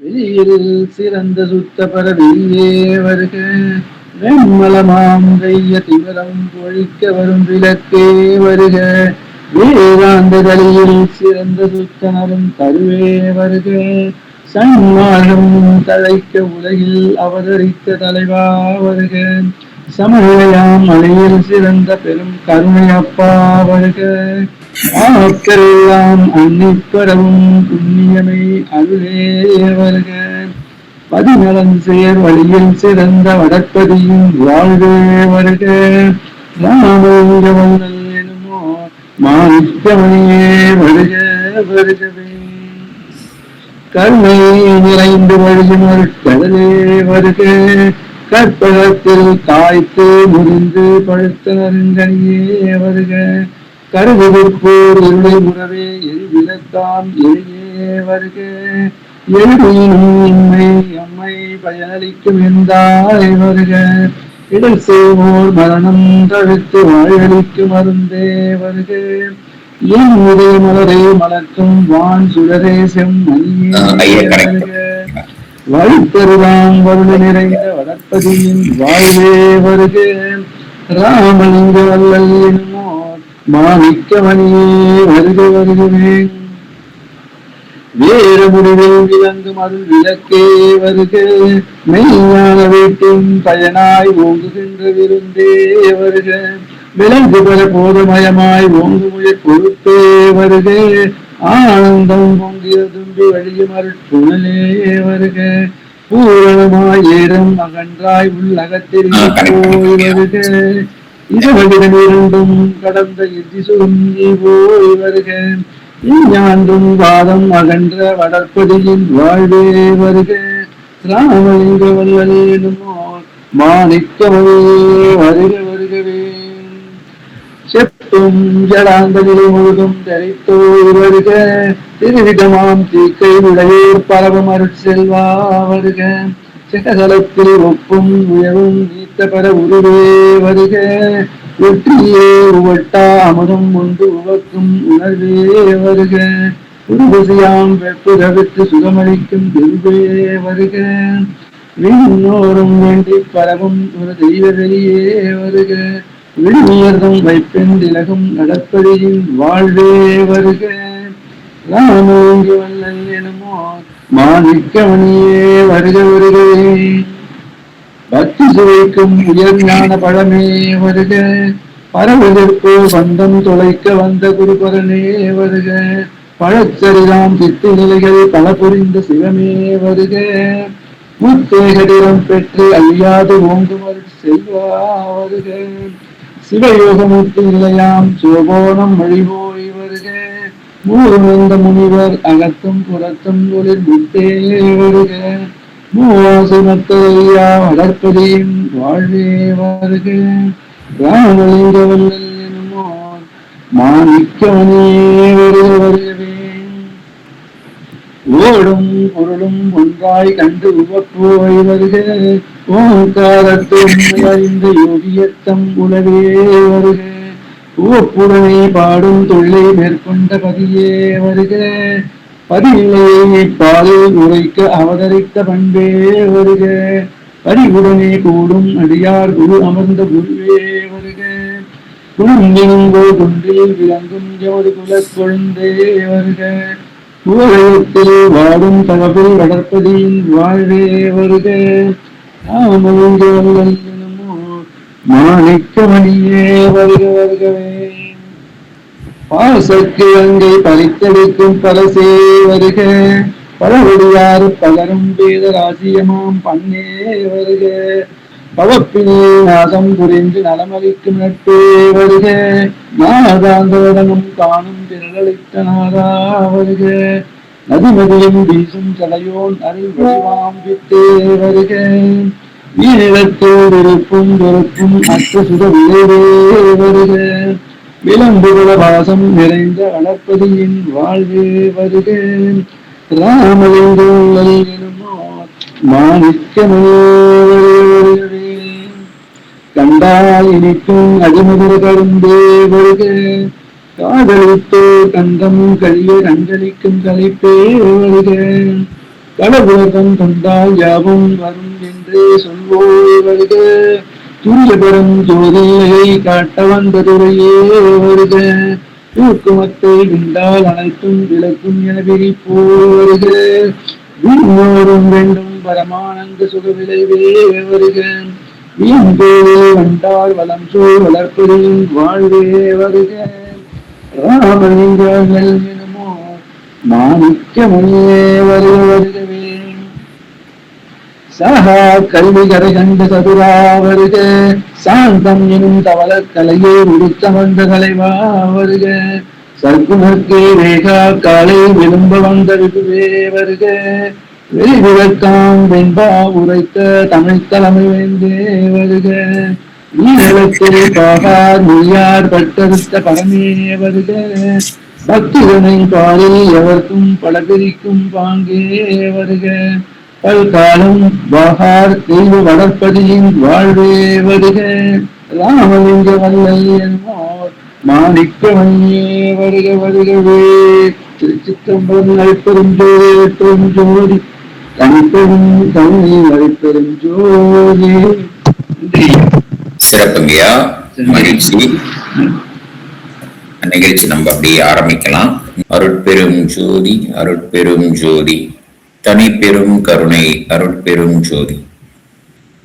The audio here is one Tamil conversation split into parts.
வெளியில் சிறந்த சுத்த பரவியே வருக. வெண்மலமாம் வெய்ய திமிரம் ஒழிக்க வரும் விளக்கே வருக. வேதாந்த தலையில் சிறந்த சுத்தனரும் தருவே வருக. சன்மார்க்கம் தழைக்க உலகில் அவதரித்த தலைவா வருக. சமநிலையாம் மலையில் சிறந்த பெரும் கருணை அப்பா வருக. ஆக்கெல்லாம் அன்னிப்பரவும் புண்ணியமை அருளே வருக. பதிநலன் செயல் வழியில் சிறந்த வடற்பதியின் வாழ்வே வருக. ராமலிங்கவல்லல் எனுமோ மாணிக்கமணியே வருக வருகவே. கருணை நிறைந்து வழியும் ஒரு கடலே வருக. கற்பகத்தில் காய்த்து முறிந்து பழுத்த நறுங்கனியே வருக. கருவிற்போர் இருளை உறவே எரிவிளக்காம் எரியே வருக. எழுதியினும் இன்மை அம்மை பயனளிக்கும் எந்தாய் வருக. இடர் செய்வோர் மரணம் தவிர்த்து வாழளிக்கும் அருந்தே வருக. என் உதய மலரே மலர்க்கும் வான் சுடரே செம்மணியே வருக. வழித்தருவாம் வருட நிறைந்த வளர்ப்பதியின் வாழ்வே வருக. ராமலிங்க வல்லல் எனுமோ மாணிக்க மணியே வருக வருகவே. வேற முடிவில் விளங்கும் அருள் விளக்கே வருக. மெய்ஞான வீட்டின் பயனாய் ஓங்குகின்ற விருந்தே வருக. விலங்கு பெற போதமயமாய் ஓங்குமுயற் பொறுப்பே வருக. ஆனந்தம் பொங்கிய தும்பி வழியும் அருட்புணலே வருக. பூரணமாய் ஏறும் அகன்றாய் உள்ளகத்தில் போய் வருக. இதவழிகள் இரண்டும் கடந்த இறுதி சுருங்கி போய் வருக. இஞ்ஞான்றும் வாதம் அகன்ற வளர்ப்பதியின் வாழ்வே வருக. ராமலிங்க வல்லல் எனுமோ மாணிக்கமணியே வருக வருகவே. செப்பும் ஜடாந்தனிலை முழுதும் தரித்தோய் வருக. திருவிதமாம் தீக்கை உடையோர் பரவும் அருட்செல்வா வருக. செகதலத்தில் ஒப்பும் உயவும் நீத்த பர உருவே வருக. ஒற்றியே உவட்டா அமுதம் உண்டு உவக்கும் உணர்வே வருக. உருவசியாம் வெப்பு தவிர்த்து சுகமளிக்கும் தெய்வே வருக. விண்ணோரும் வேண்டி பரவும் ஒரு தெய்வ வெளியே வருக. விழுமியர்தம் வைப்பெண் திலகும் நடப்பதியின் வாழ்வே வருக. ராமலிங்க வல்லல் எனுமோ மாணிக்கமணியே வருக வருகவே. பக்தி சுவைக்கும் உயர் ஞான பழமே வருக. பரவதற்கு பந்தம் தொலைக்க வந்த குருபரனே வருக. பழச்சரிதாம் சித்து நிலைகள் பல புரிந்த சிவமே வருக. முத்தேகடிரம் பெற்று அழியாது ஓங்குமர் செல்வா வருக. சிவயோகமுத்து நிலையாம் சிவகோணம் வழிபோய் வருக. மூர்வந்த முனிவர் அகத்தும் புறத்தும் ஒளிர் முத்தே வருக. மூவாசனத்தையா வளர்ப்பதின் வாழ்வே வருக. ராமலிங்க வல்லல் எனுமோ மாணிக்கமணியே வருக வருகவே. ஓடும் பொருளும் ஒன்றாய் கண்டு உவப்போய் வருக. ஓங்காரத்து உண்மை அறிந்த யோகியத்தம் உலவே வருக. உவப்புடனே பாடும் தொல்லை மேற்கொண்ட பதியே வருக. பதிநிலையை பாலில் உரைக்க அவதரித்த பண்பே வருக. பரிவுடனே கூடும் அடியார் குரு அமர்ந்த குருவே வருக. குழுங்கினுங்கோ குன்றில் விளங்கும் எமது குலக் கொழுந்தே வருக. உலகத்தில் வாடும் தகவல் வளர்ப்பதின் வாழ்வே வருக. ராமலிங்க வல்லல் எனுமோ மாணிக்கமணியே வருக வருகவே. பாசக்கிழங்கை பறித்தெடுக்கும் பரசே வருக. பழவடியார் பலரும் வேத ராசியமாம் பண்ணே வருக. பவப்பினே நாசம் புரிந்து நலமளிக்கும் நட்பே வருக. நாதாந்தோடனும் காணும் திரளளித்த நாதா வருக. நதிமதியும் வீசும் சடையோன் அருள் வடிவாம் வித்தே வருக. வீரத்தில் விருப்பும் வெறுப்பும் அற்ற சுத விளைவே வருக. விளம்புகள வாசம் நிறைந்த வளர்ப்பதியின் வாழ்வே வருக. ராமலிங்க வல்லல் எனுமோ மாணிக்கமணியே வருகவே. கண்டால் இனிக்கும் அடிமுதல கருந்தே வருக. காதலித்தோ கந்தம் கழிய கண்களிக்கும் கலைப்பே வருக. கடவுளம் கொண்டால் யாவும் வரும் என்று சொல்வோய் வருக. துரிய பெரும் ஜோதியை காட்ட வந்த துறையே வருக. தூக்குமத்தை விண்டால் அனைத்தும் விளக்கும் என விரிப்போய் வருக. விண்ணோரும் வேண்டும் பரமானந்த சுக விளைவே வருக. வீண்கோவில் வந்தால் வளம் சூழ் வளர்ப்பதின் வாழ்வே வருக. ராமலிங்கங்கள் எனுமோ மாணிக்கமணியே வருக வருகவே. சகா கல்வி கரை கண்டு சதுரா வருக. சாந்தம் எனும் தவள கலையை உடுத்த வந்த கலைவா வருக. சர்க்குணர்க்கே வேகா காலை விரும்ப வந்த விதுவே வருக. வெளிவிளக்காம் வெண்பா உரைத்த தமிழ் தலைமை வேந்தே வருக. நீளத்தில் பாகார் மொழியார் பட்டறுத்த பரமே வருக. பக்திதனை பாலில் எவர்க்கும் பலபிரிக்கும் பாங்கே வருக. பல்காலம் வாகார் தெய்வ வளர்ப்பதியின் வாழ்வே வருக. ராமலிங்க வல்லல் என்போர் மாணிக்கமணியே வருக வருகவே. திருச்சிற்றம்பலம் அழைப்பெரும் ஜோதி தனிப்பெரும் தமிழ் அழைப்பெரும் ஜோதி. சிறப்புங்கய்யா, மகிழ்ச்சி. நிகழ்ச்சி நம்ம அப்படியே ஆரம்பிக்கலாம். அருட்பெரும் ஜோதி அருட்பெரும் ஜோதி தனிப்பெரும் கருணை அருட்பெரும் ஜோதி.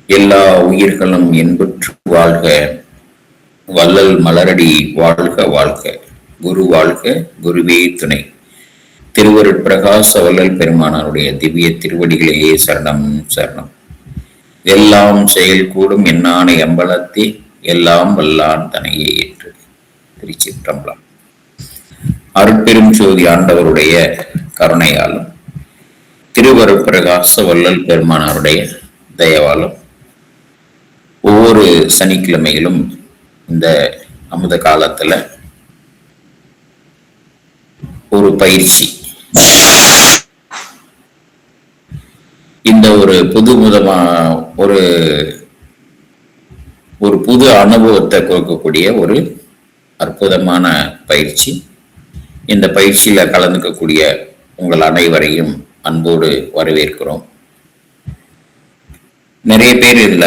எல்லா உயிர்களும் என்புற்று வாழ்க. வள்ளல் மலரடி வாழ்க வாழ்க. குரு வாழ்க குருவே துணை. திருவருட்பிரகாச வள்ளல் பெருமானாருடைய திவ்ய திருவடிகளையே சரணம் சரணம். எல்லாம் செயல் கூடும் என்னானை அம்பலத்தே எல்லாம் வல்லான் தனையே ஏற்று. திருச்சிற்றம்பலம். அருட்பெரும் ஜோதி ஆண்டவருடைய கருணையாலும் திருவருட்பிரகாச வள்ளல் பெருமானாருடைய தயவாலும் ஒவ்வொரு சனிக்கிழமையிலும் இந்த அமுத காலத்துல ஒரு பயிற்சி, இந்த ஒரு ஒரு புது அனுபவத்தை கொடுக்கக்கூடிய ஒரு அற்புதமான பயிற்சி. இந்த பயிற்சியில கலந்துக்கக்கூடிய உங்கள் அனைவரையும் அன்போடு வரவேற்கிறோம். நிறைய பேர் இதுல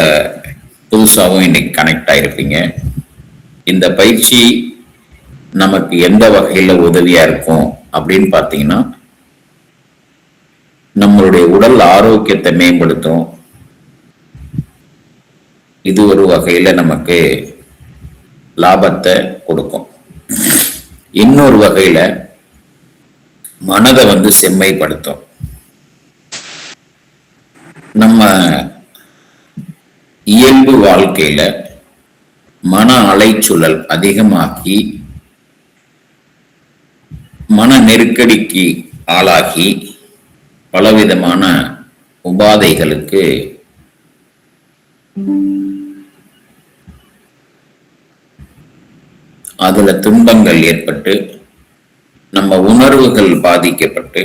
புதுசாகவும் இன்னைக்கு கனெக்ட் ஆயிருப்பீங்க. இந்த பயிற்சி நமக்கு எந்த வகையில உதவியா இருக்கும் அப்படின்னு பாத்தீங்கன்னா, நம்மளுடைய உடல் ஆரோக்கியத்தை மேம்படுத்தும். இது ஒரு வகையில நமக்கு லாபத்தை கொடுக்கும். இன்னொரு வகையில மனதை செம்மைப்படுத்தும். நம்ம இயல்பு வாழ்க்கையில மன அலைச்சூழல் அதிகமாக்கி மன நெருக்கடிக்கு ஆளாகி பலவிதமான உபாதைகளுக்கு அதுல துன்பங்கள் ஏற்பட்டு நம்ம உணர்வுகள் பாதிக்கப்பட்டு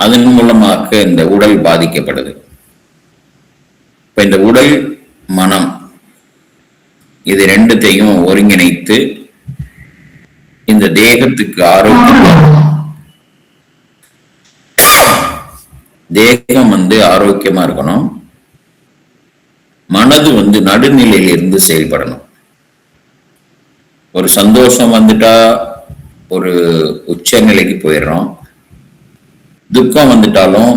அதன் மூலமாக இந்த உடல் பாதிக்கப்படுது. இப்ப இந்த உடல் மனம் இது ரெண்டுத்தையும் ஒருங்கிணைத்து இந்த தேகத்துக்கு ஆரோக்கியம், தேகம் ஆரோக்கியமா இருக்கணும். மனது நடுநிலையில இருந்து செயல்படணும். ஒரு சந்தோஷம் வந்துட்டா ஒரு உச்ச நிலைக்கு போயிடுறோம். துக்கம் வந்துட்டாலும்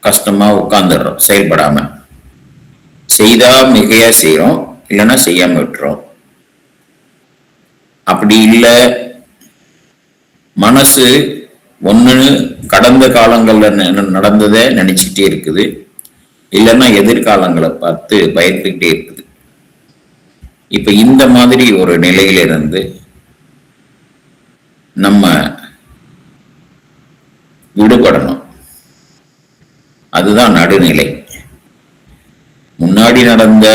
கஷ்டமா உட்கார்ந்துடுறோம், செயல்படாம. செய்தா மிகையா செய்யறோம், இல்லைன்னா செய்யாம விட்டுறோம். அப்படி இல்லை, மனசு ஒண்ணு கடந்த காலங்கள்ல நடந்ததை நினைச்சுக்கிட்டே இருக்குது, இல்லைன்னா எதிர்காலங்களை பார்த்து பயந்துகிட்டே இருக்குது. இப்ப இந்த மாதிரி ஒரு நிலையில இருந்து நம்ம விடுபடணும். அதுதான் நடுநிலை. முன்னாடி நடந்த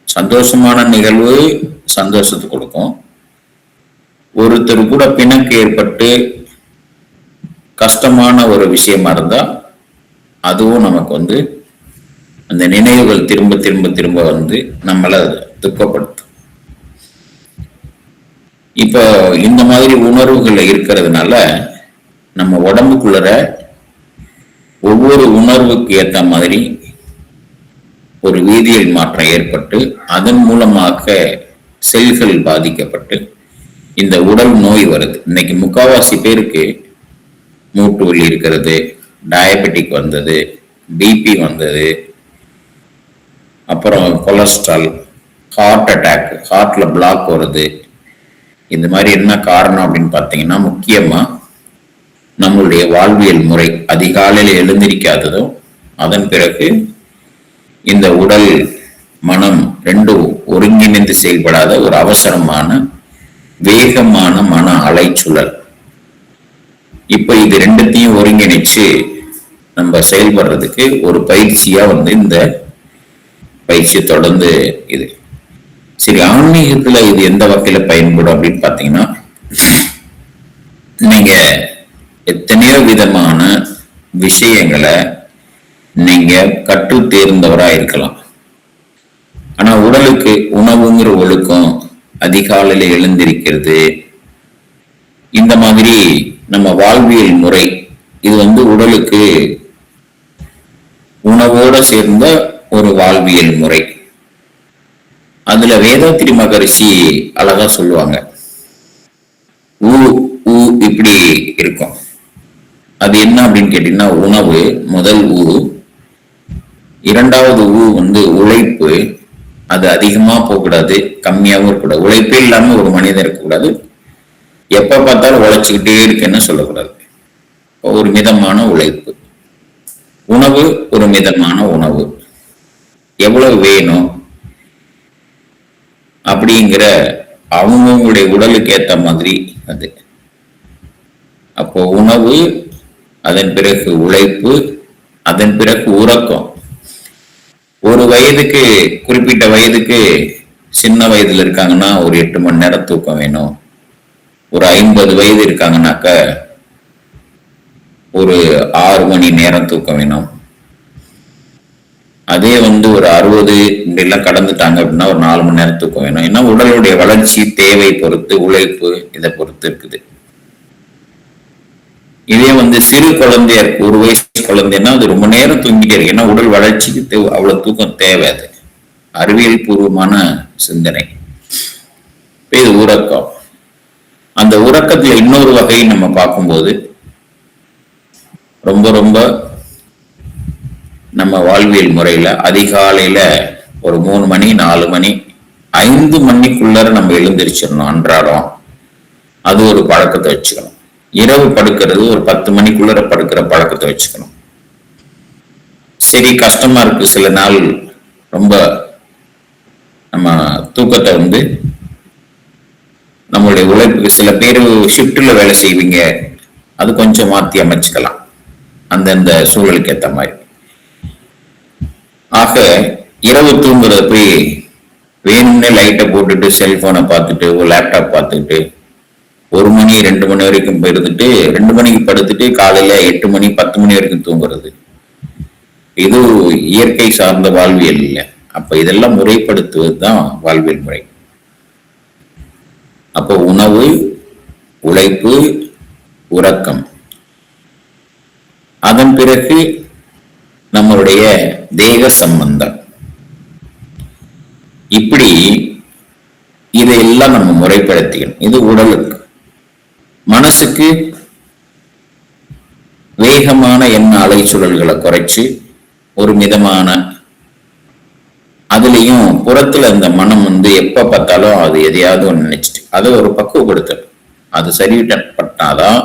சந்தோஷமான நிகழ்வு சந்தோஷத்தை கொடுக்கும். ஒருத்தர் கூட பிணக்கு ஏற்பட்டு கஷ்டமான ஒரு விஷயமா இருந்தா அதுவும் நமக்கு அந்த நினைவுகள் திரும்ப திரும்ப திரும்ப நம்மள துக்கப்படுத்தும். இப்போ இந்த மாதிரி உணர்வுகள் இருக்கிறதுனால நம்ம உடம்புக்குள்ள ஒவ்வொரு உணர்வுக்கு ஏற்ற மாதிரி ஒரு வேதியியல் மாற்றம் ஏற்பட்டு அதன் மூலமாக செல்கள் பாதிக்கப்பட்டு இந்த உடல் நோய் வருது. இன்னைக்கு முக்காவாசி பேருக்கு மூட்டு வலி இருக்கிறது, டயபெட்டிக் வந்தது, பிபி வந்தது, அப்புறம் கொலஸ்ட்ரால், ஹார்ட் அட்டாக், ஹார்ட்ல பிளாக் வருது. இந்த மாதிரி என்ன காரணம் அப்படின்னு பார்த்தீங்கன்னா, முக்கியமா நம்மளுடைய வாழ்வியல் முறை அதிகாலையில் எழுந்திருக்காததும், அதன் பிறகு இந்த உடல் மனம் ரெண்டும் ஒருங்கிணைந்து செயல்படாத ஒரு அவசரமான வேகமான மன அலைச்சூழல். இப்ப இது ரெண்டுத்தையும் ஒருங்கிணைச்சு நம்ம செயல்படுறதுக்கு ஒரு பயிற்சியா இந்த பயிற்சியை தொடர்ந்து இது. சரி, ஆன்மீகத்துல இது எந்த வகையில பயன்படும் அப்படின்னு பாத்தீங்கன்னா, நீங்க எத்தனையோ விதமான விஷயங்களை நீங்க கற்று தேர்ந்தவரா இருக்கலாம். ஆனா உடலுக்கு உணவுங்கிற ஒழுக்கம், அதிகாலையில எழுந்திருக்கிறது, இந்த மாதிரி நம்ம வாழ்வியல் முறை, இது உடலுக்கு உணவோட சேர்ந்த ஒரு வாழ்வியல் முறை. அதுல வேதாத்திரி மகரிஷி அழகா சொல்லுவாங்க, இப்படி இருக்கும். அது என்ன அப்படின்னு கேட்டீங்கன்னா, உணவு முதல் இரண்டாவது உழைப்பு. அது அதிகமா போகக்கூடாது, கம்மியாகவும் இருக்கக்கூடாது. உழைப்பே இல்லாம ஒரு மனிதன் இருக்கக்கூடாது. எப்ப பார்த்தாலும் உழைச்சுக்கிட்டே இருக்குன்னு சொல்லக்கூடாது. ஒரு மிதமான உழைப்பு. உணவு ஒரு மிதமான உணவு, எவ்வளவு வேணும் அப்படிங்கிற அவங்களுடைய உடலுக்கு ஏற்ற மாதிரி அது. அப்போ உணவு, அதன் பிறகு உழைப்பு, அதன் பிறகு உறக்கம். ஒரு வயதுக்கு, குறிப்பிட்ட வயதுக்கு, சின்ன வயதுல இருக்காங்கன்னா ஒரு 8 மணி நேரம் தூக்கம் வேணும். ஒரு 50 வயது இருக்காங்கன்னாக்க ஒரு 6 மணி நேரம் தூக்கம் வேணும். அதே ஒரு 60 இப்படிலாம் கடந்துட்டாங்க அப்படின்னா ஒரு 4 மணி நேரம் தூக்கம் வேணும். ஏன்னா உடலுடைய வளர்ச்சி தேவை பொறுத்து, உழைப்பு இதை பொறுத்து இருக்குது. இதே சிறு குழந்தையா இருக்கு, 1 வயசு குழந்தைன்னா அது ரொம்ப நேரம் தூங்கிட்டே இருக்கு. ஏன்னா உடல் வளர்ச்சிக்கு அவ்வளவு தூக்கம் தேவை. அது அறிவியல் பூர்வமான சிந்தனை. இது உறக்கம். அந்த உறக்கத்துல இன்னொரு வகையை நம்ம பார்க்கும்போது, ரொம்ப ரொம்ப நம்ம வாழ்வியல் முறையில அதிகாலையில ஒரு 3 மணி, 4 மணி, 5 மணிக்குள்ளார நம்ம எழுந்திரிச்சிடணும் அன்றாடம். அது ஒரு பழக்கத்தை வச்சுக்கணும். இரவு படுக்கிறது ஒரு 10 மணிக்குள்ளார படுக்கிற பழக்கத்தை வச்சுக்கணும். சரி, கஷ்டமா இருக்கு சில நாள், ரொம்ப நம்ம தூக்கத்தை நம்மளுடைய உழைப்புக்கு, சில பேர் ஷிஃப்ட்ல வேலை செய்வீங்க, அது கொஞ்சம் மாற்றி அமைச்சுக்கலாம் அந்தந்த சூழலுக்கு ஏற்ற மாதிரி. ஆக இரவு தூங்குறது போய் வேணும்னே லைட்டை போட்டுட்டு, செல்போனை பார்த்துட்டு, ஒரு லேப்டாப் பார்த்துட்டு 1 மணி 2 மணி வரைக்கும் போயிருந்துட்டு 2 மணிக்கு படுத்துட்டு காலையில 8 மணி 10 மணி வரைக்கும் தூங்குறது, இது இயற்கை சார்ந்த வாழ்வியல் இல்லை. அப்ப இதெல்லாம் முறைப்படுத்துவது தான் வாழ்வியல் முறை. அப்போ உணவு, உழைப்பு, உறக்கம், அதன் பிறகு நம்மளுடைய தேக சம்பந்தம், இப்படி இதையெல்லாம் நம்ம முறைப்படுத்திக்கணும். இது உடலுக்கு. மனசுக்கு வேகமான எண்ண அலைச்சூழல்களை குறைச்சு ஒரு மிதமான, அதுலயும் புறத்துல அந்த மனம் எப்ப பார்த்தாலும் அது எதையாவது ஒன்று நினைச்சிட்டு அதை ஒரு பக்குவப்படுத்தணும். அது சரிப்பட்டாதான்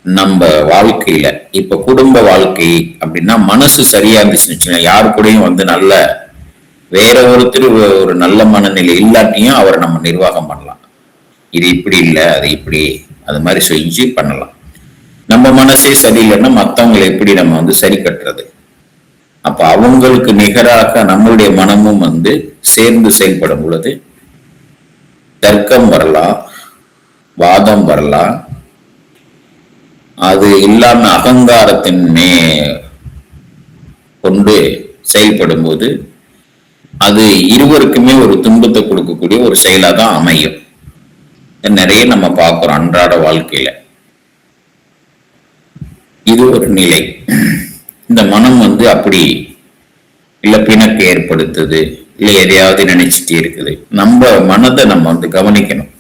நம்ம வாழ்க்கையில, இப்ப குடும்ப வாழ்க்கை அப்படின்னா மனசு சரியா இருந்துச்சுன்னு வச்சுக்கோங்க, யாரு கூடயும் நல்ல, வேற ஒருத்தர் ஒரு நல்ல மனநிலை இல்லாட்டியும் அவரை நம்ம நிர்வாகம் பண்ணலாம். இது இப்படி இல்லை, அது இப்படி, அது மாதிரி செஞ்சு பண்ணலாம். நம்ம மனசே சரியில்லைன்னா மற்றவங்களை எப்படி நம்ம சரி கட்டுறது? அப்ப அவங்களுக்கு நிகராக நம்மளுடைய மனமும் சேர்ந்து செயல்படும் பொழுது தர்க்கம் வரலாம், வாதம் வரலாம். அது இல்லாம அகங்காரத்தின் கொண்டு செயல்படும் போது அது இருவருக்குமே ஒரு துன்பத்தை கொடுக்கக்கூடிய ஒரு செயலா தான் அமையும். நிறைய நம்ம பார்க்கிறோம் அன்றாட வாழ்க்கையில. இது ஒரு நிலை. இந்த மனம் வந்து அப்படி இல்ல பிணக்கு ஏற்படுத்துது, இல்ல எதையாவது நினைச்சிட்டே இருக்குது. நம்ம மனதை நம்ம வந்து கவனிக்கணும்.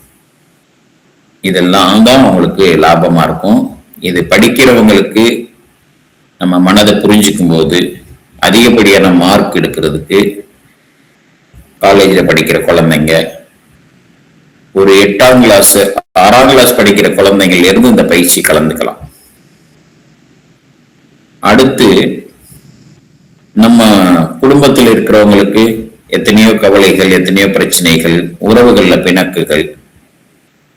இதெல்லாம் தான் உங்களுக்கு லாபமா இருக்கும். இது படிக்கிறவங்களுக்கு நம்ம மனதை புரிஞ்சுக்கும் போது அதிகப்படியான மார்க் எடுக்கிறதுக்கு காலேஜில் படிக்கிற குழந்தைங்க, ஒரு 8ஆம் கிளாஸ் 6ஆம் கிளாஸ் படிக்கிற குழந்தைங்கள்ல இருந்து இந்த பயிற்சி கலந்துக்கலாம். அடுத்து நம்ம குடும்பத்தில் இருக்கிறவங்களுக்கு எத்தனையோ கவலைகள், எத்தனையோ பிரச்சனைகள், உறவுகள்ல பிணக்குகள்,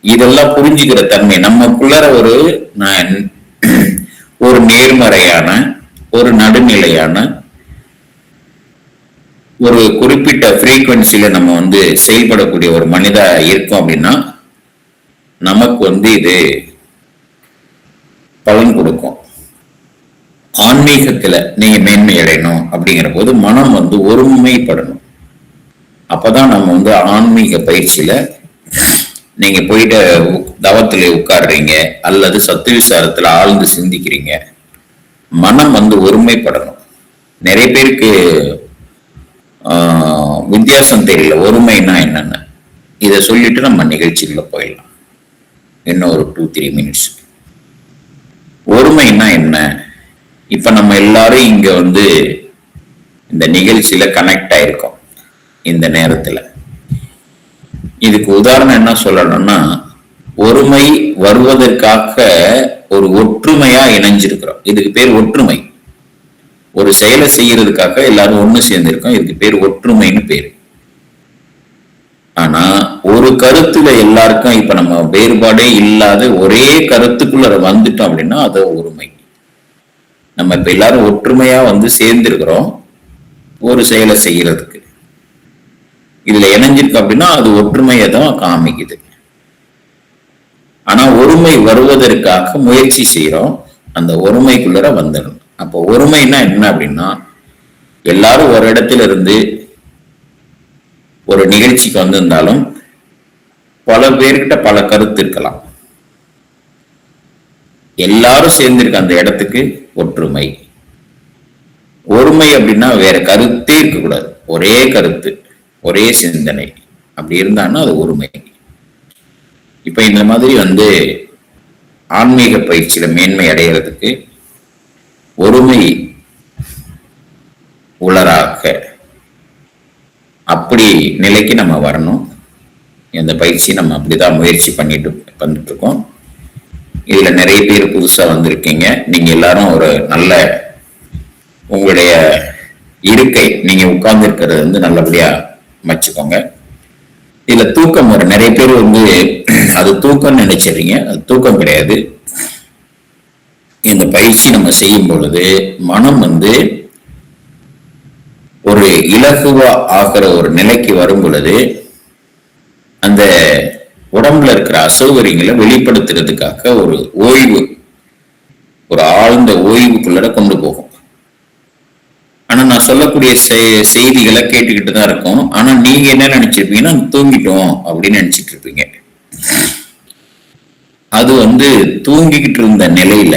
இதெல்லாம் புரிஞ்சுக்கிற தன்மை நமக்குள்ளார ஒரு நேர்மறையான, ஒரு நடுநிலையான, ஒரு குறிப்பிட்ட ஃப்ரீக்வன்சில நம்ம வந்து செயல்படக்கூடிய ஒரு மனிதா இருக்கோம் அப்படின்னா நமக்கு வந்து இது பலன் கொடுக்கும். ஆன்மீகத்துல நீங்க மேன்மை அடையணும் அப்படிங்கிற போது மனம் வந்து ஒருமைப்படணும். அப்பதான் நம்ம வந்து ஆன்மீக பயிற்சியில நீங்க போயிட்டு தவத்துல உட்காடுறீங்க அல்லது சத்து விசாரத்துல ஆழ்ந்து சிந்திக்கிறீங்க, மனம் வந்து ஒருமைப்படணும். நிறைய பேருக்கு வித்தியாசம் தெரியல ஒருமைன்னா என்னன்னு. இதை சொல்லிட்டு நம்ம நிகழ்ச்சிக்குள்ள போயிடலாம். இன்னும் ஒரு 2-3 மினிட்ஸ். ஒருமைன்னா என்ன? இப்ப நம்ம எல்லாரும் இங்க வந்து இந்த நிகழ்ச்சியில கனெக்ட் ஆயிருக்கோம். இந்த நேரத்துல இதுக்கு உதாரணம் என்ன சொல்லணும்னா, ஒருமை வருவதற்காக ஒரு ஒற்றுமையா இணைஞ்சிருக்கிறோம். இதுக்கு பேர் ஒற்றுமை. ஒரு செயலை செய்யறதுக்காக எல்லாரும் ஒண்ணு சேர்ந்திருக்கோம். இதுக்கு பேர் ஒற்றுமைன்னு பேரு. ஆனா ஒரு கருத்துல எல்லாருக்கும் இப்ப நம்ம வேறுபாடே இல்லாத ஒரே கருத்துக்குள்ள வந்துட்டோம் அப்படின்னா அது ஒருமை. நம்ம இப்ப எல்லாரும் ஒற்றுமையா வந்து சேர்ந்திருக்கிறோம் ஒரு செயலை செய்யறதுக்கு. இதுல இணைஞ்சிருக்கோம் அப்படின்னா அது ஒற்றுமையை தான் காமிக்குது. ஆனா ஒருமை வருவதற்காக முயற்சி செய்யறோம். அந்த ஒருமைக்குள்ள வந்துடணும். அப்போ ஒருமைன்னா என்ன அப்படின்னா, எல்லாரும் ஒரு இடத்துல இருந்து ஒரு நிகழ்ச்சிக்கு வந்திருந்தாலும் பல பேர்கிட்ட பல கருத்து இருக்கலாம். எல்லாரும் சேர்ந்திருக்க அந்த இடத்துக்கு ஒற்றுமை. ஒருமை அப்படின்னா வேற கருத்தே இருக்கக்கூடாது. ஒரே கருத்து, ஒரே சிந்தனை, அப்படி இருந்தான்னா அது ஒருமை. இப்ப இந்த மாதிரி வந்து ஆன்மீக பயிற்சியில மேன்மை அடைகிறதுக்கு ஒருமை உளராக அப்படி நிலைக்கு நம்ம வரணும். இந்த பயிற்சி நம்ம அப்படிதான் முயற்சி பண்ணிட்டு இருக்கோம். இதுல நிறைய பேர் புதுசா வந்திருக்கீங்க. நீங்க எல்லாரும் ஒரு நல்ல உங்களுடைய இருக்கை, நீங்க உட்கார்ந்து இருக்கிறது வந்து நல்லபடியா அமைச்சுக்கோங்க. இதுல தூக்கம் வரும். நிறைய பேர் வந்து அது தூக்கம் நினைச்சிடுறீங்க. அது தூக்கம் கிடையாது. இந்த பயிற்சி நம்ம செய்யும் பொழுது மனம் வந்து ஒரு இலகுவா ஆகிற ஒரு நிலைக்கு வரும் பொழுது அந்த உடம்புல இருக்கிற அசௌகரியங்களை வெளிப்படுத்துறதுக்காக ஒரு ஓய்வு, ஒரு ஆழ்ந்த ஓய்வுக்குள்ள கொண்டு போகும். ஆனா நான் சொல்லக்கூடிய செய்திகளை கேட்டுக்கிட்டு தான் இருக்கோம். ஆனா நீங்க என்ன நினைச்சிருப்பீங்கன்னா தூங்கிட்டோம் அப்படின்னு நினைச்சிட்டு இருப்பீங்க. அது வந்து தூங்கிக்கிட்டு இருந்த நிலையில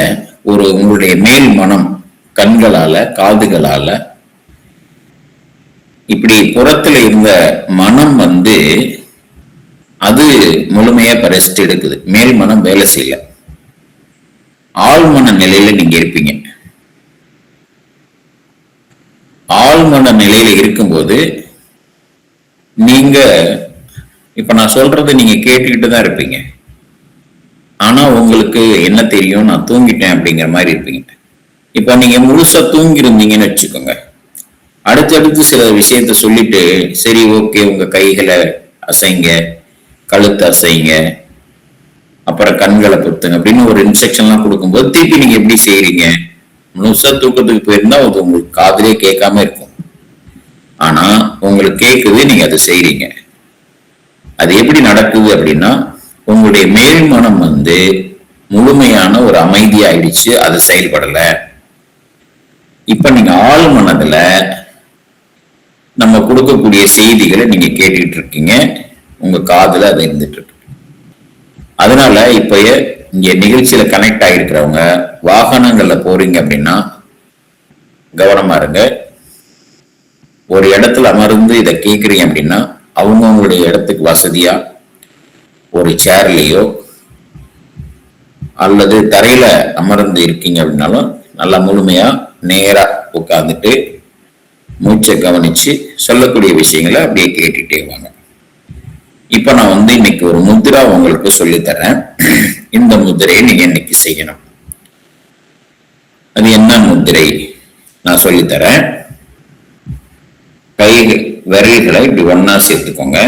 ஒரு உங்களுடைய மேல் மனம் கண்களால காதுகளால இப்படி புறத்துல இருந்த மனம் வந்து அது முழுமையா ரெஸ்ட் எடுக்குது. மேல் மனம் வேலை செய்யல. ஆழ்மன நிலையில நீங்க இருப்பீங்க. ஆழ்மன நிலையில இருக்கும்போது நீங்க இப்ப நான் சொல்றது நீங்க கேட்டுக்கிட்டு தான் இருப்பீங்க. ஆனா உங்களுக்கு என்ன தெரியும், நான் தூங்கிட்டேன் அப்படிங்கிற மாதிரி இருப்பீங்க. இப்ப நீங்க முழுசா தூங்கி இருந்தீங்கன்னு வச்சுக்கோங்க. அடுத்தடுத்து சில விஷயத்த சொல்லிட்டு சரி ஓகே உங்க கைகளை அசைங்க, கழுத்து அசைங்க, அப்புறம் கண்களை பொத்துங்க அப்படின்னு ஒரு இன்ஸ்ட்ரக்ஷன்லாம் கொடுக்கும்போது திருப்பி நீங்க எப்படி செய்யறீங்க? முழுசா தூக்கத்துக்கு போயிருந்தா அது உங்களுக்கு காதுலே கேட்காம இருக்கும். ஆனா உங்களுக்கு கேட்குது, நீங்க அதை செய்றீங்க. அது எப்படி நடக்குது அப்படின்னா, உங்களுடைய மேல் மனம் வந்து முழுமையான ஒரு அமைதி ஆயிடுச்சு, அது செயல்படல. இப்ப நீங்க ஆழ் மனதுல நம்ம கொடுக்கக்கூடிய செய்திகளை நீங்க கேட்டுக்கிட்டு இருக்கீங்க. உங்க காதுல அது இருந்துட்டு இருக்கு. அதனால இப்ப இங்க நிகழ்ச்சியில கனெக்ட் ஆகிருக்கிறவங்க வாகனங்கள்ல போறீங்க அப்படின்னா கவனமா இருங்க. ஒரு இடத்துல அமர்ந்து இதை கேட்குறீங்க அப்படின்னா அவங்கவுங்களுடைய இடத்துக்கு வசதியா ஒரு சேர்லையோ அல்லது தரையில அமர்ந்து இருக்கீங்க அப்படின்னாலும் நல்லா முழுமையா நேரா உட்கார்ந்துட்டு மூச்சை கவனிச்சு சொல்லக்கூடிய விஷயங்களை அப்படியே கேட்டுட்டே வாங்க. இப்ப நான் இன்னைக்கு ஒரு முத்ரா உங்களுக்கு சொல்லித்தரேன். இந்த முத்திரையை நீங்க இன்னைக்கு செய்யணும். அது என்ன முத்திரை நான் சொல்லித்தரேன். கை விரல்களை இப்படி ஒன்னா சேர்த்துக்கோங்க.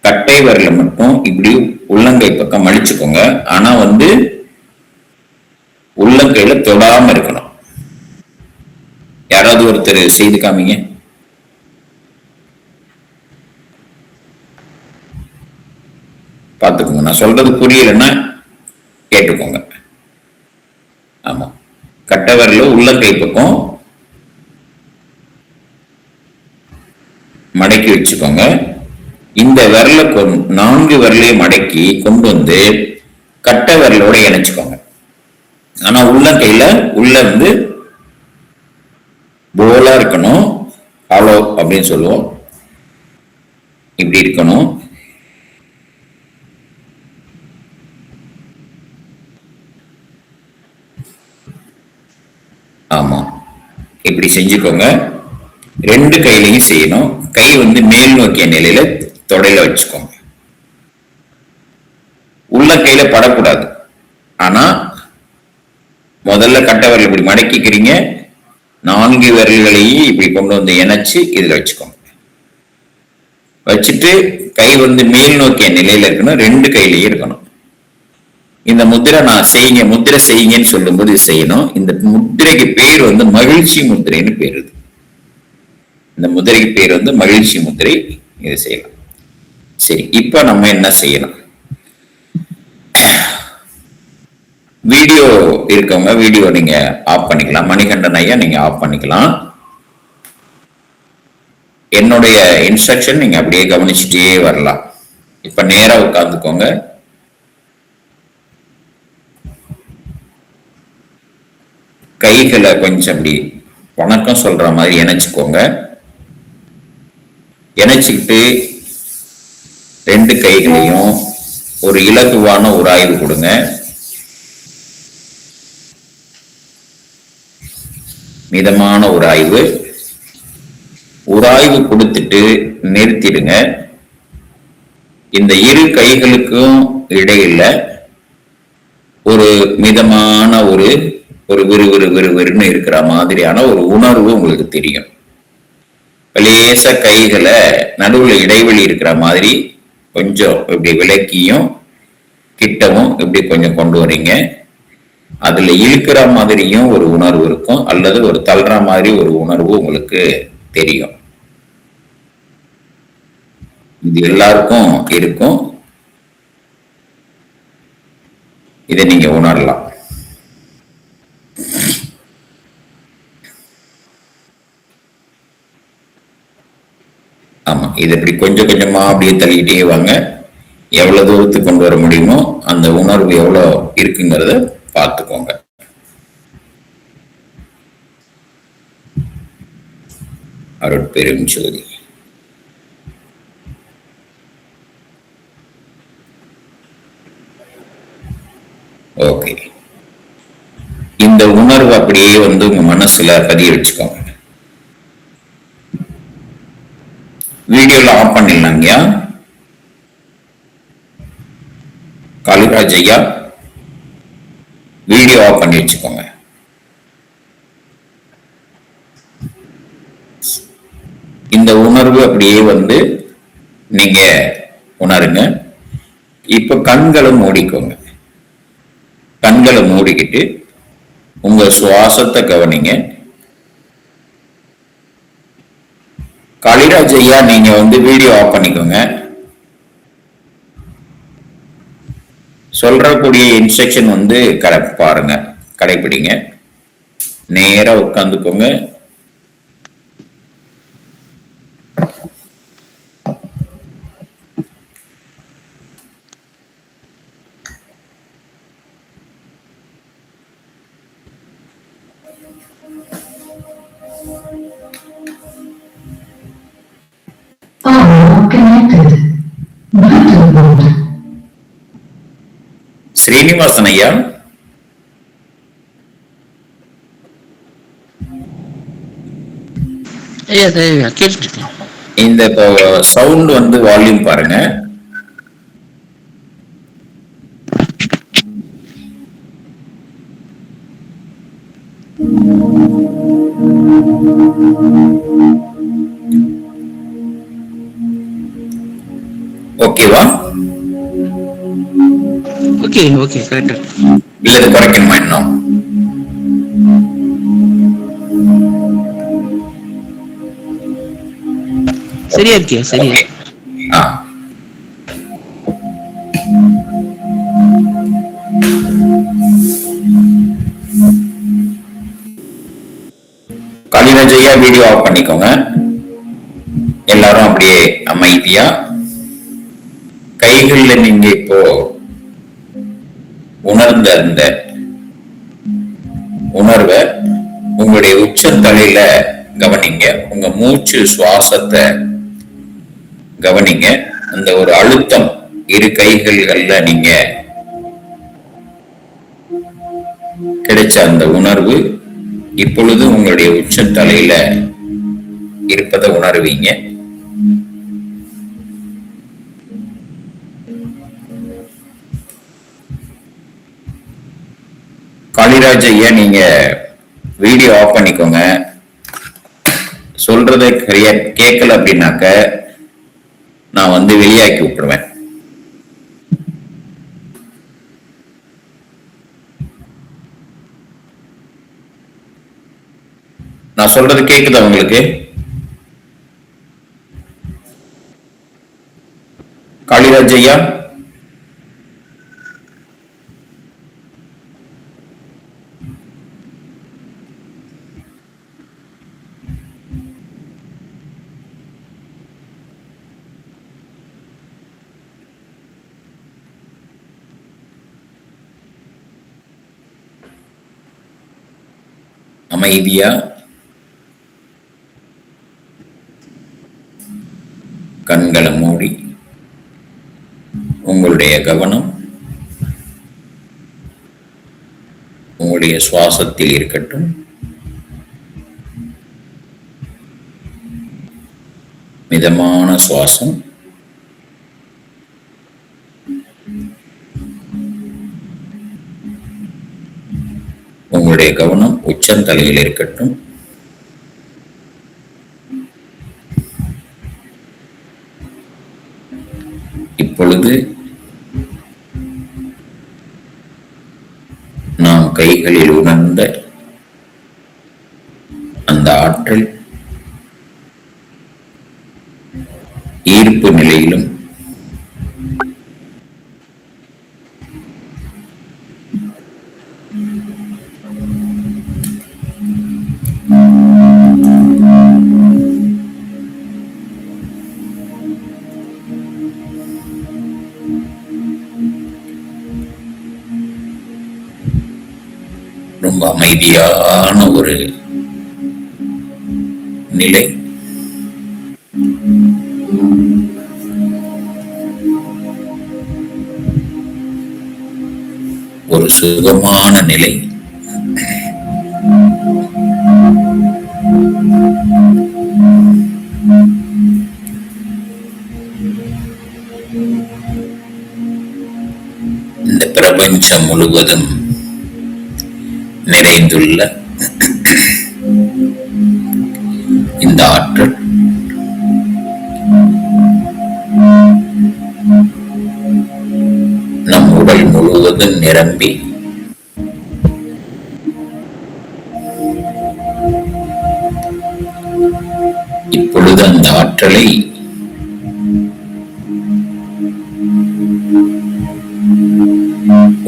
கட்டை விரலை மட்டும் இப்படி உள்ளங்கை பக்கம் மடிச்சுக்கோங்க. ஆனா உள்ளங்கையில தொடாம இருக்கணும். யாராவது ஒருத்தர் செய்து காமிங்க. பார்த்துக்கோங்க. நான் சொல்றது புரியலன்னா கேட்டுக்கோங்க. ஆமா, கட்டை விரல உள்ளங்கை பக்கம் மடக்கி வச்சுக்கோங்க. இந்த விரல 4 விரலையும் மடக்கி கொண்டு கட்டை விரலோட இணைச்சுக்கோங்க. ஆனா உள்ளங்கையில உள்ள போலா இருக்கணும். ஹாலோ அப்படின்னு சொல்லுவோம். இப்படி இருக்கணும். ஆமா, இப்படி செஞ்சுக்கோங்க. 2 கையிலையும் செய்யணும். கை மேல் நோக்கிய நிலையில தொடையில வச்சுக்கோங்க. உள்ள கையில படக்கூடாது. ஆனா முதல்ல கட்டை விரல் இப்படி மடக்கிக்கிறீங்க. 4 விரல்களையும் இப்படி கொண்டு இணைச்சு இதுல வச்சுக்கோங்க. வச்சுட்டு கை மேல் நோக்கிய நிலையில இருக்கணும். 2 கையிலையும் இருக்கணும். இந்த முத்திரை முத்திரை செய்யுங்கன்னு சொல்லும்போது செய்யணும். இந்த முத்திரைக்கு பேர் மகிழ்ச்சி முத்திரைன்னு பேரு. இந்த முதிரைக்கு பேர் மகிழ்ச்சி முத்திரை. இதை செய்யலாம். சரி, இப்ப நம்ம என்ன செய்யணும்? வீடியோ இருக்கவங்க வீடியோ நீங்க ஆஃப் பண்ணிக்கலாம். மணிகண்டன் ஐயா நீங்க ஆஃப் பண்ணிக்கலாம். என்னுடைய இன்ஸ்ட்ரக்ஷன் நீங்க அப்படியே கவனிச்சுட்டே வரலாம். இப்ப நேரா உட்கார்ந்துக்கோங்க. கைகளை கொஞ்சம் அப்படி வணக்கம் சொல்ற மாதிரி இணைச்சுக்கோங்க. இணைச்சுக்கிட்டு 2 கைகளையும் ஒரு இலகுவான உராய்வு கொடுங்க. மிதமான உராய்வு கொடுத்துட்டு நிறுத்திடுங்க. இந்த 2 கைகளுக்கும் இடையில ஒரு மிதமான ஒரு விறுவிறுன்னு இருக்கிற மாதிரியான ஒரு உணர்வு உங்களுக்கு தெரியும். லேச கைகளை நடுவுல இடைவெளி இருக்கிற மாதிரி கொஞ்சம் இப்படி விலக்கியும் கிட்டவும் இப்படி கொஞ்சம் கொண்டு வரீங்க. அதுல இழுக்கிற மாதிரியும் ஒரு உணர்வு இருக்கும், அல்லது ஒரு தள்ளுற மாதிரி ஒரு உணர்வு உங்களுக்கு தெரியும். இது எல்லாருக்கும் இருக்கும். இதை நீங்க உணரலாம். ஆமா, இது இப்படி கொஞ்சம் கொஞ்சமா அப்படியே தள்ளிட்டே வாங்க. எவ்வளவு தூரத்துக்கு கொண்டு வர முடியுமோ அந்த உணர்வு எவ்வளவு இருக்குங்கிறத பார்த்துக்கோங்க. அருட்பெரும் ஜோதி. ஓகே, இந்த உணர்வு அப்படியே உங்க மனசுல பதிய வச்சுக்கோங்க. வீடியோல ஆஃப் பண்ணிடலாங்கய்யா. காளிராஜ் ஐயா வீடியோ ஆஃப் பண்ணி வச்சுக்கோங்க. இந்த உணர்வு அப்படியே நீங்க உணருங்க. இப்ப கண்களை மூடிக்கோங்க. கண்களை மூடிக்கிட்டு உங்க சுவாசத்தை கவனிங்க. காளிராஜ் ஐயா நீங்க வீடியோ ஆஃப் பண்ணிக்கோங்க. சொல்றக்கூடிய இன்ஸ்ட்ரக்ஷன் பாருங்க, கடைபிடிங்க. நேரா உட்கார்ந்துக்கோங்க. ஸ்ரீனிவாசன் ஐயா, இந்த சவுண்ட் வந்து வால்யூம் பாருங்க. ஓகேவா? Okay okay correct. இல்ல இது குறைக்கணுமா இன்னும்? சரியா இருக்கியா? சரியா. காளிராஜையா வீடியோ ஆஃப் பண்ணிக்கோங்க. எல்லாரும் அப்படியே அமைதியா கைகள்ல நீங்க இப்போ உணர்ந்த அந்த உணர்வை உங்களுடைய உச்சந்தலையில கவனிங்க. உங்க மூச்சு சுவாசத்தை கவனிங்க. அந்த ஒரு அழுத்தம் இரு கைகள்ல நீங்க கிடைச்ச அந்த உணர்வு இப்பொழுது உங்களுடைய உச்சந்தலையில இருப்பதை உணர்வீங்க. காளிராஜ் ஐயா நீங்க வீடியோ ஆஃப் பண்ணிக்கோங்க. சொல்றதை சரியா கேட்கல அப்படின்னாக்க நான் வந்து வெளியாக்கி விட்டுருவேன். நான் சொல்றது கேக்குதா உங்களுக்கு? காளிராஜ் ஐயா, அமைதியா கண்களை மூடி உங்களுடைய கவனம் உங்களுடைய சுவாசத்தில் இருக்கட்டும். மிதமான சுவாசம். உங்களுடைய கவனம் உச்சந்தலையில் இருக்கட்டும். இப்பொழுது நாம் கைகளில் உணர்ந்த அந்த ஆற்றல் ஈர்ப்பு நிலையிலும் ரொம்ப அமைதியான ஒரு நிலை. ஒரு சுகமான நிலை. இந்த பிரபஞ்சம் முழுவதும் நிறைந்துள்ள இந்த ஆற்றல் நம் உடல் முழுவதும் நிரம்பி இப்பொழுது அந்த ஆற்றலை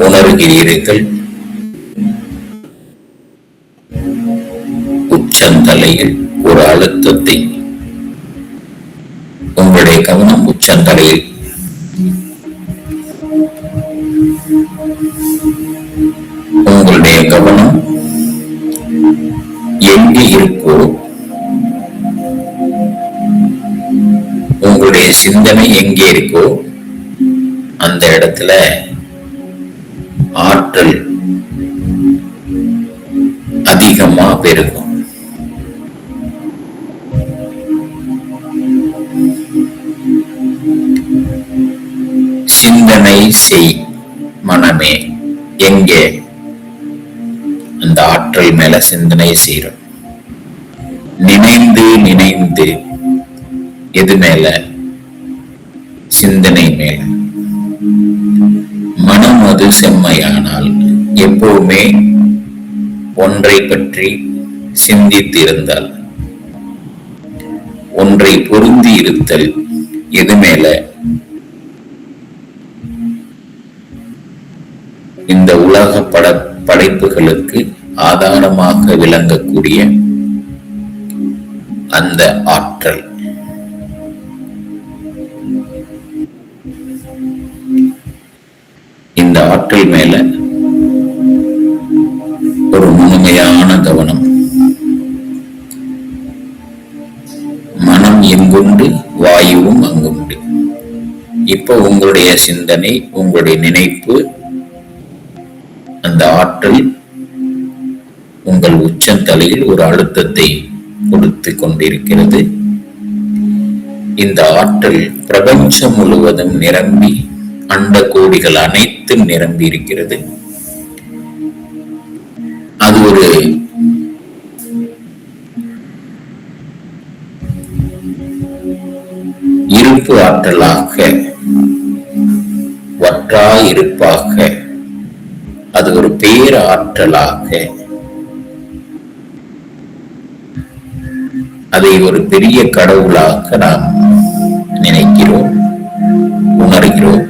உணர்கிறீர்கள். உச்சந்தலையில் ஒரு அழுத்தத்தை உங்களுடைய கவனம் உச்சந்தலையில் உங்களுடைய கவனம் எங்கே இருக்கோ, உங்களுடைய சிந்தனை எங்கே இருக்கோ அந்த இடத்துல ஆற்றல் அதிகமா பெருகும். சிந்தனை செய் மனமே, எங்கே அந்த ஆற்றல் மேல சிந்தனை செய்யறோம். நினைந்து நினைந்து எது மேல? சிந்தனை மேல. மனம் அது செம்மையானால் எப்பவுமே ஒன்றை பற்றி சிந்தித்து இருந்தால், ஒன்றை பொருந்தி இருத்தல் எது மேல? இந்த உலக படைப்புகளுக்கு ஆதாரமாக விளங்கக்கூடிய அந்த ஆற்றல். இந்த ஆற்றல் மேல ஒரு முழுமையான கவனம். மனம் எங்குண்டு வாயுவும் அங்குண்டு. இப்ப உங்களுடைய சிந்தனை, உங்களுடைய நினைப்பு, அந்த ஆற்றல் உங்கள் உச்சந்தலையில் ஒரு அழுத்தத்தை கொடுத்து கொண்டிருக்கிறது. இந்த ஆற்றல் பிரபஞ்சம் முழுவதும் நிரம்பி, அண்ட கோடிகள் அனைத்தும் நிரம்பி இருக்கிறது. அது ஒரு இருப்பு ஆற்றலாக, வற்றா இருப்பாக, அது ஒரு பேர் ஆற்றலாக, அதை ஒரு பெரிய கடவுளாக நாம் நினைக்கிறோம், உணர்கிறோம்.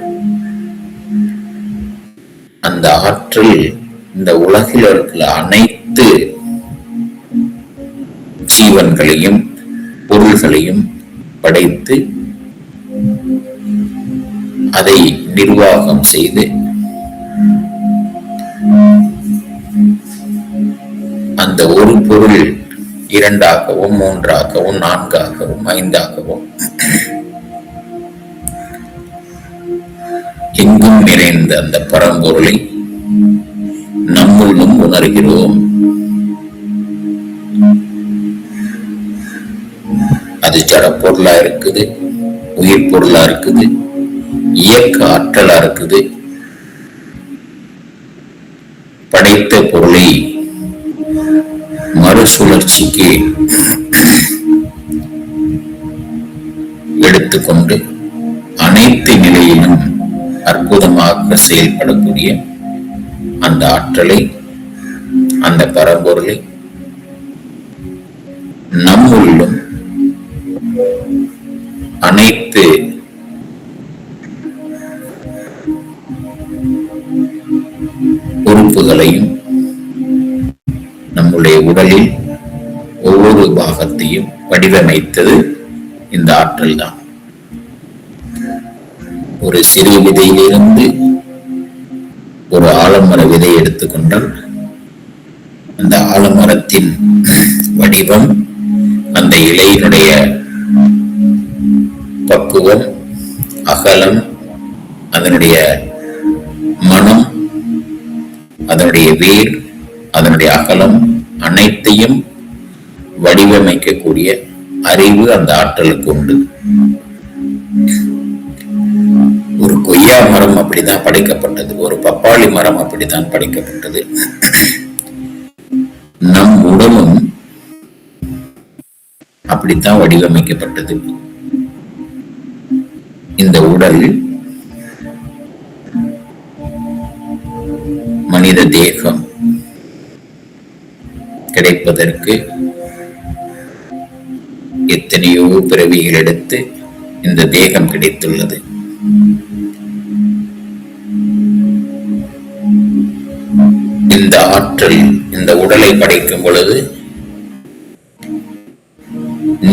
அந்த ஆற்றல் இந்த உலகில் இருக்கிற அனைத்து ஜீவன்களையும் பொருள்களையும் படைத்து அதை நிர்வாகம் செய்து அந்த ஒரு பொருள் இரண்டாகவும், மூன்றாகவும், நான்காகவும், ஐந்தாகவும் எங்கும் நிறைந்த அந்த பரம்பொருளை நம்முள்ளும் உணர்கிறோம். அது ஜட பொருளா இருக்குது, உயிர் பொருளா இருக்குது, இயக்க ஆற்றலா இருக்குது. படைத்த பொருளை மறுசுழற்சிக்கு எடுத்துக்கொண்டு அனைத்து நிலையிலும் அற்புதமாக செயல்படக்கூடிய அந்த ஆற்றலை, அந்த பரம்பொருளை நம்முள்ளும் அனைத்து உறுப்புகளையும், நம்முடைய உடலில் ஒவ்வொரு பாகத்தையும் வடிவமைத்தது இந்த ஆற்றல் தான். ஒரு சிறிய விதையிலிருந்து ஒரு ஆலமர விதை எடுத்துக்கொண்டால் அந்த ஆலமரத்தின் வடிவம், அந்த இலையினுடைய பக்குவம், அகலம், அதனுடைய மனம், அதனுடைய வேர், அதனுடைய அகலம் அனைத்தையும் வடிவமைக்கக்கூடிய அறிவு அந்த ஆற்றலுக்கு உண்டு. ஒரு கொய்யா மரம் அப்படித்தான் படைக்கப்பட்டது, ஒரு பப்பாளி மரம் அப்படித்தான் படைக்கப்பட்டது. நம் உடலும் அப்படித்தான் வடிவமைக்கப்பட்டது. இந்த உடல் மனித தேகம் கிடைப்பதற்கு எத்தனையோ பிறவிகள் எடுத்து இந்த தேகம் கிடைத்துள்ளது. இந்த ஆற்றல் இந்த உடலை படைக்கும் பொழுது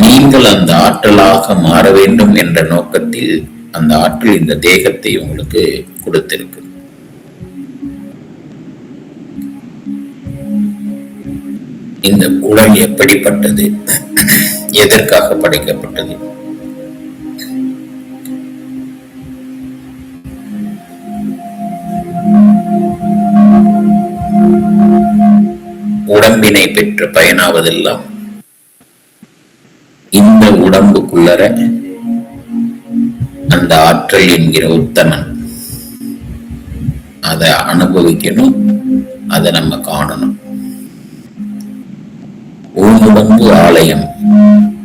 நீங்கள் அந்த ஆற்றலாக மாற வேண்டும் என்ற நோக்கத்தில் அந்த ஆற்றல் இந்த தேகத்தை உங்களுக்கு கொடுத்திருக்கு. இந்த உடல் எப்படிப்பட்டது, எதற்காக படைக்கப்பட்டது, உடம்பினை பெற்று பயனாவதெல்லாம் இந்த உடம்புக்குள்ளர அந்த ஆற்றல் என்கிற உத்தமன் அதை அனுபவிக்கணும், அதை நம்ம காணணும். ஊனுடம்பு ஆலயம்,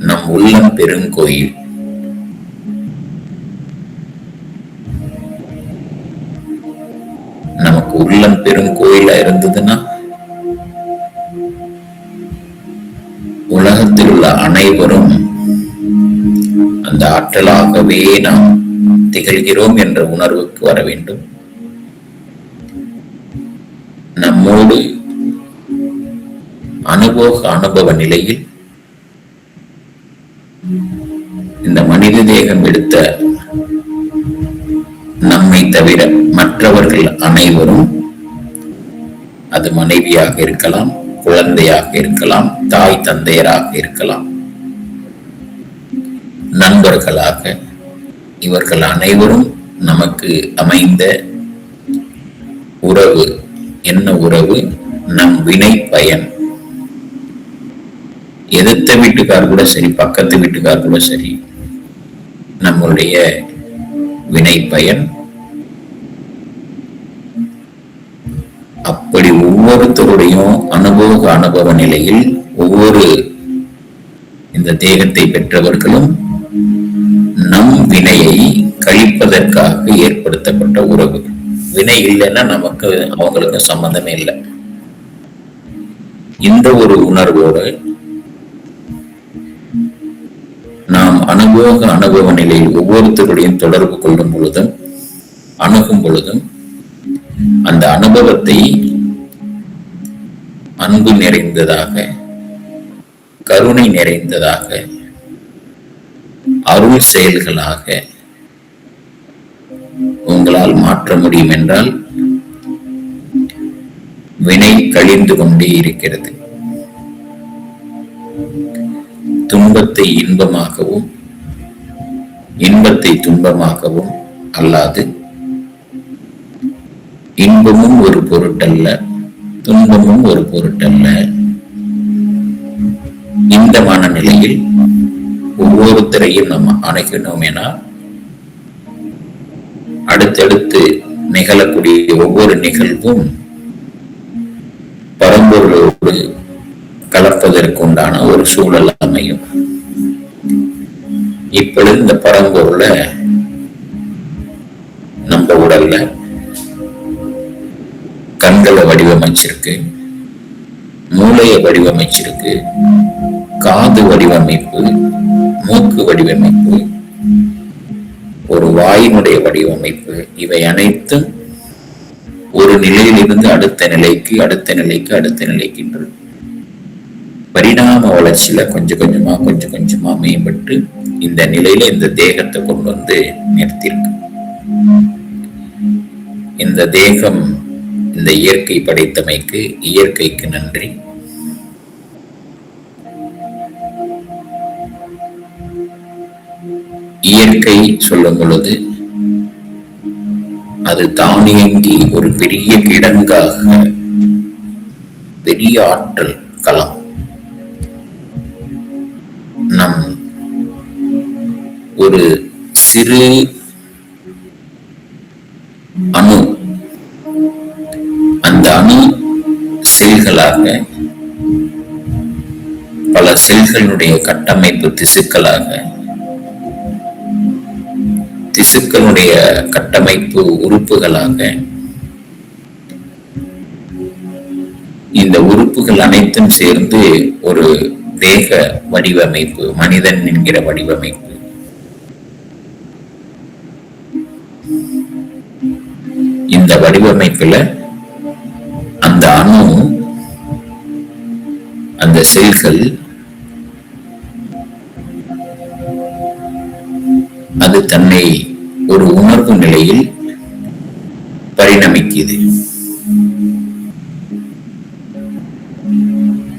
நம் உள்ளம் பெருங்கோயில். நமக்கு உள்ளம் பெருங்கோயிலா இருந்ததுன்னா உலகத்தில் உள்ள அனைவரும் அந்த ஆற்றலாகவே நாம் திகழ்கிறோம் என்ற உணர்வுக்கு வர வேண்டும். நம்மோடு அனுபவ நிலையில் இந்த மனித தேகம் எடுத்த நம்மை தவிர மற்றவர்கள் அனைவரும், அது மனைவியாக இருக்கலாம், குழந்தையாக இருக்கலாம், தாய் தந்தையராக இருக்கலாம், நண்பர்களாக, இவர்கள் அனைவரும் நமக்கு அமைந்த உறவு. என்ன உறவு? நம் வினை பயன். எதிர்த்த வீட்டுக்கார் கூட சரி, பக்கத்து வீட்டுக்கார் கூட சரி, நம்முடைய வினை பயன். அப்படி ஒவ்வொருத்தருடையும் அனுபவ நிலையில் ஒவ்வொரு இந்த தேகத்தை பெற்றவர்களும் நம் வினையை கழிப்பதற்காக ஏற்படுத்தப்பட்ட உறவு. வினை இல்லைன்னா நமக்கு அவங்களுக்கு சம்பந்தமே இல்லை. இந்த ஒரு உணர்வோடு நாம் அனுபவ நிலையில் ஒவ்வொருத்தருடையும் தொடர்பு கொள்ளும் பொழுதும் அணுகும் பொழுதும் அந்த அனுபவத்தை அன்பு நிறைந்ததாக, கருணை நிறைந்ததாக, அருள் செயல்களாக உங்களால் மாற்ற முடியும் என்றால் வினை கழிந்து கொண்டே இருக்கிறது. துன்பத்தை இன்பமாகவும் இன்பத்தை துன்பமாகவும் அல்லாது, இன்பமும் ஒரு பொருட்டல்ல, துன்பமும் ஒரு பொருட்டல்ல, இந்த மனநிலையில் ஒவ்வொருத்தரையும் நம்ம அணைக்கணும் என அடுத்தடுத்து நிகழக்கூடிய ஒவ்வொரு நிகழ்வும் பரம்பொருளோடு கலப்பதற்கு உண்டான ஒரு சூழல் அமையும். இப்பொழுது இந்த பரம்பொருளை நம்ம உடல்ல கண்களை வடிவமைச்சிருக்கு, மூளையை வடிவமைச்சிருக்கு, காது வடிவமைப்பு, மூக்கு வடிவமைப்பு, ஒரு வாயினுடைய வடிவமைப்பு, இவை அனைத்தும் ஒரு நிலையிலிருந்து அடுத்த நிலைக்கு பரிணாம வளர்ச்சியில கொஞ்சம் கொஞ்சமா மேம்பட்டு இந்த நிலையில இந்த தேகத்தை கொண்டு வந்து நிறுத்தியிருக்கு. இந்த தேகம் இந்த இயற்கை படைத்தமைக்கு, இயற்கைக்கு நன்றி. இயற்கை சொல்லும் பொழுது அது தானியங்கி ஒரு பெரிய கிடங்காக, பெரிய ஆற்றல் களம். நம் ஒரு சிறு அணு, அந்த அணு செல்களாக, பல செல்களுடைய கட்டமைப்பு திசுக்களாக, திசுக்களுடைய கட்டமைப்பு உறுப்புகளாக, இந்த உறுப்புகள் அனைத்தும் சேர்ந்து ஒரு தேக வடிவமைப்பு, மனிதன் என்கிற வடிவமைப்பு. இந்த வடிவமைப்புல அந்த அணு, அந்த செல்கள், அது தன்னை ஒரு உணர்வு நிலையில் பரிணமிக்குது.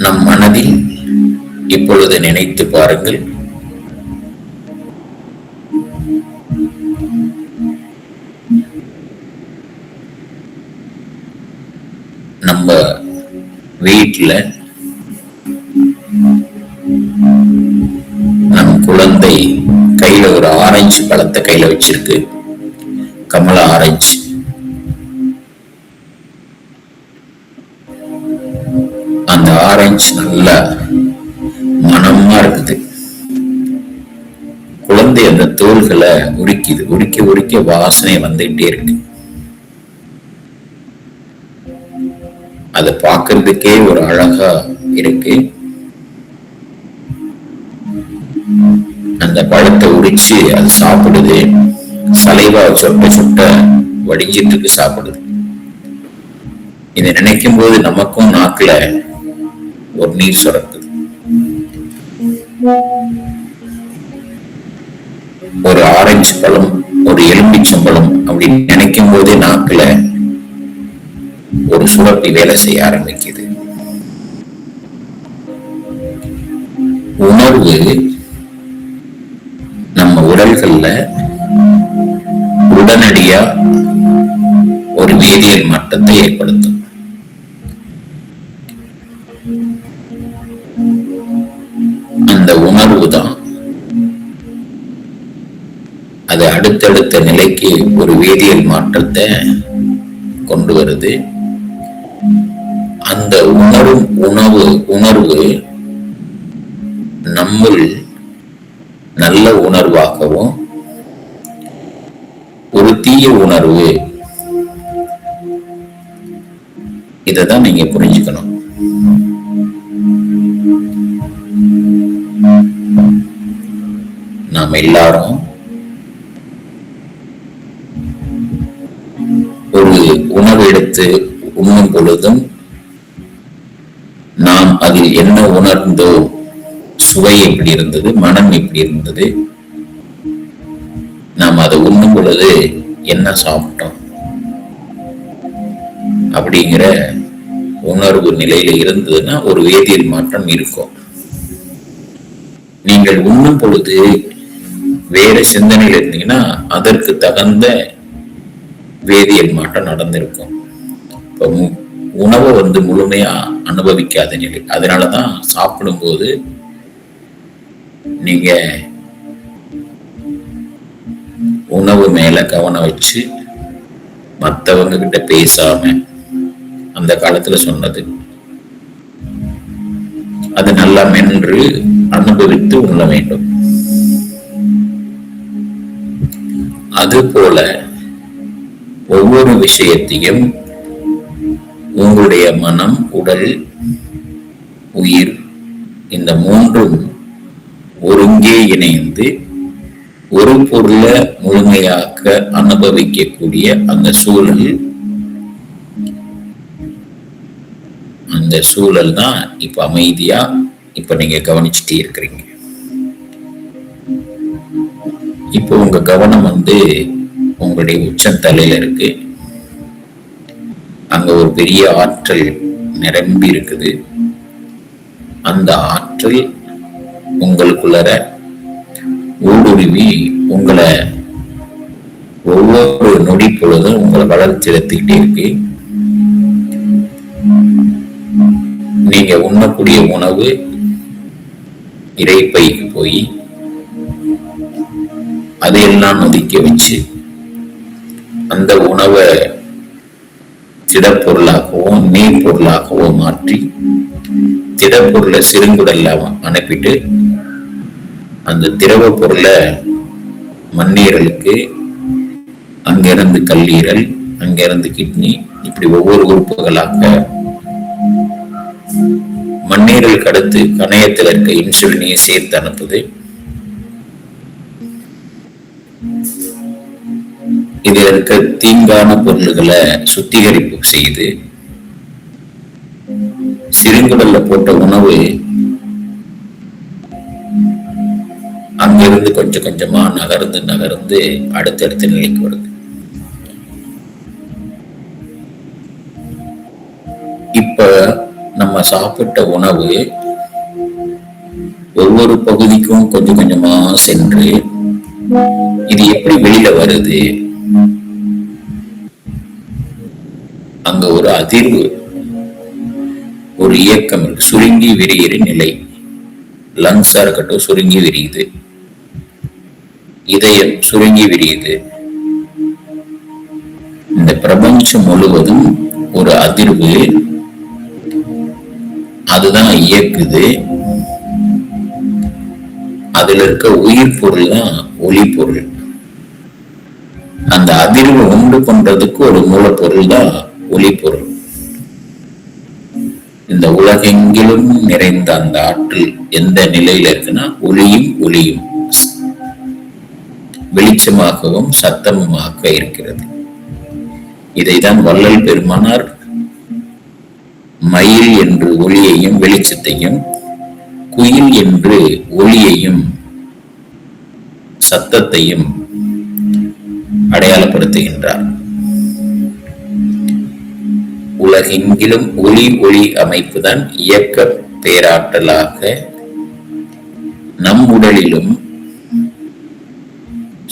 நம் மனதில் இப்பொழுது நினைத்து பாருங்கள், நம்ம வீட்டுல நம் குழந்தை கையில ஒரு ஆரஞ்சு பழத்தை கையில வச்சிருக்கு, கமலா ஆரஞ்சு. அந்த ஆரஞ்சு நல்ல மனமா இருக்குது. குழந்தை அந்த தோள்களை உரிக்குது, உரிக்க உரிக்க வாசனை வந்துகிட்டே இருக்கு. அதை பார்க்கறதுக்கே ஒரு அழகா இருக்கு. அந்த பழத்தை உரிச்சு அது சாப்பிடுது, சலைவா சொட்ட சொட்ட வடிஞ்சிட்டு சாப்பிடுது. இதை நினைக்கும் போது நமக்கும் நாக்குல ஒரு நீர் சுரக்குது. ஒரு ஆரஞ்சு பழம், ஒரு எலும்பிச்சம்பழம் அப்படின்னு நினைக்கும் போதே நாக்குல ஒரு சுரப்பி வேலை செய்ய ஆரம்பிக்குது. உணர்வு நம்ம உடல்கள்ல உடனடியா ஒரு வேதியியல் மாற்றத்தை ஏற்படுத்தும். அந்த உணர்வு தான் அது அடுத்தடுத்த நிலைக்கு ஒரு வேதியியல் மாற்றத்தை கொண்டு வருது. அந்த உணர்வு நம்முள் நல்ல உணர்வாகவும், ஒரு தீய உணர்வு, இததான் நீங்க புரிஞ்சுக்கணும். நாம் எல்லாரும் ஒரு உணவு எடுத்து உண்ணும் பொழுதும் நாம் அதில் என்ன உணர்ந்தோ, சுவை எப்படி இருந்தது, மனம் எப்படி இருந்தது, நாம் அதை உண்ணும் பொழுது என்ன சாப்பிட்டோம் அப்படிங்கிற உணர்வு நிலையில இருந்ததுன்னா ஒரு வேதியியல் மாற்றம் இருக்கும். நீங்கள் உண்ணும் பொழுது வேற சிந்தனையில் இருந்தீங்கன்னா அதற்கு தகுந்த வேதியியல் மாற்றம் நடந்திருக்கும். இப்போ உணவை முழுமையா அனுபவிக்காத நிலை. அதனாலதான் சாப்பிடும்போது நீங்க உணவு மேல கவனம் வச்சு மற்றவங்க கிட்ட பேசாம, அந்த காலத்துல சொன்னது, அது நல்லா மென்று அனுபவித்து உண்ண வேண்டும். அதுபோல ஒவ்வொரு விஷயத்தையும் உங்களுடைய மனம், உடல், உயிர், இந்த மூன்றும் ஒருங்கே இணைந்து ஒரு பொருளை முழுமையாக அனுபவிக்கக்கூடிய அந்த சூழல் தான் இப்ப அமைதியா இப்ப நீங்க கவனிச்சுட்டே இருக்கிறீங்க. இப்போ உங்க கவனம் உங்களுடைய உச்சந்தலையில இருக்கு. அங்க ஒரு பெரிய ஆற்றல் நிரம்பி இருக்குது. அந்த ஆற்றல் உங்களுக்குள்ளர ஊடுருவி உங்களை ஒவ்வொரு நொடி பொழுதும் உங்களை வளர்ச்சி எடுத்துக்கிட்டே இருக்கு. நீங்க உண்ணக்கூடிய உணவு இறைப்பைக்கு போய் அதையெல்லாம் ஒதுக்கி வச்சு அந்த உணவை திடப்பொருளாகவும் நீர் பொருளாகவும் மாற்றி திடப்பொருளை சிறுங்குடல்ல அனுப்பிட்டு அந்த திரவ பொருளை மண்ணீரலுக்கு, அங்கிருந்து கல்லீரல், அங்கிருந்து கிட்னி, இப்படி ஒவ்வொரு உறுப்புகளாக மண்ணீரலுக்கு அடுத்து கணையத்தில் இருக்க இன்சுலினையும் சேர்த்து அனுப்புது. இதில் இருக்க தீங்கான பொருள்களை சுத்திகரிப்பு செய்து சிறுங்குடல்ல போட்ட உணவு அங்கிருந்து கொஞ்சம் கொஞ்சமா நகர்ந்து அடுத்தடுத்த நிலைக்கு வருது. இப்ப நம்ம சாப்பிட்ட உணவு ஒவ்வொரு பகுதிக்கும் கொஞ்சம் கொஞ்சமா சென்று இது எப்படி வெளியில வருது, அங்க ஒரு அதிர்வு, ஒரு இயக்கம் இருக்கு. சுருங்கி விரிகிற நிலை, லங்ஸா இருக்கட்டும் சுருங்கி விரியுது, இதயம் சுருங்கி விரியுது. இந்த பிரபஞ்சம் முழுவதும் ஒரு அதிர்வு, அதுதான் இயக்குது. அதுல இருக்க உயிர் பொருள் தான் ஒளி பொருள். அந்த அதிர்வு உண்டு பண்றதுக்கு ஒரு மூலப்பொருள் தான் ஒளி பொருள். இந்த உலகெங்கிலும் நிறைந்த அந்த ஆற்றல் எந்த நிலையில இருக்குன்னா ஒளியும் ஒளியும் வெளிச்சமாகவும் சத்தமுமாக இருக்கிறது. இதைதான் வள்ளல் பெருமானார் மயில் என்று ஒளியையும் வெளிச்சத்தையும், குயில் என்று ஒளியையும் சத்தத்தையும் அடையாளப்படுத்துகின்றார். உலகெங்கிலும் ஒளி அமைப்பு தான் இயக்க பேராற்றலாக நம் உடலிலும்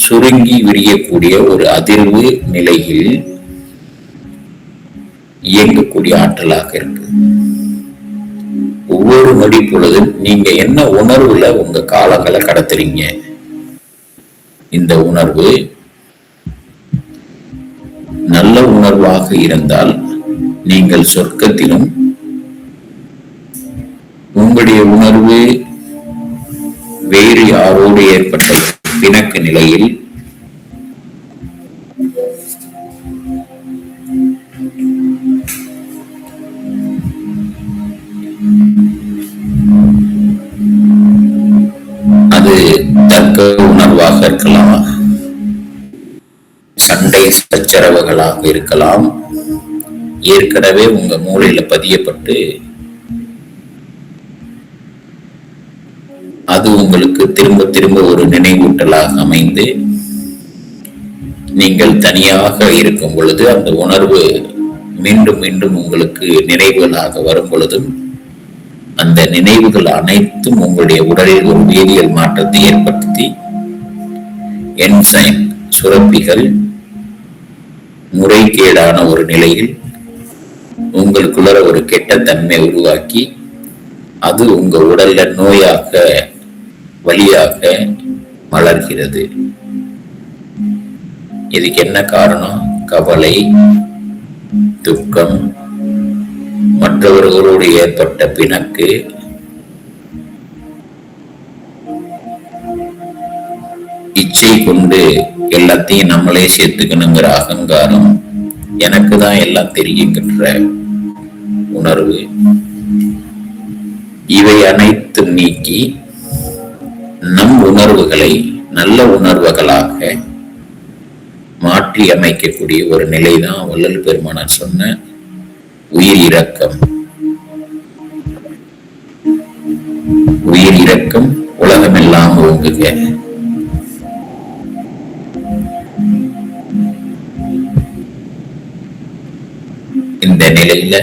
சுருங்கி விரியக்கூடிய ஒரு அதிர்வு நிலையில் இயங்கக்கூடிய ஆற்றலாக இருக்கு. ஒவ்வொரு நொடி பொழுதும் நீங்க என்ன உணர்வுல உங்க காலங்களை கடத்துறீங்க, இந்த உணர்வு நல்ல உணர்வாக இருந்தால் நீங்கள் சொர்க்கத்திலும், உங்களுடைய உணர்வு வேறு யாரோடு ஏற்பட்ட பிணக்கு நிலையில் அது தர்க்க உணர்வாக இருக்கலாம், சண்டை சச்சரவுகளாக இருக்கலாம், ஏற்கனவே உங்க மூளையில பதியப்பட்டு அது உங்களுக்கு திரும்ப திரும்ப ஒரு நினைவூட்டலாக அமைந்து நீங்கள் தனியாக இருக்கும் பொழுது அந்த உணர்வு மீண்டும் மீண்டும் உங்களுக்கு நினைவுகளாக வரும் பொழுதும் அந்த நினைவுகள் அனைத்தும் உங்களுடைய உடலில் ஒரு வேதியியல் மாற்றத்தை ஏற்படுத்தி என்சைம் சுரப்பிகள் முறைகேடான ஒரு நிலையில் உங்களுக்குள்ள ஒரு கெட்ட தன்மை உருவாக்கி அது உங்க உடல்ல நோயாக வலியாக மலர்கிறது. இதுக்கு என்ன காரணம்? கவலை, துக்கம், மற்றவர்களோடு ஏற்பட்ட பிணக்கு, இச்சை கொண்டு எல்லாத்தையும் நம்மளே சேர்த்துக்கணுங்கிற அகங்காரம், எனக்கு தான் எல்லாம் தெரியுங்கிற உணர்வு, இவை அனைத்தும் நீக்கி நம் உணர்வுகளை நல்ல உணர்வுகளாக மாற்றி அமைக்கக்கூடிய ஒரு நிலைதான் வள்ளல் பெருமானார் சொன்ன உயிர் இரக்கம். உயிர் இரக்கம் உலகமெல்லாம் ஓங்குக. இந்த நிலையில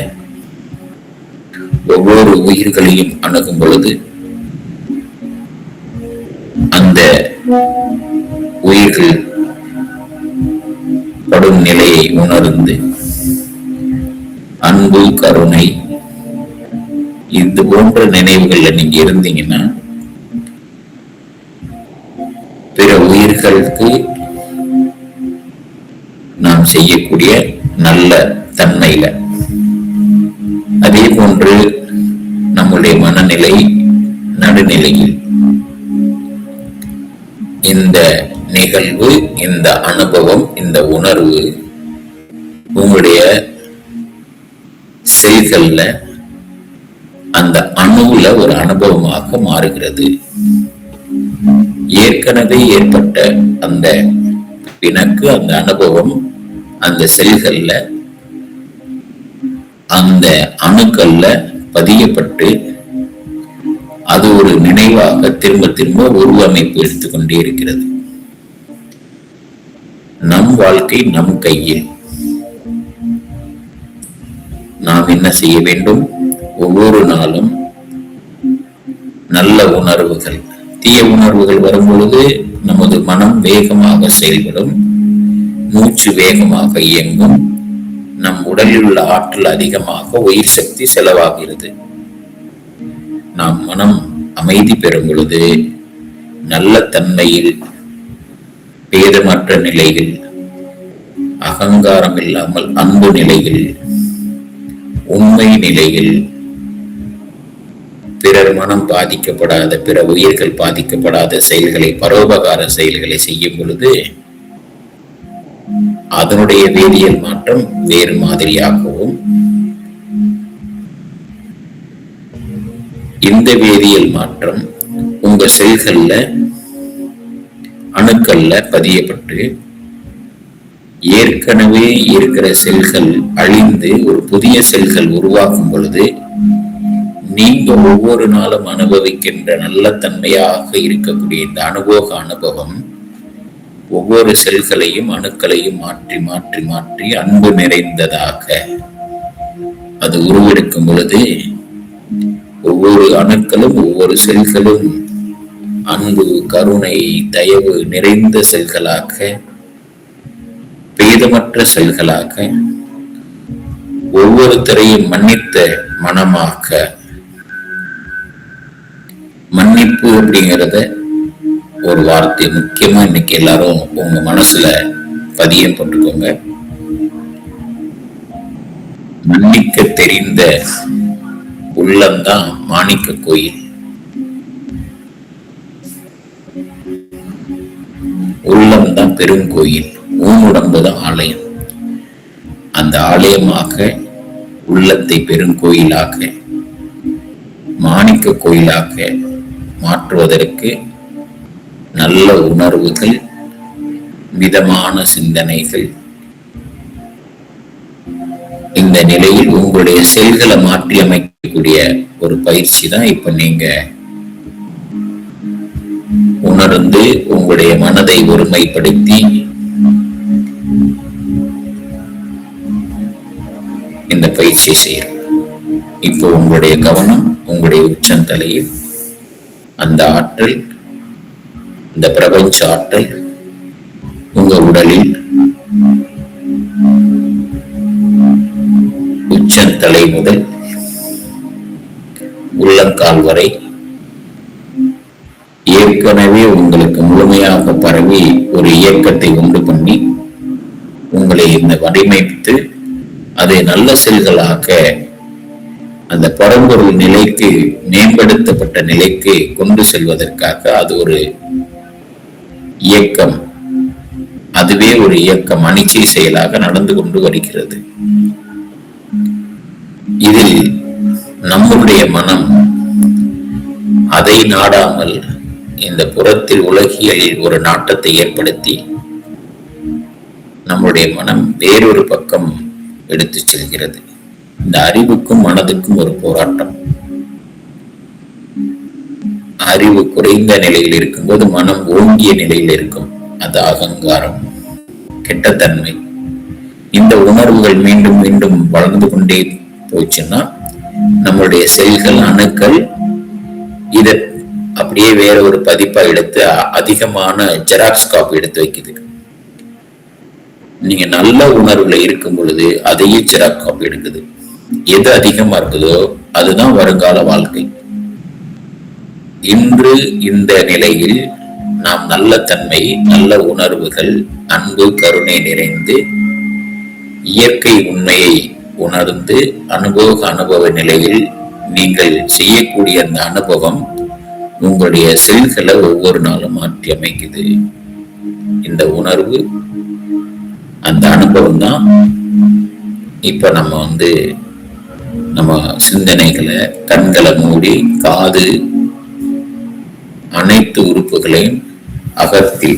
ஒவ்வொரு உயிர்களையும் அணுகும் பொழுது அந்த உயிர்கள் படும் நிலையை உணர்ந்து அன்பு, கருணை, இது போன்ற நினைவுகள்ல நீங்க இருந்தீங்கன்னா பிற உயிர்களுக்கு நாம் செய்யக்கூடிய நல்ல தன்மையில, அதே போன்று நம்முடைய மனநிலை நடுநிலையில் இந்த நிகழ்வு, இந்த அனுபவம், இந்த உணர்வு உங்களுடைய செல்கள்ல அந்த அணுவுல ஒரு அனுபவமாக மாறுகிறது. ஏற்கனவே ஏற்பட்ட அந்த பிணக்கு, அந்த அனுபவம் அந்த செல்கள்ல, அந்த அணுக்கள்ல பதியப்பட்டு அது ஒரு நினைவாக திரும்ப திரும்ப உருவமைப்பு எடுத்துக்கொண்டே இருக்கிறது. நம் வாழ்க்கை நம் கையில். நாம் என்ன செய்ய வேண்டும்? ஒவ்வொரு நாளும் நல்ல உணர்வுகள். தீய உணர்வுகள் வரும் பொழுது நமது மனம் வேகமாக செயல்படும், மூச்சு வேகமாக இயங்கும், நம் உடலில் உள்ள ஆற்றல் அதிகமாக, உயிர் சக்தி செலவாகிறது. நாம் மனம் அமைதி பெறும் பொழுது நல்ல தன்மையில், பேதமற்ற நிலையில், அகங்காரம் இல்லாமல் அன்பு நிலையில், உண்மை நிலையில், பிறர் மனம் பாதிக்கப்படாத, பிற உயிர்கள் பாதிக்கப்படாத செயல்களை, பரோபகார செயல்களை செய்யும் பொழுது அதனுடைய வேதியியல் மாற்றம் வேறு மாதிரியாகவும், இந்த வேதியியல் மாற்றம் உங்க செல்கள்ல, அணுக்கள்ல பதியப்பட்டு ஏற்கனவே இருக்கிற செல்கள் அழிந்து ஒரு புதிய செல்கள் உருவாக்கும் பொழுது நீங்க ஒவ்வொரு நாளும் அனுபவிக்கின்ற நல்ல தன்மையாக இருக்கக்கூடிய இந்த அனுபவம் ஒவ்வொரு செல்களையும் அணுக்களையும் மாற்றி மாற்றி மாற்றி அன்பு நிறைந்ததாக அது உருவெடுக்கும் பொழுது ஒவ்வொரு அணுக்களும், ஒவ்வொரு செல்களும் அன்பு, கருணை, தயவு நிறைந்த செல்களாக, பேதமற்ற செல்களாக, ஒவ்வொருத்தரையும் மன்னித்த மனமாக. மன்னிப்பு அப்படிங்கிறத ஒரு வார்த்தை முக்கியமா இன்னைக்கு எல்லாரும் உங்க மனசுல பதியம் போட்டுக்கோங்க. மன்னிக்க தெரிந்த உள்ளம்தான் மாணிக்க கோயில். உள்ளம்தான் பெருங்கோயில், ஊனுடம்புதான் ஆலயம். அந்த ஆலயமாக, உள்ளத்தை பெருங்கோயிலாக, மாணிக்க கோயிலாக மாற்றுவதற்கு நல்ல உணர்வுகள், மிதமான சிந்தனைகள், இந்த நிலையில் உங்களுடைய செல்களை மாற்றி அமைக்கக்கூடிய ஒரு பயிற்சி தான் இப்ப நீங்க உணர்ந்து உங்களுடைய மனதை ஒருமைப்படுத்தி இந்த பயிற்சியை செய்யறோம். இப்போ உங்களுடைய கவனம் உங்களுடைய உச்சந்தலையில், அந்த ஆற்றல், இந்த பிரபஞ்ச ஆற்றல் உங்க உடலில் உச்சந்தலை முதல் உள்ளங்கால் வரை ஏற்கனவே உங்களுக்கு முழுமையாக பரவி ஒரு இயக்கத்தை உண்டு பண்ணி உங்களை இந்த வடிவமைத்து அதை நல்ல செல்களாக அந்த பரம்பொருள் நிலைக்கு, மேம்படுத்தப்பட்ட நிலைக்கு கொண்டு செல்வதற்காக அது ஒரு இயக்கம், அதுவே ஒரு இயக்கம், அணிச்சை செயலாக நடந்து கொண்டு வருகிறது. இதில் நம்முடைய மனம் அதை நாடாமல் இந்த புறத்தில் உலகியலில் ஒரு நாட்டத்தை ஏற்படுத்தி நம்முடைய மனம் வேறொரு பக்கம் எடுத்து செல்கிறது. இந்த அறிவுக்கும் மனதுக்கும் ஒரு போராட்டம். அறிவு குறைந்த நிலையில் இருக்கும்போது மனம் ஓங்கிய நிலையில் இருக்கும். அது அகங்காரம், கெட்டத்தன்மை. இந்த உணர்வுகள் மீண்டும் மீண்டும் வளர்ந்து கொண்டே போச்சுன்னா நம்மளுடைய செல்கள், அணுக்கள் இதை அப்படியே வேற ஒரு பதிப்பா எடுத்து அதிகமான ஜெராக்ஸ் காப்பி எடுத்து வைக்குது. நீங்க நல்ல உணர்வுல இருக்கும் பொழுது அதையே ஜெராக்ஸ் காப்பி எடுக்குது. எது அதிகமா இருக்குதோ அதுதான் வருங்கால வாழ்க்கை. இன்று இந்த நிலையில் நாம் நல்ல தன்மை, நல்ல உணர்வுகள், அன்பு, கருணை நிறைந்து இயற்கை உண்மையை உணர்ந்து அனுபவ நிலையில் நீங்கள் செய்யக்கூடிய அந்த அனுபவம் உங்களுடைய செல்களை ஒவ்வொரு நாளும் மாற்றி அமைக்குது. இந்த உணர்வு, அந்த அனுபவம் தான் இப்ப நம்ம சிந்தனைகளை, கண்களை மூடி, காது, அனைத்து உறுப்புகளையும் அகற்றி,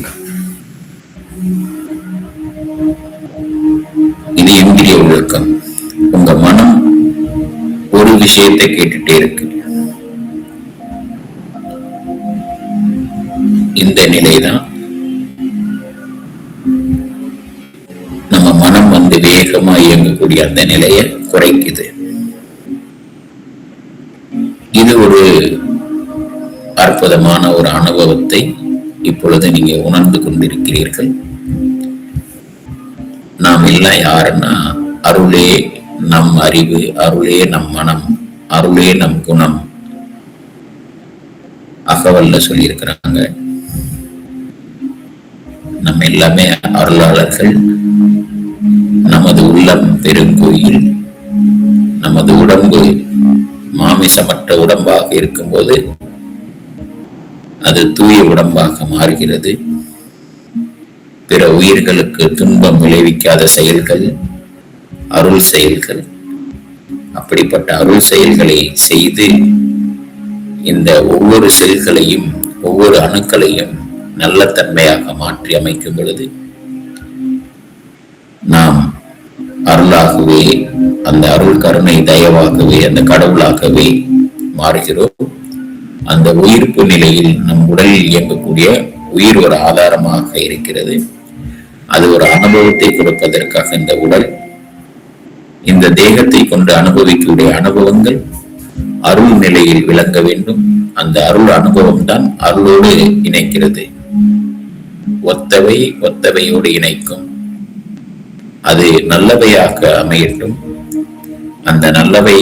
இது இந்திரிய ஒழுக்கம். உங்க மனம் ஒரு விஷயத்தை கேட்டுட்டே இருக்கு. இந்த நிலைதான் நம்ம மனம் வேகமா இயங்கக்கூடிய அந்த நிலையை குறைக்குது. இது ஒரு அற்புதமான ஒரு அனுபவத்தை இப்பொழுது நீங்க உணர்ந்து கொண்டிருக்கிறீர்கள். நாம் எல்லாம் யாருன்னா, அருளே நம் அறிவு, அருளே நம் மனம், அருளே நம் குணம். அகவல்ல சொல்லியிருக்கிறாங்க. நம்ம எல்லாமே அருளாளர்கள். நமது உள்ளம் பெருங்கோயில். நமது உடம்பு மாமிசமற்ற உடம்பாக இருக்கும்போது அது தூய உடம்பாக மாறுகிறது. பிற உயிர்களுக்கு துன்பம் விளைவிக்காத செயல்கள் அருள் செயல்கள். அப்படிப்பட்ட அருள் செயல்களை செய்து இந்த ஒவ்வொரு செல்களையும் ஒவ்வொரு அணுக்களையும் நல்ல தன்மையாக மாற்றி அமைக்கும் பொழுது நாம் அருளாகவே, அந்த அருள் கருணை தயவாகவே, அந்த கடவுளாகவே மாறுகிறோம். அந்த உயிர்ப்பு நிலையில் நம் உடலில் இயங்கக்கூடிய உயிர் ஒரு ஆதாரமாக இருக்கிறது. அது ஒரு அனுபவத்தை கொடுப்பதற்காக இந்த உடல், இந்த தேகத்தை கொண்டு அனுபவிக்கக்கூடிய அனுபவங்கள் அருள் நிலையில் விளங்க வேண்டும். அந்த அருள் அனுபவம் தான் அருளோடு இணைக்கிறது. ஒத்தவை ஒத்தவையோடு இணைக்கும். அது நல்லவையாக அமையட்டும். அந்த நல்லவை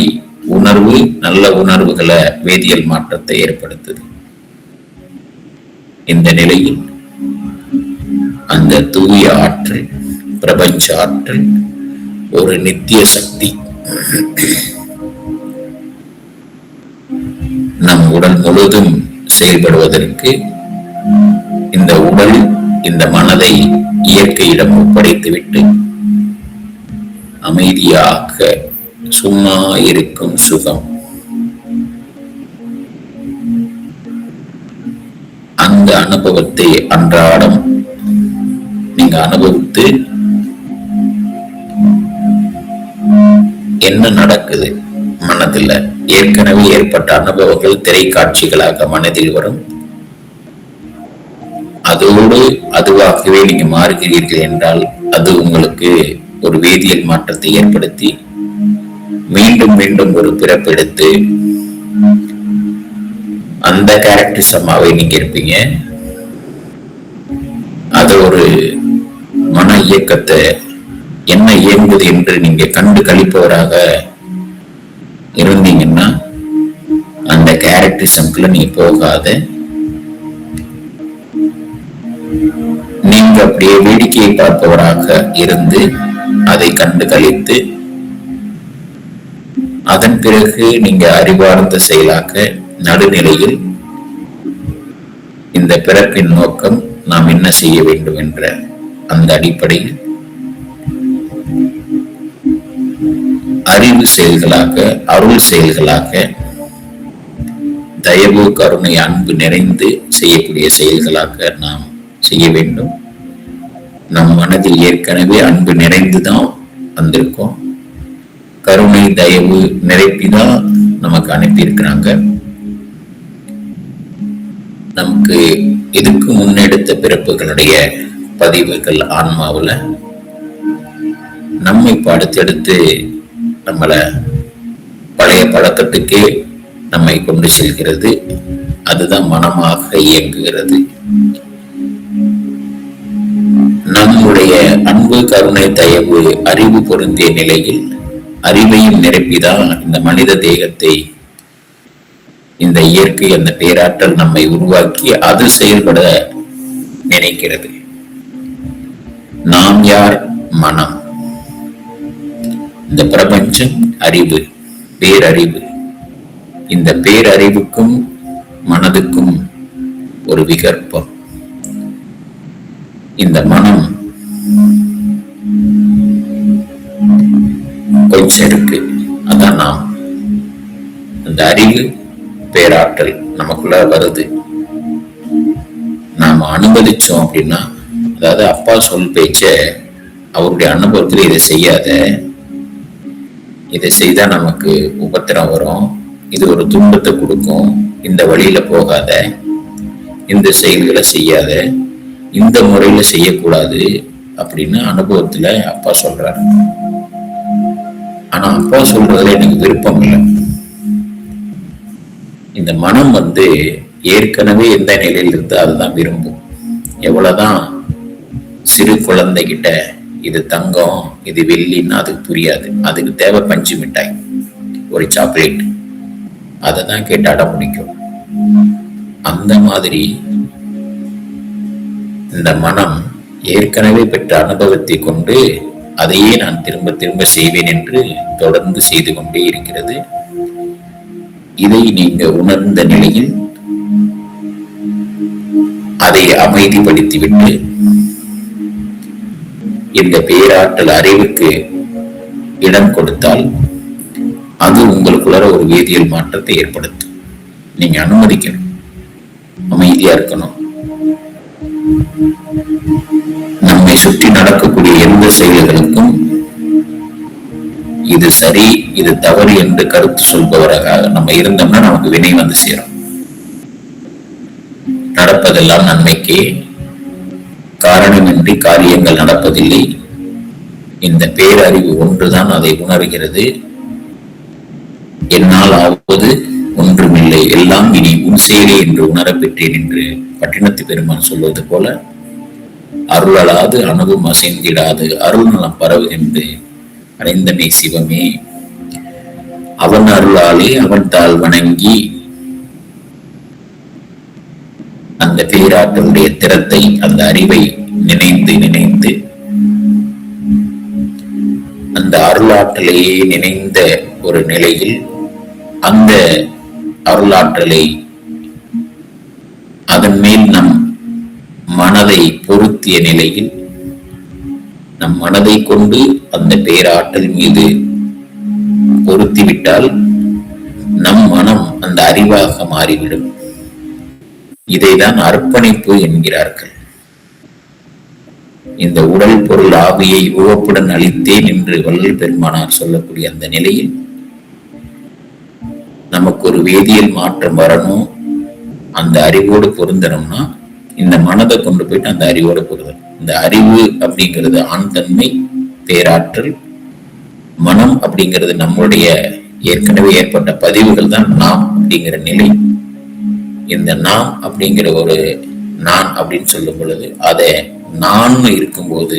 உணர்வு நல்ல உணர்வுகளை வேதியியல் மாற்றத்தை ஏற்படுத்துது. இந்த நிலையில் அந்த தூய ஆற்றல், பிரபஞ்ச ஆற்றல், ஒரு நித்திய சக்தி நம் உடல் முழுவதும் செயல்படுவதற்கு இந்த உடல், இந்த மனதை இயற்கையிடம் ஒப்படைத்துவிட்டு அமைதியாக சும்மா இருக்கும் சுகம், அந்த அனுபவத்தை அன்றாடம் நீங்க அனுபவித்து என்ன நடக்குது மனதில், ஏற்கனவே ஏற்பட்ட அனுபவங்கள் திரைக்காட்சிகளாக மனதில் வரும். அதோடு அதுவாகவே நீங்க மாறுகிறீர்கள் என்றால் அது உங்களுக்கு ஒரு வேதியியல் மாற்றத்தை ஏற்படுத்தி மீண்டும் மீண்டும் ஒரு பிறப்பெடுத்து அந்த கேரக்டரிசமாவே நீங்க இருப்பீங்க. அது ஒரு மன இயக்கத்தை என்ன இயங்குது என்று நீங்க கண்டு கழிப்பவராக இருந்தீங்கன்னா அந்த கேரக்டரிசம்குள்ள நீங்க போகாத, நீங்க அப்படியே வேடிக்கையை பார்ப்பவராக இருந்து அதை கண்டு கழித்து அதன் பிறகு நீங்க அறிவார்ந்த செயலாக்க நடுநிலையில் இந்த பிறப்பின் நோக்கம் நாம் என்ன செய்ய வேண்டும் என்ற அந்த அடிப்படையில் அறிவு செயல்களாக, அருள் செயல்களாக, தயவு கருணை அன்பு நிறைந்து செய்யக்கூடிய செயல்களாக நாம் செய்ய வேண்டும். நம் மனதில் ஏற்கனவே அன்பு நிறைந்துதான் வந்திருக்கோம். கருணை தயவு நிரப்பிதான் நமக்கு அனுப்பியிருக்கிறாங்க. நமக்கு இதுக்கு முன்னெடுத்த பிறப்புகளுடைய பதிவுகள் ஆன்மாவில் நம்மை அடுத்தெடுத்து நம்மளை பழைய பழக்கத்துக்கே நம்மை கொண்டு செல்கிறது. அதுதான் மனமாக இயங்குகிறது. நம்முடைய அன்பு கருணை தயவு அறிவு பொருந்திய நிலையில் அறிவையும் நிரப்பிதான் இந்த மனித தேகத்தை, இந்த இயற்கை, அந்த பேராற்றல் நம்மை உருவாக்கி அது செயல்பட நினைக்கிறது. நாம் யார்? மனம். இந்த பிரபஞ்சம் அறிவு, பேரறிவு. இந்த பேரறிவுக்கும் மனதுக்கும் ஒரு விகற்பம். இந்த மனம் கொஞ்சம் இருக்கு, அதான் நாம். அந்த அறிவு பேராற்றல் நமக்குள்ள வருது. நாம அனுமதிச்சோம் அப்படின்னா, அதாவது அப்பா சொல் பேச்ச அவருடைய அனுபவத்துல இதை செய்யாத, இதை செய்தா நமக்கு உபத்திரம் வரும், இது ஒரு துன்பத்தை கொடுக்கும், இந்த வழியில போகாத, இந்த செயல்களை செய்யாத, இந்த முறையில செய்யக்கூடாது அப்படின்னு அனுபவத்துல அப்பா சொல்றாரு. ஆனா அப்பா சொல்றதுல எனக்கு விருப்பம் இல்லை. இந்த மனம் ஏற்கனவே எந்த நிலையில் இருந்து அதுதான் விரும்பும். எவ்வளவுதான் சிறு குழந்தைகிட்ட இது தங்கம் இது வெள்ளின்னு அதுக்கு புரியாது. அதுக்கு தேவை பஞ்சு மிட்டாய், ஒரு சாக்லேட், அதை தான் கேட்டு அடம் பிடிக்கும். அந்த மாதிரி இந்த மனம் ஏற்கனவே பெற்ற அனுபவத்தை கொண்டு அதையே நான் திரும்ப திரும்ப செய்வேன் என்று தொடர்ந்து செய்து கொண்டே இருக்கிறது. இதை நீங்க உணர்ந்த நிலையில் அதை அமைதிப்படுத்திவிட்டு இந்த பேராற்றல் அறிவுக்கு இடம் கொடுத்தால் அது உங்களுக்குள்ள ஒரு வேதியியல் மாற்றத்தை ஏற்படுத்தும். நீங்க அனுமதிக்கணும், அமைதியா இருக்கணும். நம்மை சுற்றி நடக்கக்கூடிய எந்த செயல்களுக்கும் இது சரி இது தவறு என்று கருத்து சொல்பவராக நம்ம இருந்தோம்னா நமக்கு வினை வந்து சேரும். நடப்பதெல்லாம் நன்மைக்கே, காரணமின்றி காரியங்கள் நடப்பதில்லை. இந்த பேரறிவு ஒன்றுதான் அதை உணர்கிறது. என்னால் ஆவது ஒன்றுமில்லை, எல்லாம் இனி உன் செயலே என்று உணரப்பெற்றேன் என்று பட்டினத்து பெருமான் சொல்வது போல, அருளலாது அணுவும் அசைந்திடாது அருள் நலம் பரவுகின்று அடைந்தமை சிவமே, அவன் அருளாலே அவன் தாள் வணங்கி அந்த பேராற்றலுடைய திறத்தை, அந்த அறிவை நினைந்து நினைந்து அந்த அருளாற்றலையே நினைந்த ஒரு நிலையில் அந்த அருளாற்றலை அதன் மேல் நம் மனதை பொருத்திய நிலையில் நம் மனதை கொண்டு அந்த பேராற்றல் மீது பொருத்திவிட்டால் நம் மனம் அந்த அறிவாக மாறிவிடும். இதைதான் அர்ப்பணிப்பு என்கிறார்கள். இந்த உடல் பொருள் ஆவியை உவப்புடன் அளித்தேன் என்று வள்ளல் பெருமானார் சொல்லக்கூடிய அந்த நிலையில் நமக்கு ஒரு வேதியியல் மாற்றம் வரணும். அந்த அறிவோடு பொருந்தணும்னா இந்த மனதை கொண்டு போயிட்டு அந்த அறிவோடு பொருந்தணும். இந்த அறிவு அப்படிங்கிறது ஆண் தன்மை, பேராற்றல். மனம் அப்படிங்கிறது நம்முடைய ஏற்கனவே ஏற்பட்ட பதிவுகள் தான் நாம் அப்படிங்கிற நிலை. இந்த நாம் அப்படிங்கிற ஒரு நான் அப்படின்னு சொல்லும் பொழுது அதை நான் இருக்கும்போது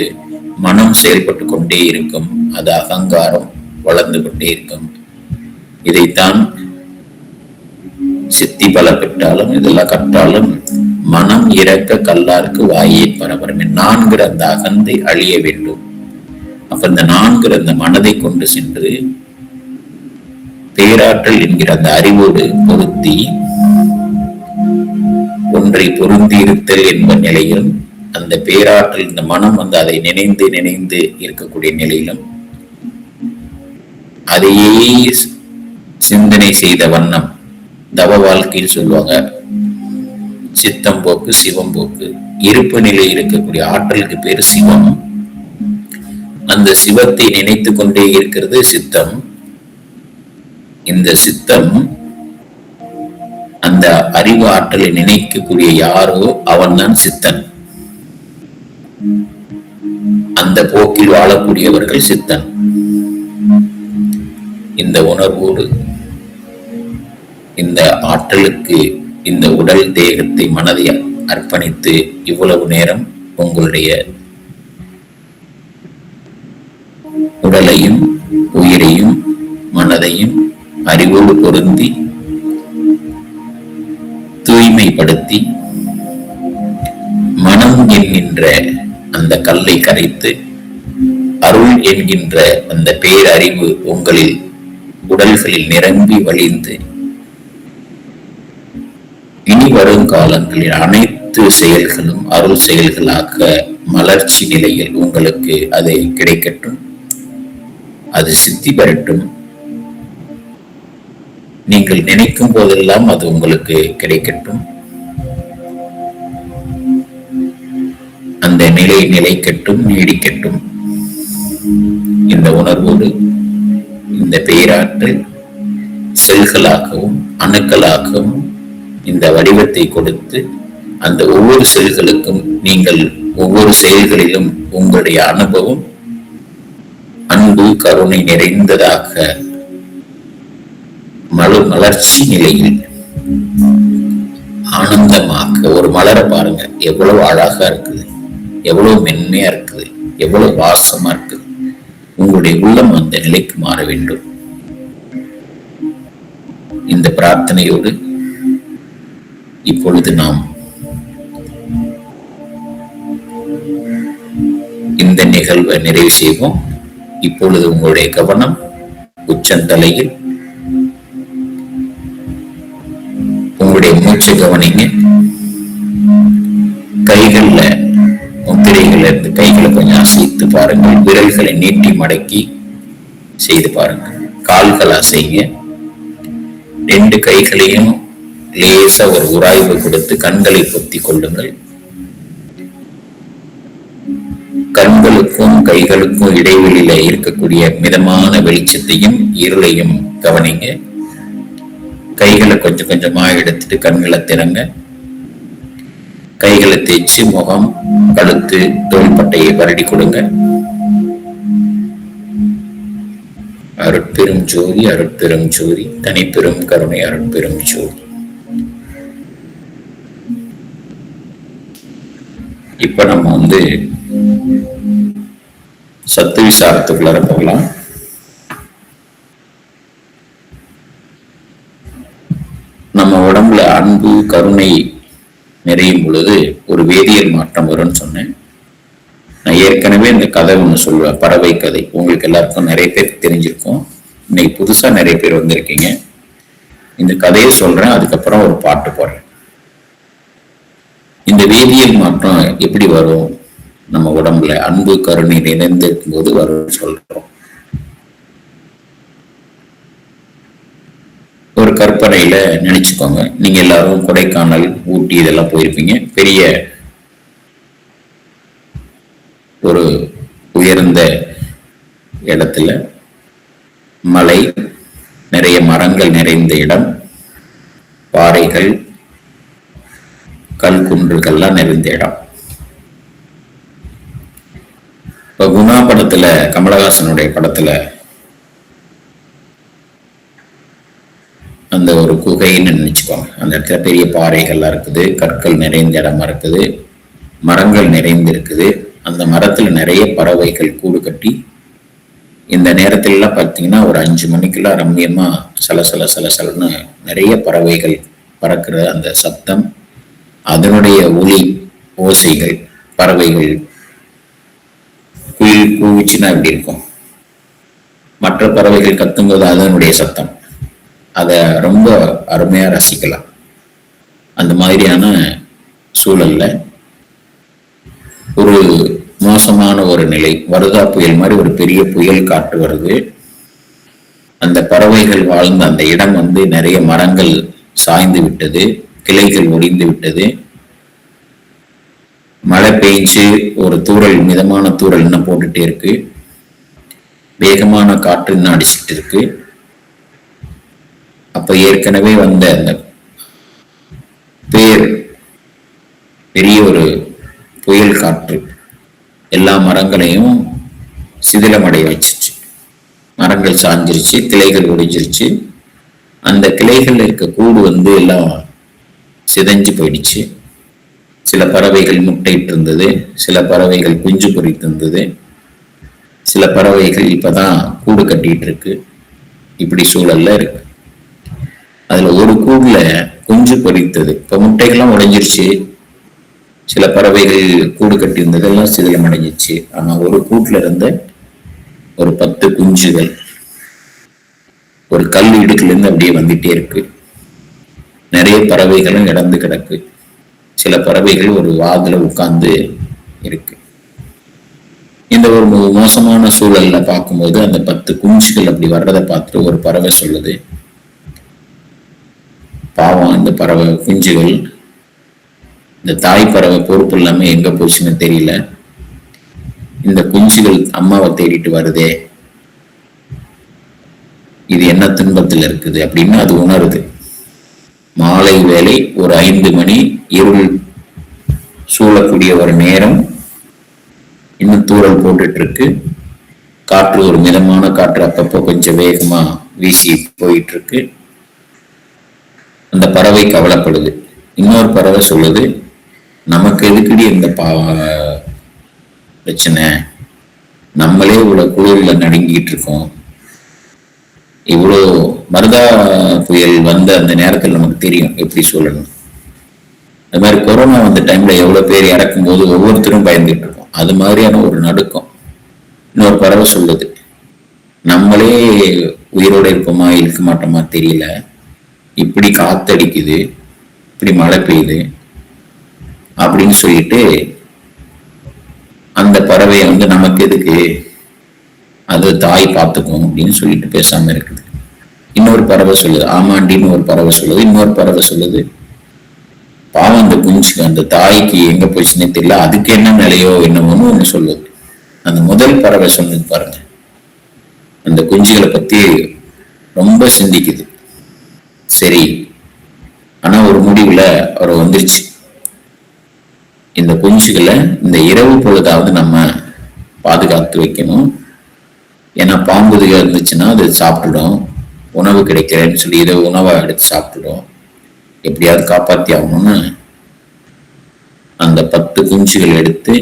மனம் செயல்பட்டு கொண்டே இருக்கும். அது அகங்காரம் வளர்ந்து கொண்டே இருக்கும். இதைத்தான் சித்தி பல பெற்றாலும் இதெல்லாம் கற்றாலும் மனம் இறக்க கல்லாருக்கு வாயை பரபரமே. நான்கிற அந்த அகந்தை அழிய வேண்டும். அப்ப இந்த நான்கிற அந்த மனதை கொண்டு சென்று பேராற்றல் என்கிற அந்த அறிவோடு பொருத்தி ஒன்றை பொருந்தி இருத்தல் என்ப நிலையிலும் அந்த பேராற்றல் இந்த மனம் வந்து அதை நினைந்து நினைந்து இருக்கக்கூடிய நிலையிலும் அதையே சிந்தனை செய்த வண்ணம் தவ வாழ்க்கையில் சொல்லுவாங்க, சித்தம் போக்கு சிவம் போக்கு. இருப்பு நிலை இருக்கக்கூடிய ஆற்றலுக்கு பேரு சிவம். அந்த சிவத்தை நினைத்து கொண்டே இருக்கிறது சித்தம். இந்த சித்தம் அந்த அறிவு ஆற்றலை நினைக்கக்கூடிய யாரோ அவன் தான் சித்தன். அந்த போக்கில் வாழக்கூடியவர்கள் சித்தன். இந்த உணர்வோடு இந்த ஆற்றலுக்கு இந்த உடல் தேகத்தை மனதை அர்ப்பணித்து இவ்வளவு நேரம் உங்களுடைய உடலையும் உயிரையும் மனதையும் அறிவோடு பொருந்தி தூய்மைப்படுத்தி மனம் என்கின்ற அந்த கல்லை கரைத்து அருள் என்கின்ற அந்த பேரறிவு உங்களில் உடல்களில் நிரம்பி வழிந்து இனி வரும் காலங்களில் அனைத்து செயல்களும் அருள் செயல்களாக மலர்ச்சி நிலையில் உங்களுக்கு அதை கிடைக்கட்டும். அது சித்தி பெறட்டும். நீங்கள் நினைக்கும் போதெல்லாம் அது உங்களுக்கு கிடைக்கட்டும். அந்த நிலை நிலைக்கட்டும், நீடிக்கட்டும். இந்த உணர்வோடு இந்த பேராற்றல் செல்களாகவும் அணுக்களாகவும் இந்த வடிவத்தை கொடுத்து அந்த ஒவ்வொரு செல்களுக்கும் நீங்கள் ஒவ்வொரு செயல்களிலும் உங்களுடைய அனுபவம் அன்பு கருணை நிறைந்ததாக மலர்ச்சி நிலையில் ஆனந்தமாக ஒரு மலரை பாருங்க, எவ்வளவு அழகா இருக்குது, எவ்வளவு மென்மையா இருக்குது, எவ்வளவு வாசமா இருக்குது. உங்களுடைய உள்ளம் அந்த நிலைக்கு மாற வேண்டும். இந்த பிரார்த்தனையோடு இப்பொழுது நாம் இந்த நிகழ்வை நிறைவு செய்வோம். இப்பொழுது உங்களுடைய கவனம் உச்சந்தலையில், உங்களுடைய மூச்சை கவனிங்க. கைகள்ல முத்திரைகள் இருந்து கைகளை கொஞ்சம் அசைத்து பாருங்கள். விரல்களை நீட்டி மடக்கி செய்து பாருங்க. கால்கள் அசைங்க. 2 கைகளையும் லேசா ஒரு உராய்வு கொடுத்து கண்களை பொத்தி கொள்ளுங்கள். கண்களுக்கும் கைகளுக்கும் இடைவெளியில இருக்கக்கூடிய மிதமான வெளிச்சத்தையும் இருளையும் கவனிங்க. கைகளை கொஞ்சம் கொஞ்சமா எடுத்துட்டு கண்களை திறங்க. கைகளை தேய்ச்சி முகம், கழுத்து, தோள்பட்டையை வருடி கொடுங்க. அருட்பெரும் ஜோதி, அருட்பெரும் ஜோதி, தனிப்பெரும் கருணை, அருட்பெரும் ஜோதி. இப்ப நம்ம சத்து விசாரத்துக்குள்ளார போகலாம். நம்ம உடம்புல அன்பு, கருணை நிறையும் பொழுது ஒரு வேதியியல் மாற்றம் வரும்னு சொன்னேன். நான் ஏற்கனவே இந்த கதை ஒன்று சொல்லுவேன், பறவை கதை. உங்களுக்கு எல்லாருக்கும் நிறைய பேர் தெரிஞ்சிருக்கும். இன்னைக்கு புதுசா நிறைய பேர் வந்திருக்கீங்க. இந்த கதையை சொல்றேன், அதுக்கப்புறம் ஒரு பாட்டு போடுறேன். இந்த வேதியியல் மாற்றம் எப்படி வரும்? நம்ம உடம்புல அன்பு, கருணை நிறைந்திருக்கும் போது வரும் சொல்றோம். ஒரு கற்பனையில நினைச்சுக்கோங்க. நீங்க எல்லாரும் கொடைக்கானல், ஊட்டி இதெல்லாம் போயிருப்பீங்க. பெரிய ஒரு உயர்ந்த இடத்துல மலை, நிறைய மரங்கள் நிறைந்த இடம், பாறைகள், கல் குன்றுகள்லாம் நிறைந்த இடம். இப்ப குணா படத்துல, கமலஹாசனுடைய படத்துல அந்த ஒரு குகைன்னு நினைச்சுக்கோங்க. அந்த இடத்துல பெரிய பாறைகள்லாம் இருக்குது, கற்கள் நிறைந்த இடமா இருக்குது, மரங்கள் நிறைந்து இருக்குது. அந்த மரத்துல நிறைய பறவைகள் கூடு கட்டி, இந்த நேரத்துல எல்லாம் பார்த்தீங்கன்னா ஒரு 5 மணிக்கெல்லாம் ரம்மியமா சலசல சலசலன்னு நிறைய பறவைகள் பறக்கிற அந்த சத்தம், அதனுடைய ஒலி ஓசைகள், பறவைகள் குயில் கூவிச்சுன்னா எப்படி இருக்கும், மற்ற பறவைகள் கத்தும்போது அதனுடைய சத்தம், அதை ரொம்ப அருமையா ரசிக்கலாம். அந்த மாதிரியான சூழல்ல ஒரு மோசமான ஒரு நிலை, வருதா புயல் மாதிரி ஒரு பெரிய புயல் காற்று வருது. அந்த பறவைகள் வாழ்ந்த அந்த இடம் நிறைய மரங்கள் சாய்ந்து விட்டது, கிளைகள் ஒடிந்து விட்டது. மழை பெய்ஞ்சு ஒரு தூறல், மிதமான தூறல் இன்னும் போட்டுட்டே இருக்கு. வேகமான காற்று இன்னும் அடிச்சுட்டு இருக்கு. அப்ப ஏற்கனவே வந்த அந்த பெரிய ஒரு புயல் காற்று எல்லா மரங்களையும் சிதிலமடைய வச்சிருச்சு. மரங்கள் சாஞ்சிருச்சு, கிளைகள் ஒடிஞ்சிருச்சு. அந்த கிளைகள் இருக்க கூடு எல்லாம் சிதைஞ்சு போயிடுச்சு. சில பறவைகள் முட்டையிட்டு இருந்தது, சில பறவைகள் குஞ்சு பொறித்து இருந்தது, சில பறவைகள் இப்பதான் கூடு கட்டிட்டு இருக்கு. இப்படி சூழல்ல இருக்கு. அதுல ஒரு கூடுல குஞ்சு பொறித்தது, இப்ப முட்டைகள்லாம் உடைஞ்சிருச்சு. சில பறவைகள் கூடு கட்டி இருந்ததெல்லாம் சிதிலம் அடைஞ்சிச்சு. ஆனா ஒரு கூட்டுல இருந்த ஒரு 10 குஞ்சுகள் ஒரு கல் இடுக்குல இருந்து அப்படியே வந்துட்டே இருக்கு. நிறைய பறவைகளும் இடந்து கிடக்கு. சில பறவைகள் ஒரு வாதுல உட்கார்ந்து இருக்கு. இந்த ஒரு மோசமான சூழல்ல பார்க்கும்போது அந்த 10 குஞ்சுகள் அப்படி வர்றதை பார்த்துட்டு ஒரு பறவை சொல்லுது, பாவம் இந்த பறவை குஞ்சுகள், இந்த தாய் பறவை பொறுப்பு இல்லாம எங்க போச்சுன்னு தெரியல, இந்த குஞ்சுகள் அம்மாவை தேடிட்டு வருதே, இது என்ன துன்பத்தில் இருக்குது அப்படின்னு அது உணருது. மாலை வேலை ஒரு 5 மணி, இருள் சூழக்கூடிய ஒரு நேரம், இன்னும் தூறல் போட்டுட்டு இருக்கு. காற்று ஒரு மிதமான காற்று அப்பப்போ கொஞ்சம் வேகமா வீசி போயிட்டு இருக்கு. அந்த பறவை கவலைப்படுது, இன்னொரு பறவை சொல்லுது, நமக்கு எதுக்குடி இந்த பிரச்சனை, நம்மளே இவ்வளவு குளிர்ல நடுங்கிட்டு இருக்கோம். இவ்வளோ மருதா புயல் வந்த அந்த நேரத்தில் நமக்கு தெரியும் எப்படி சொல்லணும். அது மாதிரி கொரோனா வந்த டைம்ல எவ்வளவு பேர் இறக்கும் போது ஒவ்வொருத்தரும் பயந்துட்டு இருக்கோம். அது மாதிரியான ஒரு நடுக்கம். இன்னொரு பறவை சொல்லுது, நம்மளே உயிரோட இருப்போமா இருக்க மாட்டோமா தெரியல, இப்படி காத்தடிக்குது, இப்படி மழை பெய்யுது அப்படின்னு சொல்லிட்டு அந்த பறவையை நமக்கு எதுக்கு, அது தாய் பார்த்துக்கும் அப்படின்னு சொல்லிட்டு பேசாம இருக்குது. இன்னொரு பறவை சொல்லுது, ஆமாண்டின்னு ஒரு பறவை சொல்லுது. இன்னொரு பறவை சொல்லுது, பாவம் அந்த குஞ்சுக்கு, அந்த தாய்க்கு எங்க போச்சுன்னே தெரியல, அதுக்கு என்ன நிலையோ என்னமோன்னு ஒண்ணு சொல்லுது. அந்த முதல் பறவை சொன்னது பாருங்க, அந்த குஞ்சுகளை பத்தி ரொம்ப சிந்திக்குது. சரி, ஆனா ஒரு முடிவுல அவர் வந்துருச்சு, இந்த குஞ்சுகளை இந்த இரவு பொழுதாவது நம்ம பாதுகாத்து வைக்கணும். ஏன்னா பாம்புதுக இருந்துச்சுன்னா அது சாப்பிட்டுடும், உணவு கிடைக்கிறேன்னு சொல்லி இதை உணவை எடுத்து சாப்பிட்டுடும். எப்படியாவது காப்பாத்தி ஆகணும்னு அந்த 10 குஞ்சுகள் எடுத்து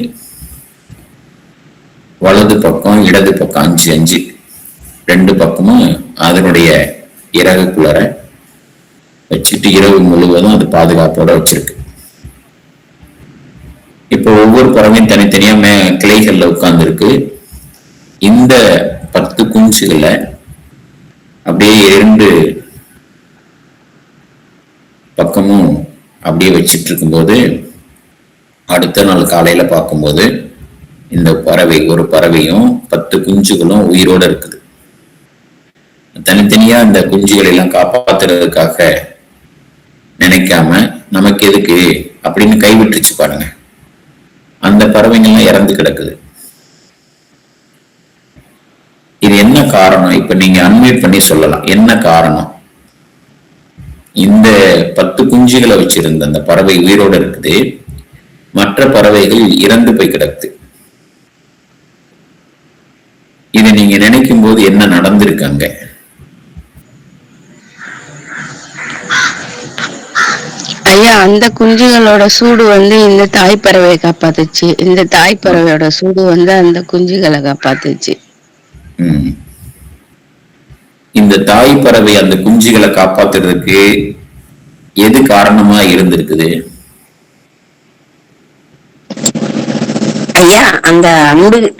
வலது பக்கம் இடது பக்கம் 5 2 பக்கமும் அதனுடைய இறகுக்குள்ளர வச்சுட்டு இரவு முழுவதும் அது பாதுகாப்போட வச்சிருக்கு. இப்போ ஒவ்வொரு பறவையும் தனித்தனியா கிளைகள்ல உட்கார்ந்து இருக்கு. இந்த 10 குஞ்சுகளை அப்படியே 2 பக்கமும் அப்படியே வச்சிட்டு இருக்கும்போது, அடுத்த நாள் காலையில பார்க்கும்போது இந்த பறவை, ஒரு பறவையும் 10 குஞ்சுகளும் உயிரோட இருக்குது. தனித்தனியா இந்த குஞ்சுகளை எல்லாம் காப்பாத்துறதுக்காக நினைக்காம நமக்கு எதுக்கு அப்படின்னு கைவிட்டுருச்சு பாருங்க. அந்த பறவைங்கள்லாம் இறந்து கிடக்குது. இது என்ன காரணம்? இப்ப நீங்க அன்மியூட் பண்ணி சொல்லலாம், என்ன காரணம்? இந்த 10 குஞ்சுகளை வச்சிருந்த அந்த பறவை உயிரோட இருக்குது, மற்ற பறவைகள் இறந்து போய் கிடக்குது. இதை நீங்க நினைக்கும் போது என்ன நடந்திருக்காங்க? ஐயா, அந்த குஞ்சுகளோட சூடு இந்த தாய் பறவையை காப்பாத்துச்சு, இந்த தாய் பறவையோட சூடு அந்த குஞ்சுகளை காப்பாத்துச்சு. இந்த தாய் பறவை அந்த குஞ்சுகளை காப்பாத்துறதுக்கு எது காரணமா இருந்திருக்குது? ஐயா, அந்த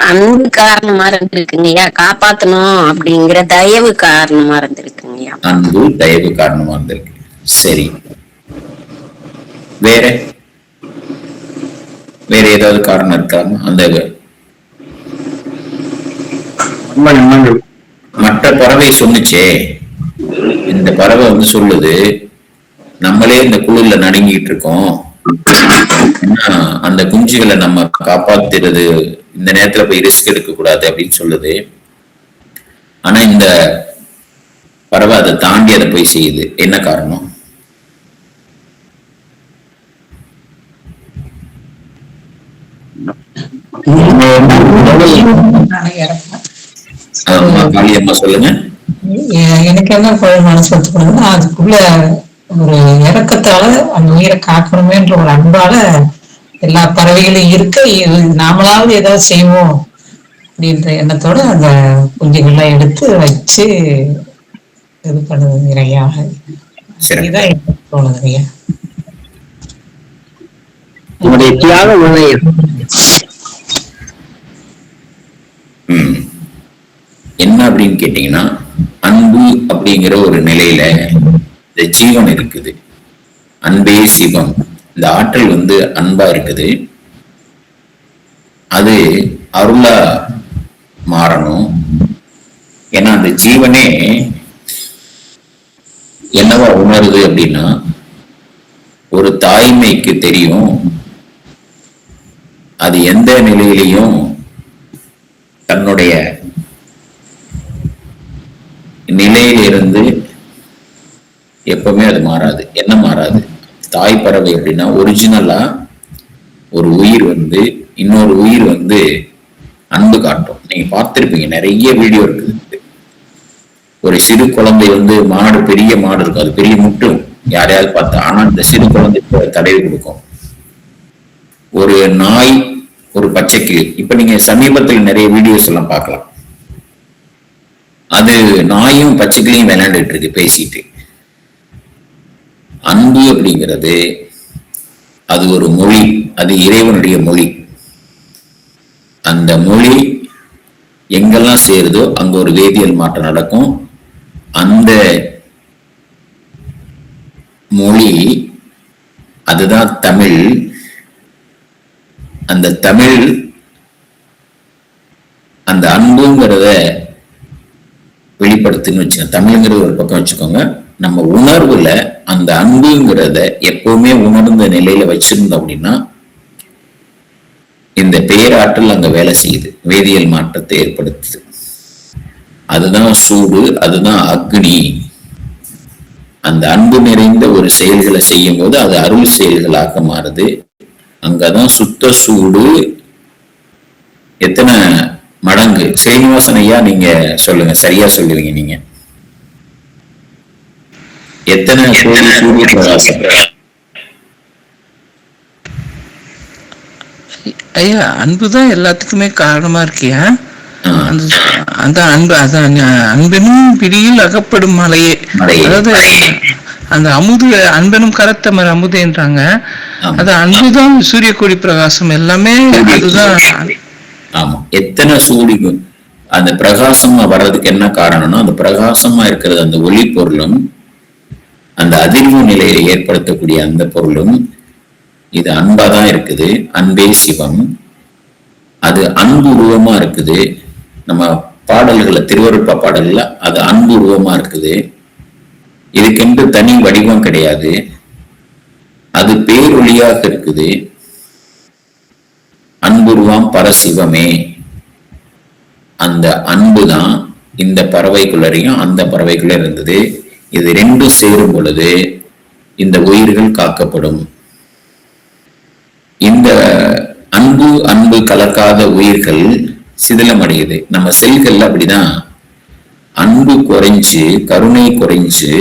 அன்பு காரணமா இருந்திருக்குங்கய்யா, காப்பாத்தணும் அப்படிங்கிற தயவு காரணமா இருந்திருக்குங்கய்யா. அன்பு தயவு காரணமா இருந்திருக்கு. சரி, வேற ஏதாவது காரணம் இருக்காம? அந்த மற்ற பறவை சொன்னுச்சே, இந்த பறவை சொல்லுது, நம்மளே இந்த குளிர்ல நடுங்கிட்டு இருக்கோம், அந்த குஞ்சுகளை நம்ம காப்பாத்துறது இந்த நேரத்துல போய் ரிஸ்க் எடுக்க கூடாது அப்படின்னு சொல்லுது. ஆனா இந்த பறவை அதை தாண்டி அதை போய் செய்யுது. என்ன காரணம்? காளியம்மா சொல்லுங்க. எனக்கு என்ன மனசு வச்சுக்கணும்னா, அதுக்குள்ள ஒரு இறக்கத்தால அந்த உயிரை காக்கணுமேன்ற ஒரு அன்பால எல்லா பறவைகளும் இருக்க, நாமளாவது ஏதாவது செய்வோம் அப்படின்ற எண்ணத்தோட அந்த குஞ்சுகள்லாம் எடுத்து வச்சு இது பண்ணுது ஐயா. இதுதான் எனக்கு தோணுது ஐயா. தியாக என்ன அப்படின்னு கேட்டீங்கன்னா, அன்பு அப்படிங்கிற ஒரு நிலையில இந்த ஜீவன் இருக்குது. அன்பே சிவம். இந்த ஆற்றல் அன்பா இருக்குது. அது அருளா மாறணும். ஏன்னா அந்த ஜீவனே என்னவா உணருது அப்படின்னா, ஒரு தாய்மைக்கு தெரியும் அது எந்த நிலையிலையும் தன்னுடைய நிலையிலிருந்து எப்பவுமே அது மாறாது. என்ன மாறாது? தாய் பறவை அப்படின்னா ஒரிஜினலா ஒரு உயிர் இன்னொரு உயிர் அன்பு காட்டும். நீங்க பார்த்திருப்பீங்க, நிறைய வீடியோ இருக்குது. ஒரு சிறு குழந்தை மாடு, பெரிய மாடு இருக்கும், அது பெரிய முட்டும் யாரையாவது பார்த்து. ஆனா இந்த சிறு குழந்தைக்கு தடவி கொடுக்கும். ஒரு நாய், ஒரு பச்சைக்கிளி. இப்ப நீங்க சமீபத்தில் நிறைய வீடியோஸ் எல்லாம் பார்க்கலாம். அது நாயும் பச்சைக்கிளியும் விளையாண்டுட்டு இருக்கு பேசிட்டு. அன்பு அப்படிங்கிறது அது ஒரு மொழி, அது இறைவனுடைய மொழி. அந்த மொழி எங்கெல்லாம் சேருதோ அங்க ஒரு வேதியியல் மாற்றம் நடக்கும். அந்த மொழி அதுதான் தமிழ். அந்த தமிழ், அந்த அன்புங்கிறத வெளிப்படுத்துன்னு வச்சுக்கோங்க. தமிழ்ங்கிறது ஒரு பக்கம் வச்சுக்கோங்க. நம்ம உணர்வுல அந்த அன்புங்கிறத எப்பவுமே உணர்ந்த நிலையில வச்சிருந்தோம் அப்படின்னா இந்த பேராற்றல் அங்க வேலை செய்யுது, வேதியியல் மாற்றத்தை ஏற்படுத்துது. அதுதான் சூடு, அதுதான் அக்னி. அந்த அன்பு நிறைந்த ஒரு செயல்களை செய்யும் போது அது அருள் செயல்களாக மாறுது. அங்கதான் சுத்த சூடு எத்தனை மடங்கு. ஸ்ரீனிவாசன் ஐயா நீங்க சொல்லுங்க, சரியா சொல்லுவீங்க. நீங்க எத்தனை கோடி சூரிய பிரகாசம்? ஐயா, அன்புதான் எல்லாத்துக்குமே காரணமா இருக்கியா? அந்த அன்பு, அதான் அன்பெனும் பிடியில் அகப்படும் மலையே. அதாவது அந்த அமுது, அன்பெனும் கரத்த மர அமுதுன்றாங்க. அது அன்புதான் சூரிய கோடி பிரகாசம் எல்லாமே. அதுதான். ஆமா, எத்தனை சூரியன் அந்த பிரகாசமா வர்றதுக்கு என்ன காரணம்னா அந்த பிரகாசமா இருக்கிறது அந்த ஒளி பொருளும் அந்த அதிர்வு நிலையை ஏற்படுத்தக்கூடிய அந்த பொருளும் இது அன்பாதான் இருக்குது. அன்பே சிவம். அது அன்பு உருவமா இருக்குது. நம்ம பாடல்களை, திருவருட்பா பாடல்ல அது அன்பு உருவமா இருக்குது. இதுக்கென்று தனி வடிவம் கிடையாது. அது பேரொளியாக இருக்குது. அன்புருவாம் பரசிவமே. அந்த அன்புதான் இந்த பறவைக்குள்ளரையும் அந்த பறவைக்குள்ள இருந்தது. இது ரெண்டும் சேரும் பொழுது இந்த உயிர்கள் காக்கப்படும். இந்த அன்பு கலக்காத உயிர்கள் சிதிலமடையுது. நம்ம செல்கள்ல அப்படிதான் அன்பு குறைஞ்சு, கருணை குறைஞ்சு,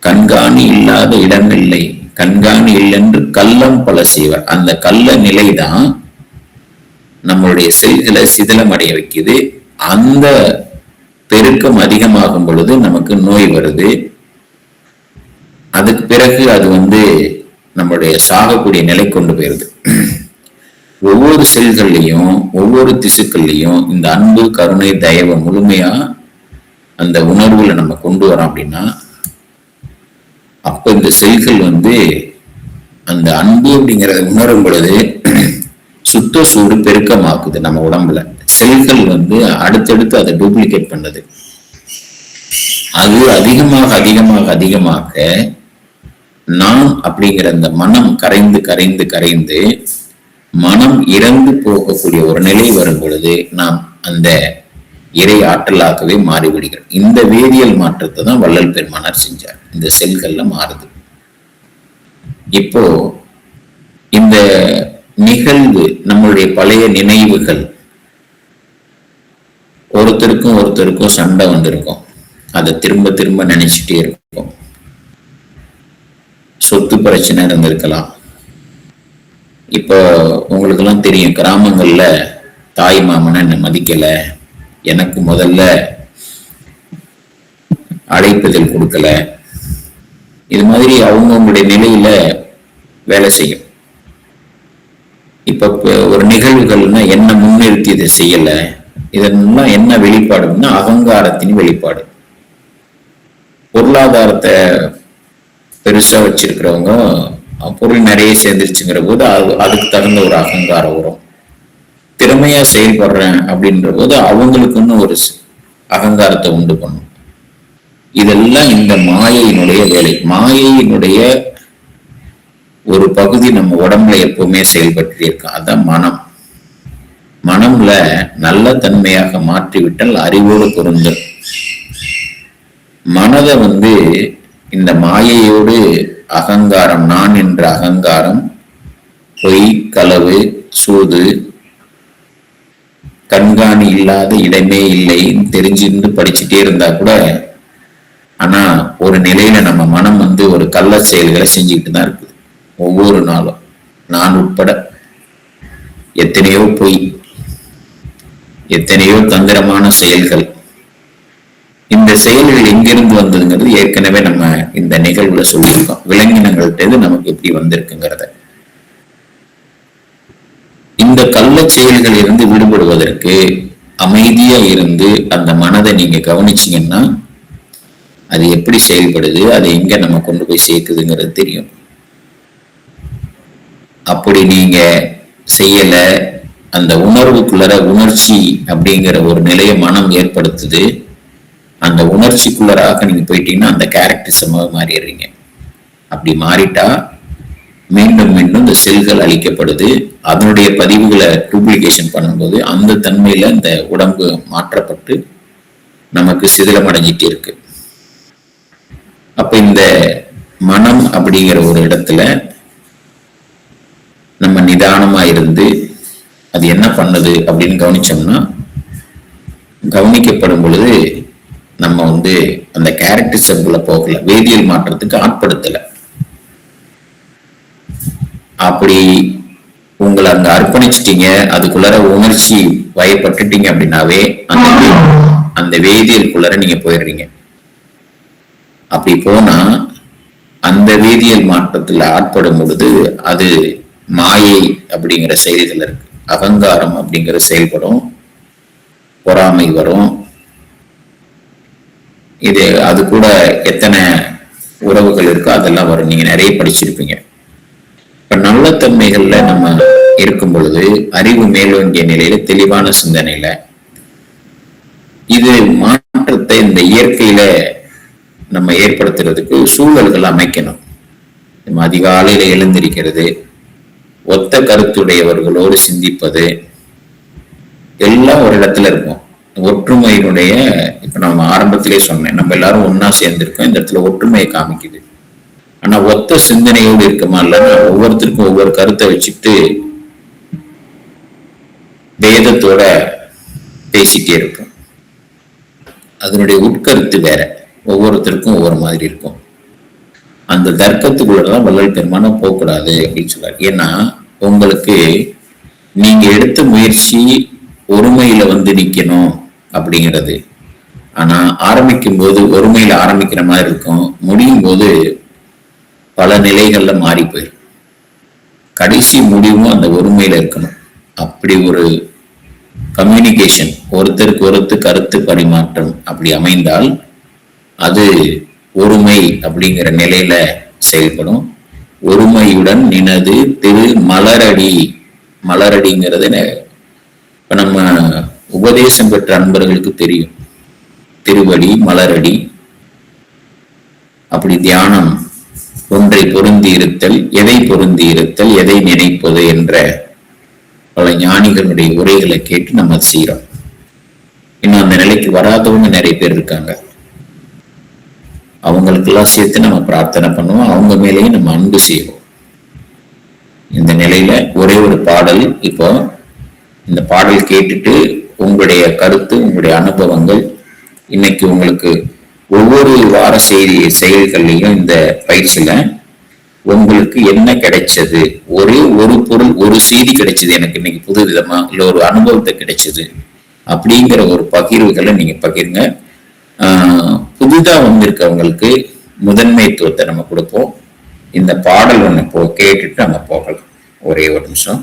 கண்காணி இல்லாத இடமில்லை, கண்காணி இல்லைன்று கள்ளம் பல செய்வார். அந்த கள்ள நிலைதான் நம்மளுடைய செல்களை சிதிலமடைய வைக்குது. அந்த பெருக்கம் அதிகமாகும் பொழுது நமக்கு நோய் வருது. அதுக்கு பிறகு அது நம்மளுடைய சாகக்கூடிய நிலை கொண்டு போயிருது. ஒவ்வொரு செல்கள்லையும் ஒவ்வொரு திசுக்கள்லையும் இந்த அன்பு, கருணை, தயவை முழுமையா அந்த உணர்வுல நம்ம கொண்டு வரோம் அப்படின்னா அப்ப இந்த செல்கள் அந்த அன்பு அப்படிங்கிறத உணரும் பொழுது சுத்த சூடு பெருக்கமாக்குது நம்ம உடம்புல. செல்கள் அடுத்தடுத்து அதை டூப்ளிகேட் பண்ணுது. அது அதிகமாக அதிகமாக அதிகமாக நான் அப்படிங்கிற அந்த மனம் கரைந்து கரைந்து கரைந்து மனம் இறந்து போகக்கூடிய ஒரு நிலை வரும் பொழுது நாம் அந்த இறை ஆற்றலாகவே மாறிவிடுகிறோம். இந்த வேதியியல் மாற்றத்தை தான் வள்ளல் பெருமானார் செஞ்சார். இந்த செல்கள்ல மாறுது. இப்போ இந்த நிகழ்வு, நம்மளுடைய பழைய நினைவுகள், ஒருத்தருக்கும் சண்டை வந்திருக்கும். அதை திரும்ப திரும்ப நினைச்சிட்டே இருக்கும். சொத்து பிரச்சனை இருந்திருக்கலாம். இப்போ உங்களுக்கு எல்லாம் தெரியும், கிராமங்கள்ல தாய் மாமனை என்ன மதிக்கல, எனக்கு முதல்ல அழைப்புதல் கொடுக்கல, இது மாதிரி அவங்களுடைய நிலையில வேலை செய்யும். இப்ப ஒரு நிகழ்வுகள்னா என்ன முன்னிறுத்தி இதை செய்யல, இதெல்லாம் என்ன வெளிப்பாடுன்னா அகங்காரத்தின் வெளிப்பாடு. பொருளாதாரத்தை பெருசா வச்சிருக்கிறவங்க பொருள் நிறைய சேர்ந்துருச்சுங்கிற போது அதுக்கு தகுந்த ஒரு அகங்காரம் வரும். திறமையா செயல்படுறேன் அப்படின்ற போது அவங்களுக்குன்னு ஒரு அகங்காரத்தை உண்டு பண்ணும். இதெல்லாம் இந்த மாயையினுடைய வேலை. மாயையினுடைய ஒரு பகுதி நம்ம உடம்புல எப்பவுமே செயல்பட்டு இருக்கு. அதான் மனம். மனம்ல நல்ல தன்மையாக மாற்றிவிட்டால் அறிவோடு பொருந்தும். மனதை இந்த மாயையோடு அகங்காரம், நான் என்ற அகங்காரம், பொய், களவு, சூது, கண்காணி இல்லாத இடமே இல்லை தெரிஞ்சிருந்து படிச்சுட்டே இருந்தா கூட ஆனா ஒரு நிலையில நம்ம மனம் வந்து ஒரு கள்ள செயல்களை செஞ்சுக்கிட்டு தான் இருக்குது ஒவ்வொரு நாளும். நான் உட்பட எத்தனையோ பொய், எத்தனையோ தந்திரமான செயல்கள். இந்த செயல்கள் எங்கிருந்து வந்ததுங்கிறது ஏற்கனவே நம்ம இந்த நிகழ்வுல சொல்லியிருக்கோம். விலங்கினங்கள்ட்ட நமக்கு எப்படி வந்திருக்குங்கிறத. இந்த கள்ள செயல்கள் இருந்து விடுபடுவதற்கு அமைதியா இருந்து அந்த மனதை நீங்க கவனிச்சீங்கன்னா அது எப்படி செயல்படுது, அதை எங்க நம்ம கொண்டு போய் சேர்க்குதுங்கிறது தெரியும். அப்படி நீங்க செய்யல, அந்த உணர்வுக்குள்ளர உணர்ச்சி அப்படிங்கிற ஒரு நிலையை மனம் ஏற்படுத்துது. அந்த உணர்ச்சிக்குள்ளராக நீங்க போயிட்டீங்கன்னா அந்த கேரக்டரிசமாக மாறிடுறீங்க. அப்படி மாறிட்டா மீண்டும் மீண்டும் இந்த செல்கள் அழிக்கப்படுது. அதனுடைய பதிவுகளை டூப்ளிகேஷன் பண்ணும்போது அந்த தன்மையில இந்த உடம்பு மாற்றப்பட்டு நமக்கு சிதிலம் அடைஞ்சிட்டு இருக்கு. அப்ப இந்த மனம் அப்படிங்கிற ஒரு இடத்துல நம்ம நிதானமா இருந்து அது என்ன பண்ணுது அப்படின்னு கவனிச்சோம்னா, கவனிக்கப்படும் பொழுது நம்ம வந்து அந்த கேரக்டரிசம்குள்ள போகல, வேதியியல் மாற்றத்துக்கு ஆட்படுத்தல. அப்படி உங்களை அங்க அர்ப்பணிச்சிட்டீங்க, அதுக்குள்ளார உணர்ச்சி வயப்பட்டுட்டீங்க அப்படின்னாவே அந்த வேதியியலுக்குள்ளார நீங்க போயிடுறீங்க. அப்படி போனா அந்த வேதியியல் மாற்றத்துல ஆட்படும் பொழுது அது மாயை அப்படிங்கிற செயல்கள் இருக்கு, அகங்காரம் அப்படிங்கிற செயல்படும், பொறாமை வரும். இது அது கூட எத்தனை உறவுகள் இருக்கோ அதெல்லாம் வரும். நீங்க நிறைய படிச்சிருப்பீங்க. இப்ப நல்ல தன்மைகள்ல நம்ம இருக்கும் பொழுது அறிவு மேலோங்கிய நிலையில தெளிவான சிந்தனையில இது மாற்றத்தை இந்த இயற்கையில நம்ம ஏற்படுத்துறதுக்கு சூழல்கள் அமைக்கணும். நம்ம அதிகாலையில எழுந்திருக்கிறது, ஒத்த கருத்துடையவர்களோடு சிந்திப்பது, எல்லாம் ஒரு இடத்துல இருக்கும். ஒற்றுமையினுடைய இப்ப நம்ம ஆரம்பத்திலே சொன்னேன், நம்ம எல்லாரும் ஒன்னா சேர்ந்திருக்கோம், இந்த இடத்துல ஒற்றுமையை காமிக்குது. ஆனா ஒத்த சிந்தனையோடு இருக்குமா இல்லைன்னா ஒவ்வொருத்தருக்கும் ஒவ்வொரு கருத்தை வச்சுட்டு வேதத்தோட பேசிட்டே இருக்கும். அதனுடைய உட்கருத்து வேற, ஒவ்வொருத்தருக்கும் ஒவ்வொரு மாதிரி இருக்கும். அந்த தர்க்கத்துக்குள்ளதான் வள்ளல் பெருமானம் போகக்கூடாது அப்படின்னு சொல்றாரு. ஏன்னா உங்களுக்கு நீங்க எடுத்த முயற்சி ஒருமையில வந்து நிக்கணும் அப்படிங்கிறது. ஆனா ஆரம்பிக்கும் போது ஒருமையில ஆரம்பிக்கிற மாதிரி இருக்கும், முடியும் போது பல நிலைகள்ல மாறி போயிடும். கடைசி முடிவும் அந்த ஒருமையில இருக்கணும். அப்படி ஒரு கம்யூனிகேஷன், ஒருத்தருக்கு ஒருத்தர் கருத்து பரிமாற்றம் அப்படி அமைந்தால் அது ஒருமை அப்படிங்கிற நிலையில செயல்படும். ஒருமையுடன் நினது திரு மலரடி, மலரடிங்கிறது இப்ப நம்ம உபதேசம் பெற்ற அன்பர்களுக்கு தெரியும், திருவடி மலரடி. அப்படி தியானம் ஒன்றை பொருந்தி இருத்தல், எதை பொருந்தி இருத்தல், எதை நினைப்பது என்ற பல ஞானிகளுடைய உரைகளை கேட்டு நம்ம செய்யறோம். இன்னும் அந்த நிலைக்கு வராதவங்க நிறைய பேர் இருக்காங்க. அவங்களுக்கெல்லாம் சேர்த்து நம்ம பிரார்த்தனை பண்ணுவோம், அவங்க மேலேயும் நம்ம அன்பு செய்வோம். இந்த நிலையில ஒரே ஒரு பாடல், இப்போ இந்த பாடல் கேட்டுட்டு உங்களுடைய கருத்து, உங்களுடைய அனுபவங்கள், இன்னைக்கு உங்களுக்கு ஒவ்வொரு வார செயல்கள்லையும் இந்த பயிற்சியில உங்களுக்கு என்ன கிடைச்சது, ஒரே ஒரு பொருள், ஒரு செய்தி கிடைச்சது எனக்கு இன்னைக்கு புது விதமா, இல்ல ஒரு அனுபவத்தை கிடைச்சது அப்படிங்கிற ஒரு பகிர்வுகளை நீங்க பகிருங்க. புதிதா வந்திருக்கவங்களுக்கு முதன்மைத்துவத்தை நம்ம கொடுப்போம். இந்த பாடல் ஒண்ணு கேட்டுட்டு நம்ம போகலாம். ஒரே ஒரு நிமிஷம்.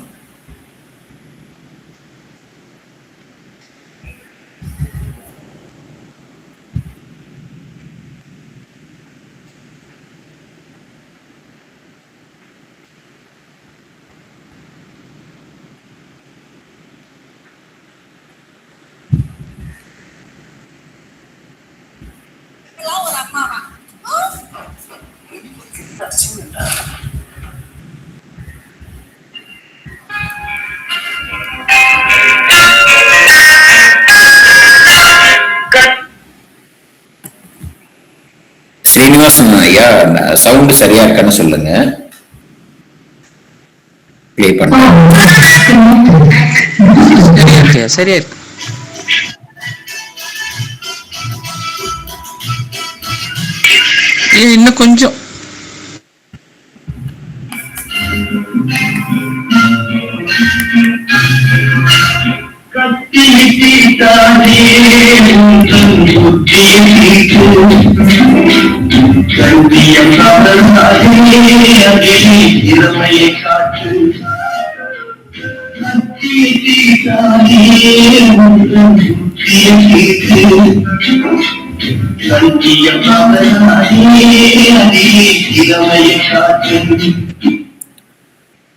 ஸ்ரீனிவாசன் ஐயா, சவுண்ட் சரியா இருக்கான்னு சொல்லுங்க, ப்ளே பண்ண. சரியா இருக்கு. இன்னும் கொஞ்சம்.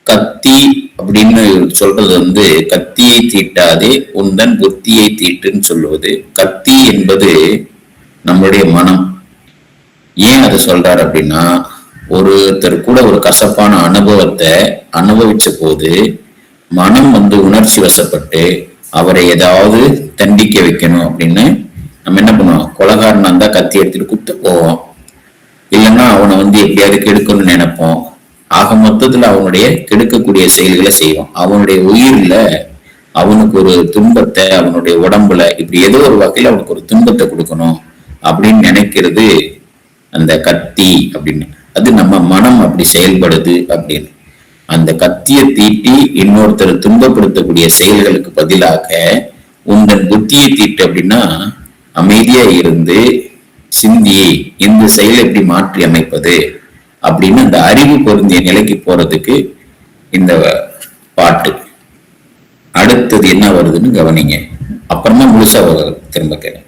கத்தி அப்படின்னு சொல்றது வந்து கத்தியை தீட்டாதே உந்தன் புத்தியை தீட்டுன்னு சொல்லுவது. கத்தி என்பது நம்மளுடைய மனம். ஏன் அதை சொல்றாரு அப்படின்னா, ஒருத்தர் கூட ஒரு கசப்பான அனுபவத்தை அனுபவிச்ச போது மனம் வந்து உணர்ச்சி வசப்பட்டு அவரை ஏதாவது தண்டிக்க வைக்கணும் அப்படின்னு நம்ம என்ன பண்ணுவோம், கொலகாரனா இருந்தா கத்தி எடுத்துட்டு குத்த போவோம், இல்லைன்னா அவனை வந்து எப்படியாவது கெடுக்கணும்னு நினைப்போம். ஆக மொத்தத்துல அவனுடைய கெடுக்கக்கூடிய செயல்களை செய்வோம். அவனுடைய உயிர்ல அவனுக்கு ஒரு துன்பத்தை, அவனுடைய உடம்புல இப்படி ஏதோ ஒரு வகையில அவனுக்கு ஒரு துன்பத்தை கொடுக்கணும் அப்படின்னு நினைக்கிறது அந்த கத்தி அப்படின்னு. அது நம்ம மனம் அப்படி செயல்படுது அப்படின்னு. அந்த கத்தியை தீட்டி இன்னொருத்தர் துன்பப்படுத்தக்கூடிய செயல்களுக்கு பதிலாக உந்தன் புத்தியை தீட்டு அப்படின்னா அமைதியா இருந்து சிந்தி இந்த செயலை எப்படி மாற்றி அமைப்பது அப்படின்னு அந்த அறிவு பொருந்திய நிலைக்கு போறதுக்கு இந்த பாட்டு. அடுத்தது என்ன வருதுன்னு கவனிங்க, அப்புறமா முழுசா திரும்ப கேளுங்க.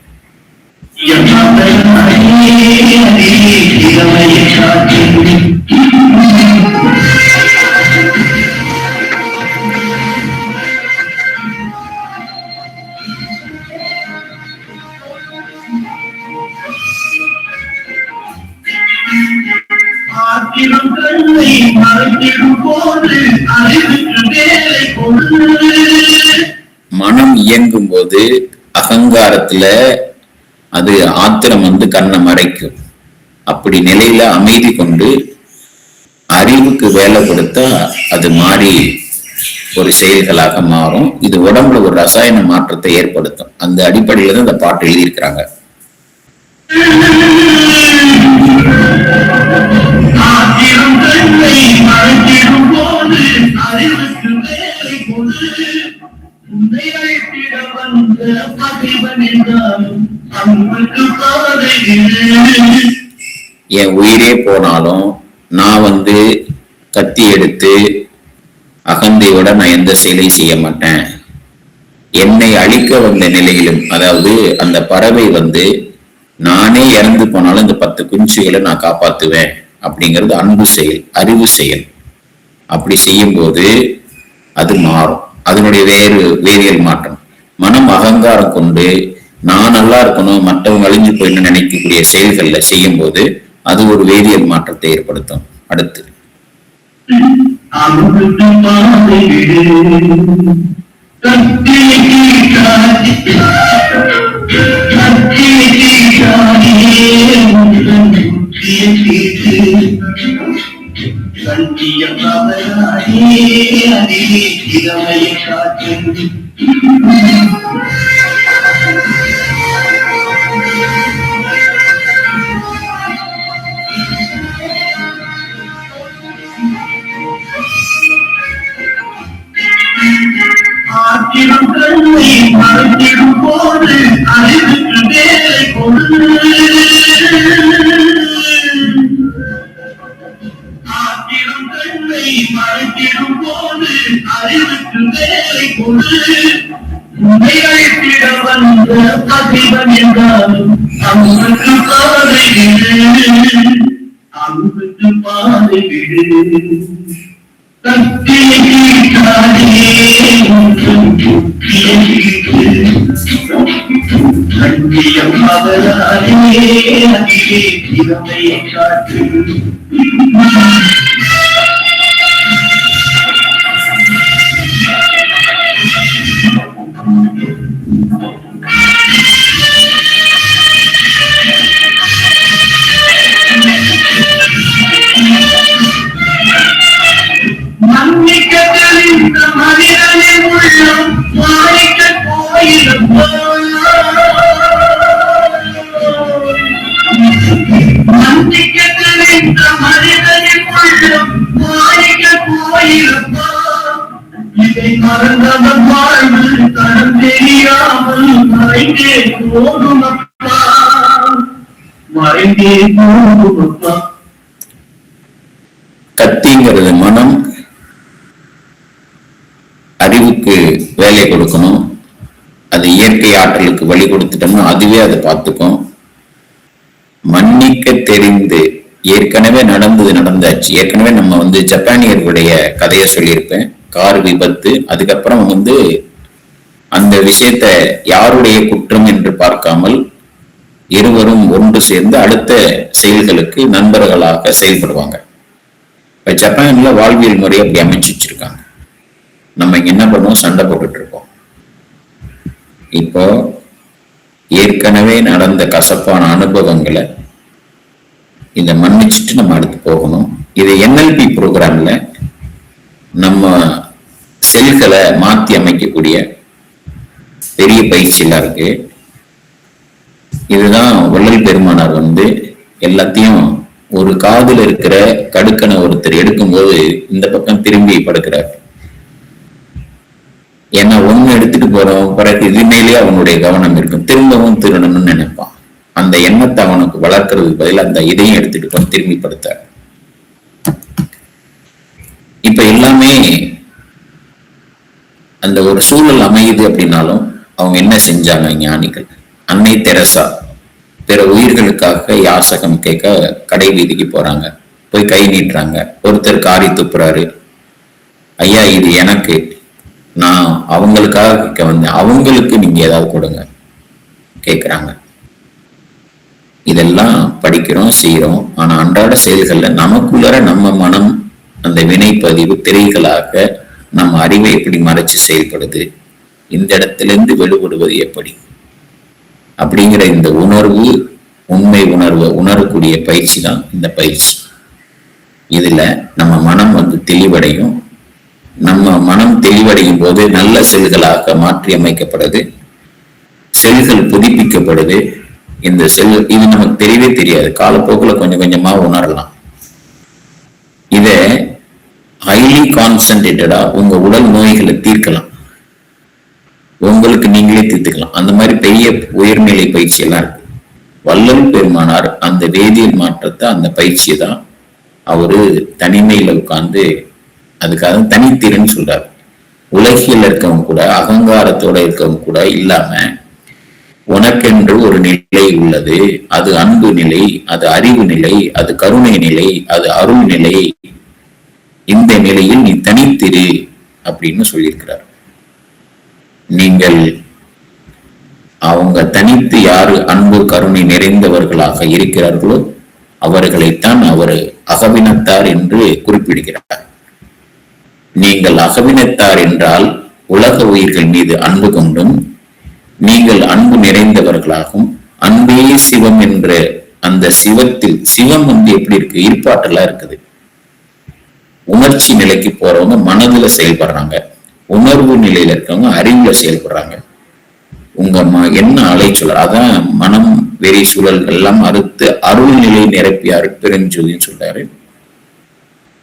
மனம் இயங்கும் போது அகங்காரத்துல அது ஆத்திரம் வந்து கண்ணை மறைக்கும். அப்படி நிலையில அமைதி கொண்டு அறிவுக்கு வேலை கொடுத்தா அது மாறி ஒரு செயல்களாக மாறும். இது உடம்புல ஒரு ரசாயன மாற்றத்தை ஏற்படுத்தும். அந்த அடிப்படையில தான் இந்த பாட்டு எழுதியிருக்கிறாங்க. என் உயிரே போனாலும் நான் வந்து கத்தி எடுத்து அகந்தையோட நான் எந்த செயலை செய்ய மாட்டேன். என்னை அழிக்க வந்த நிலையிலும், அதாவது அந்த பறவை வந்து நானே இறந்து போனாலும் இந்த 10 குஞ்சுகளை நான் காப்பாத்துவேன் அப்படிங்கிறது அன்பு செயல், அறிவு செயல். அப்படி செய்யும் போது அது மாறும். அதனுடைய வேதியியல் மாற்றம். மனம் அகங்காரம் கொண்டு நான் நல்லா இருக்கணும், மற்றவங்க அழிஞ்சு போயின்னு நினைக்கக்கூடிய செயல்கள்ல செய்யும் போது அது ஒரு வேதியியல் மாற்றத்தை ஏற்படுத்தும். அடுத்து நம்பிக்கை கத்திங்கிறது மனம் அறிவுக்கு வேலை கொடுக்கணும். அது இயற்கை ஆற்றலுக்கு வழி கொடுத்துட்டோம்னா அதுவே அதை பார்த்துக்கும். மன்னிக்க தெரிந்து ஏற்கனவே நடந்தாச்சு. ஏற்கனவே நம்ம ஜப்பானியர்களுடைய கதையை சொல்லியிருப்பேன். கார் விபத்து, அதுக்கப்புறம் அந்த விஷயத்த யாருடைய குற்றம் என்று பார்க்காமல் இருவரும் ஒன்று சேர்ந்து அடுத்த செயல்களுக்கு நண்பர்களாக செயல்படுவாங்க. இப்ப ஜப்பான்ல வாழ்வியல் முறை அப்படி அமைச்சு வச்சிருக்காங்க. நம்ம இங்க என்ன பண்ணுவோம், சண்டை போட்டுட்டு இருக்கோம். இப்போ ஏற்கனவே நடந்த கசப்பான அனுபவங்களை இதை மன்னிச்சுட்டு நம்ம அடுத்து போகணும். இது NLP ப்ரோக்ராம்ல நம்ம செல்களை மாத்தி அமைக்கக்கூடிய பெரிய பயிற்சி எல்லாம் இருக்கு. இதுதான் வள்ளல் பெருமானார் எல்லாத்தையும் ஒரு காதுல இருக்கிற கடுக்கனை ஒருத்தர் எடுக்கும்போது இந்த பக்கம் திரும்பி படுக்கிறார். ஏன்னா ஒண்ணு எடுத்துட்டு போறோம், பிறகு இது மேலேயே அவனுடைய கவனம் இருக்கும். திரும்பவும் திருடணும்னு நினைப்பான். அந்த எண்ணத்தை அவனுக்கு வளர்க்கறதுக்கு பதில் அந்த இதையும் எடுத்துட்டு போய் திரும்பி படுத்தார். இப்ப எல்லாமே அந்த ஒரு சூழல் அமையுது அப்படின்னாலும் அவங்க என்ன செஞ்சாங்க ஞானிகள்? அன்னை தெரசா பிற உயிர்களுக்காக யாசகம் கேட்க கடை வீதிக்கு போறாங்க. போய் கை நீட்டுறாங்க. ஒருத்தர் காரி துப்புறாரு. ஐயா இது எனக்கு, நான் அவங்களுக்காக கேட்க வந்தேன், அவங்களுக்கு நீங்க ஏதாவது கொடுங்க கேட்கிறாங்க. இதெல்லாம் படிக்கிறோம், செய்யறோம். ஆனா அன்றாட செயல்கள்ல நமக்குள்ளர நம்ம மனம் அந்த வினைப்பதிவு திரைகளாக நம்ம அறிவை எப்படி மறைச்சு செயல்படுது, இந்த இடத்துல இருந்து வெளிப்படுவது எப்படி அப்படிங்கிற இந்த உணர்வு, உண்மை உணர்வை உணரக்கூடிய பயிற்சி தான் இந்த பயிற்சி. இதுல நம்ம மனம் தெளிவடையும். நம்ம மனம் தெளிவடையும் போது நல்ல செல்களாக மாற்றி அமைக்கப்படுது. செல்கள் புதுப்பிக்கப்படுது. இந்த செல் இது நமக்கு தெரியவே தெரியாது. காலப்போக்கில் கொஞ்சம் கொஞ்சமா உணரலாம். இத ஹைலி கான்சன்ட்ரேட்டடா உங்க உடல் நோய்களை தீர்க்கலாம். உங்களுக்கு நீங்களே தீர்த்துக்கலாம். அந்த மாதிரி பெரிய உயர்நிலை பயிற்சி எல்லாம் இருக்கு. வள்ளல் பெருமானார் அந்த வேதியியல் மாற்றத்தை, அந்த பயிற்சியை தான் அவரு தனிமையில உட்கார்ந்து, அதுக்காக தனித்திறன்னு சொல்றாரு. உலகில் இருக்கவங்க கூட, அகங்காரத்தோட இருக்கவங்க கூட இல்லாம உனக்கென்று ஒரு நிலை உள்ளது. அது அன்பு நிலை, அது அறிவு நிலை, அது கருணை நிலை, அது அருள் நிலை. இந்த நிலையில் நீ தனித்திரு அப்படின்னு சொல்லியிருக்கிறார். நீங்கள் அவங்க தனித்து யாரு அன்பு கருணை நிறைந்தவர்களாக இருக்கிறார்களோ அவர்களைத்தான் அவர் அகவினத்தார் என்று குறிப்பிடுகிறார். நீங்கள் அகவினத்தார் என்றால் உலக உயிர்கள் மீது அன்பு கொண்டும், நீங்கள் அன்பு நிறைந்தவர்களாகவும், அன்பே சிவம் என்ற அந்த சிவத்தில், சிவம் எப்படி இருக்கு, ஈர்ப்பாற்றலா இருக்குது. உணர்ச்சி நிலைக்கு போறவங்க மனதுல செயல்படுறாங்க. உணர்வு நிலையில இருக்கவங்க அறிவுல செயல்படுறாங்க. உங்க என்ன அலைச்சொல், அதான் மனம் வெறி சூழல்கள் எல்லாம் அறுத்து அருள் நிலை நிரப்பி அருட்பெருஞ்சொல்லின்னு சொல்றாரு.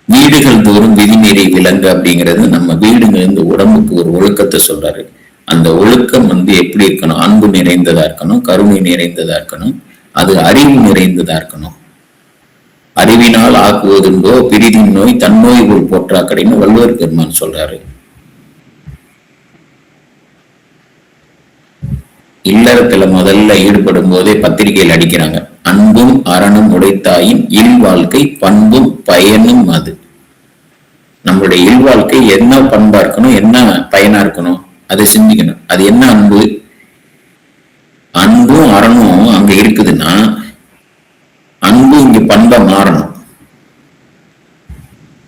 வீடுகள் தோறும் விதிமீறி விலங்கு அப்படிங்கிறது நம்ம வீடுங்க இருந்து உடம்புக்கு ஒரு ஒழுக்கத்தை சொல்றாரு. அந்த ஒழுக்கம் எப்படி இருக்கணும், அன்பு நிறைந்ததா இருக்கணும், கருணை நிறைந்ததா இருக்கணும், அது அறிவு நிறைந்ததா இருக்கணும். அறிவினால் ஆக்குவதுண்டோ பிரிதின் நோய் தன்னோய் போல் போற்றாக்கடைன்னு வள்ளுவர் பெருமான் சொல்றாரு. இல்லறத்துல முதல்ல ஈடுபடும் போதே பத்திரிகையில் அடிக்கிறாங்க, அன்பும் அறனும் உடைத்தாயின் இல்வாழ்க்கை பண்பும் பயனும் அது. நம்மளுடைய இல்வாழ்க்கை என்ன பண்பா இருக்கணும், என்ன பயனா இருக்கணும், அதை சிந்திக்கணும். அது என்ன அன்பு, அன்பும் அறனும் அங்க இருக்குதுன்னா அன்பு இங்க பண்பா மாறணும்.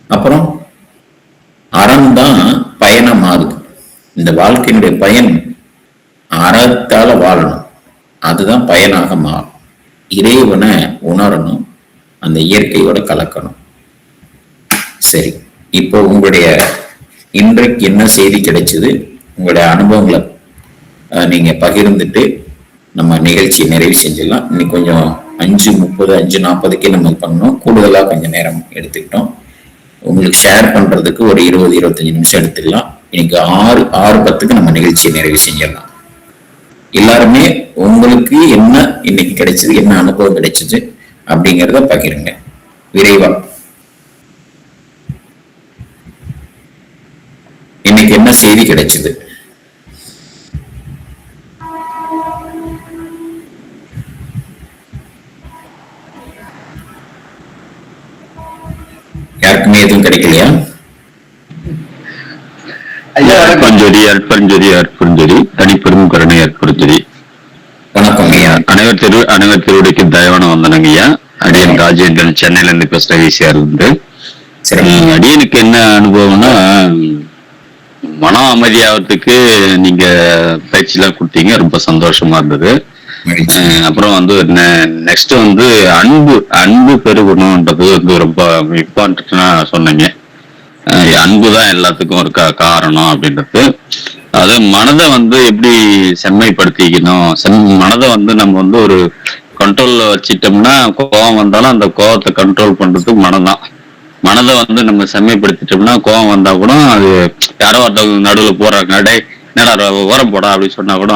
அப்புறம் அறம் தான் பயனா மாறுது. இந்த வாழ்க்கையினுடைய பயன் அறத்தால வாழணும், அதுதான் பயனாக மாறும். இறைவனை உணரணும், அந்த இயற்கையோட கலக்கணும். சரி, இப்போ உங்களுடைய இன்றைக்கு என்ன செய்தி கிடைச்சது, உங்களுடைய அனுபவங்களை நீங்க பகிர்ந்துட்டு நம்ம நிகழ்ச்சியை நிறைவு செஞ்சிடலாம். இன்னைக்கு கொஞ்சம் 5:30 5:40 நம்ம பண்ணோம், கூடுதலா கொஞ்சம் நேரம் எடுத்துக்கிட்டோம். உங்களுக்கு ஷேர் பண்றதுக்கு ஒரு 20-25 நிமிஷம் எடுத்துக்கலாம். இன்னைக்கு 6:10 நம்ம நிகழ்ச்சியை நிறைவு செஞ்சிடலாம். எல்லாருமே உங்களுக்கு என்ன இன்னைக்கு கிடைச்சது, என்ன அனுபவம் கிடைச்சது அப்படிங்கிறத பகிருங்க விரைவா. இன்னைக்கு என்ன செய்தி கிடைச்சது? யாருக்குமே எதுவும் கிடைக்கலையா? அற்பஞ்சொலி அற்பஞ்சொலி அற்பஞ்சொலி தனிப்பெரும் கருணை அற்புறுத்தொலி. வணக்கம் ஐயா. அனைவர் திருவுடைக்கு தயவான வந்தனங்க ஐயா. அடியன் ராஜேந்திரன் சென்னையில இருந்து பேசுற ஈஸியார் இருந்து. அடியனுக்கு என்ன அனுபவம்னா, மனம் அமைதியாகிறதுக்கு நீங்க பயிற்சி எல்லாம் கொடுத்தீங்க, ரொம்ப சந்தோஷமா இருந்தது. அப்புறம் நெக்ஸ்ட் அன்பு பெருகணும்ன்றது ரொம்ப இம்பார்ட்டன்டா சொன்னீங்க. அன்புதான் எல்லாத்துக்கும் ஒரு காரணம் அப்படின்றது. அது மனதை எப்படி செம்மைப்படுத்திக்கணும், மனதை நம்ம ஒரு கண்ட்ரோல்ல வச்சிட்டோம்னா, கோபம் வந்தாலும் அந்த கோபத்தை கண்ட்ரோல் பண்றது மனம்தான். மனதை நம்ம செம்மைப்படுத்திட்டோம்னா, கோபம் வந்தா கூட அது யாரோ ஒருத்தவங்க நடுவில் போறாங்க, டே என்னடா ஓரம் போடா அப்படின்னு சொன்னா கூட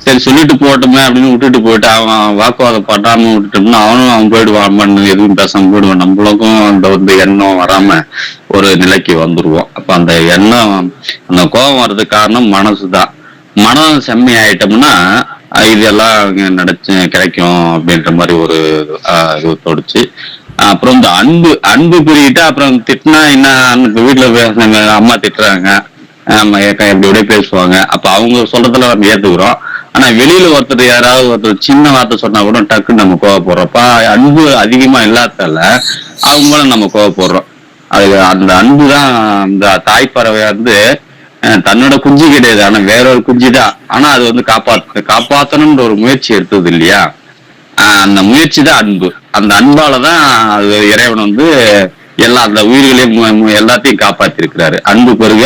சரி சொல்லிட்டு போட்டோமே அப்படின்னு விட்டுட்டு போயிட்டு அவன் வாக்குவாதம் பண்ணாம விட்டுட்டோம்னா அவன் போயிடுவான், எதுவும் பேசாம போயிடுவான். நம்மளுக்கும் அந்த எண்ணம் வராம ஒரு நிலைக்கு வந்துருவோம். அப்ப அந்த எண்ணம், அந்த கோபம் வர்றதுக்கு காரணம் மனசுதான். மனம் செம்மை ஆயிட்டோம்னா இதெல்லாம் கிடைக்கும் அப்படின்ற மாதிரி ஒரு இது தோடிச்சு. அப்புறம் இந்த அன்பு புரியிட்டா அப்புறம் திட்டினா என்ன, வீட்டுல அம்மா திட்டுறாங்க, எப்படி பேசுவாங்க, அப்ப அவங்க சொல்றதுல நம்ம ஏத்துக்கிறோம். ஆனா வெளியில யாராவது சின்ன வார்த்தை சொன்னா கூட டக்குன்னு நம்ம கோவப்படுறோம். அப்ப அன்பு அதிகமா இல்லாதால அவங்க மேல நம்ம கோவப்படுறோம். அது அந்த அன்பு தான் இந்த தாய்ப்பறவை தன்னோட குஞ்சு கிடையாது, ஆனா வேற ஒரு குஞ்சு தான். ஆனா அது காப்பாத்தணும்ன்ற ஒரு முயற்சி எடுத்தது இல்லையா, அந்த முயற்சி தான் அன்பு. அந்த அன்பாலதான் அது இறைவன் அந்த உயிர்களையும் எல்லாத்தையும் காப்பாத்தி இருக்கிறாரு. அன்பு பெருக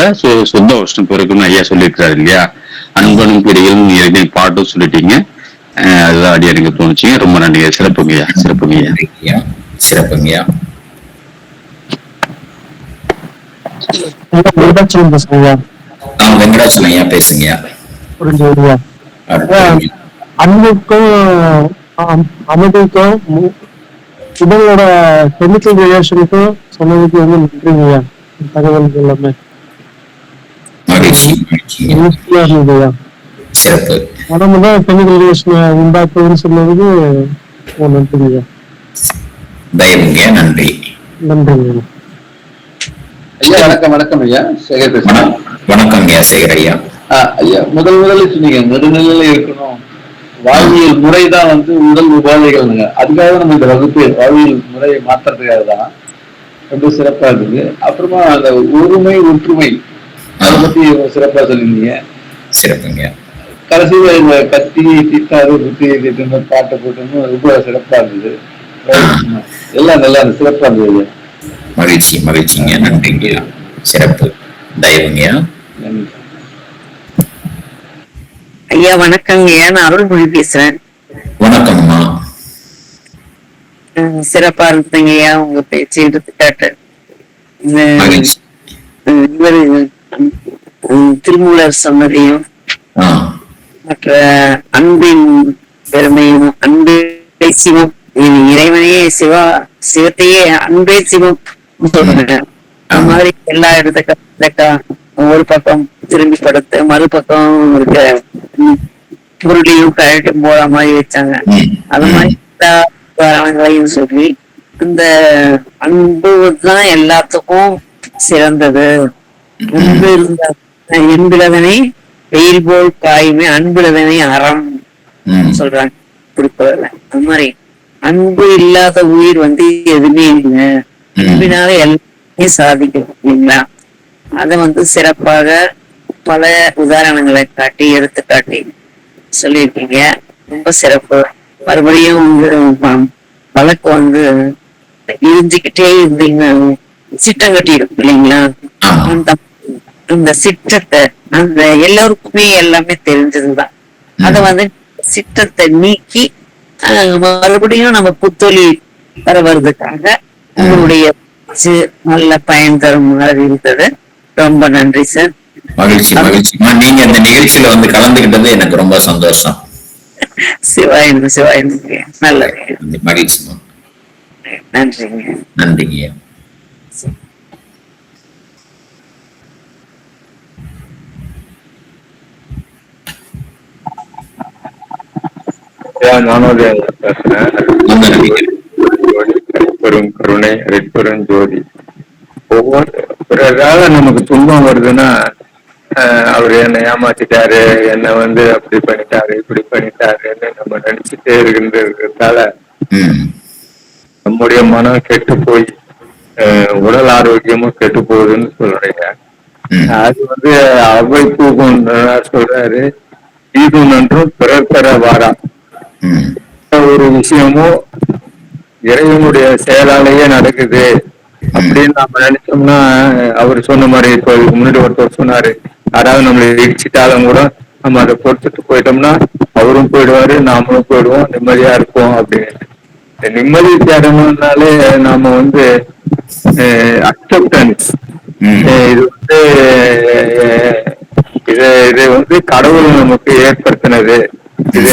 சொந்த உஷ்ணம் பெருகுன்னு ஐயா சொல்லியிருக்கிறாரு இல்லையா. அன்பனும் பிடிகளும் இறைவன் பாட்டும் சொல்லிட்டீங்க. அதுதான் அடி எனக்கு தோணுச்சுங்க. ரொம்ப நன்றிங்க. சிறப்புங்கய்யா, சிறப்புங்கய்யா, சிறப்புங்கய்யா. வெங்கடாச்சலம் ஐயா பேசுங்கய்யா. அன்புக்கும் அமைதிக்கும் உடலோட கெமிக்கல் ரிலேஷனுக்கும் சொன்னதுக்கு நன்றிங்கய்யா. தகவல்கள் எல்லாமே உடம்புதான் கெமிக்கல் ரிலேஷன் உண்டாக்குன்னு சொன்னதுக்கு நன்றிங்கய்யா. தயவுங்கய்யா, நன்றி. நன்றிங்க ஐயா. வணக்கம் ஐயா. சேகர் பேசுறேன். வணக்கம் ஐயா, சேகர் ஐயா. ஐயா, முதல்ல சொன்னீங்க நடுநிலையில இருக்கணும், வாழ்வியல் முறைதான் உடல் உபாதைகள்ங்க. அதுக்காக நம்ம இந்த வகுப்பு வாழ்வியல் முறையை மாற்றுறதுக்காக தான். ரொம்ப சிறப்பா இருக்குது. அப்புறமா அந்த ஒருமை ஒற்றுமை அதை பத்தி சிறப்பா சொல்லிருந்தீங்க. சிறப்புங்க. கடைசியில இந்த கத்தி தீட்டாரு புத்தி பாட்டை போட்டு ரொம்ப சிறப்பா இருந்தது. எல்லாம் நல்லா சிறப்பா இருந்தது. மகிழ்ச்சிங்க, நன்றிங்க, சிறப்பு. தயவுங்கய்யா. ஐயா வணக்கங்கய்யா, நான் அருள்மொழி பேசுறேன். வணக்கம்மா. சிறப்பா இருந்தீங்கய்யா உங்க பேச்சு, எடுத்துக்காட்டு. இவரு திருமூலர் சொன்னதையும் மற்ற அன்பின் பெருமையும், அன்பே சிவம், இறைவனையே சிவத்தையே அன்பே சிவம் சொல்றேன். அந்த மாதிரி எல்லா இடத்துக்கா ஒரு பக்கம் திரும்பி படுத்து மறுபக்கம் இருக்க பொருளையும் கழட்டும் போற மாதிரி வச்சாங்க. அது மாதிரி காரணங்களையும் சொல்லி இந்த அன்பு தான் எல்லாத்துக்கும் சிறந்தது. அன்பு இருந்த என்பிலதனை வெயில் போல் காயுமே, அன்புலதனை அறம் சொல்றாங்க திருக்குறள்ல. அது மாதிரி அன்பு இல்லாத உயிர் எதுவுமே இல்லை. அன்பினால எல்லாமே சாதிக்கும் இல்லைங்களா. அதை சிறப்பாக பல உதாரணங்களை காட்டி எடுத்து காட்டி சொல்லியிருக்கீங்க. ரொம்ப சிறப்பு. மறுபடியும் வழக்கு இழிஞ்சுக்கிட்டே இருந்தீங்க, சிட்டம் கட்டிடும் இல்லைங்களா. அந்த சிட்டத்தை அந்த எல்லாருக்குமே எல்லாமே தெரிஞ்சதுதான். அத சிட்டத்தை நீக்கி மறுபடியும் நம்ம புத்தொலி வர வர்றதுக்காக உங்களுடைய நல்ல பயன் தரும் மாதிரி இருந்தது. ரொம்ப நன்றி சார். மகிழ்ச்சி மகிழ்ச்சிமா. நீங்க அந்த நிகழ்ச்சியில வந்து கலந்துகிட்டது எனக்கு ரொம்ப சந்தோஷம். சிவாயிருந்து சிவாயிருந்து நல்லது. மகிழ்ச்சிமா. நன்றிங்க. நன்றிங்க. நானும் பேசுறேன். பெரும் கருணை அரிப்பெரும் ஜோதி. ஒவ்வொரு நமக்கு துன்பம் வருதுன்னா அவர் என்னை ஏமாத்திட்டாரு, என்னை வந்து அப்படி பண்ணிட்டாரு இப்படி பண்ணிட்டாருன்னு நம்ம நினைச்சிட்டே இருக்கிறதால நம்முடைய மனம் கெட்டு போய் உடல் ஆரோக்கியமும் கெட்டு போகுதுன்னு சொல்றீங்க. அது வந்து அவை தூக்கம் சொல்றாரு, இது நன்றும் பிறர் பெற வாரா. ஒரு விஷயமும் இறைவனுடைய செயலாலேயே நடக்குது அப்படின்னு நாம நினைச்சோம்னா, அவர் சொன்ன மாதிரி இப்போ முன்னாடி ஒருத்தர் சொன்னாரு, யாராவது நம்மளை இடிச்சிட்டாலும் கூட நம்ம அதை பொறுத்துட்டு போயிட்டோம்னா அவரும் போயிடுவாரு, நாமளும் போயிடுவோம், நிம்மதியா இருப்போம் அப்படின்னு. நிம்மதி தேடணும்னாலே நாம வந்து அக்செப்டன்ஸ், இது வந்து இது வந்து கடவுள் நமக்கு ஏற்படுத்தினது, இது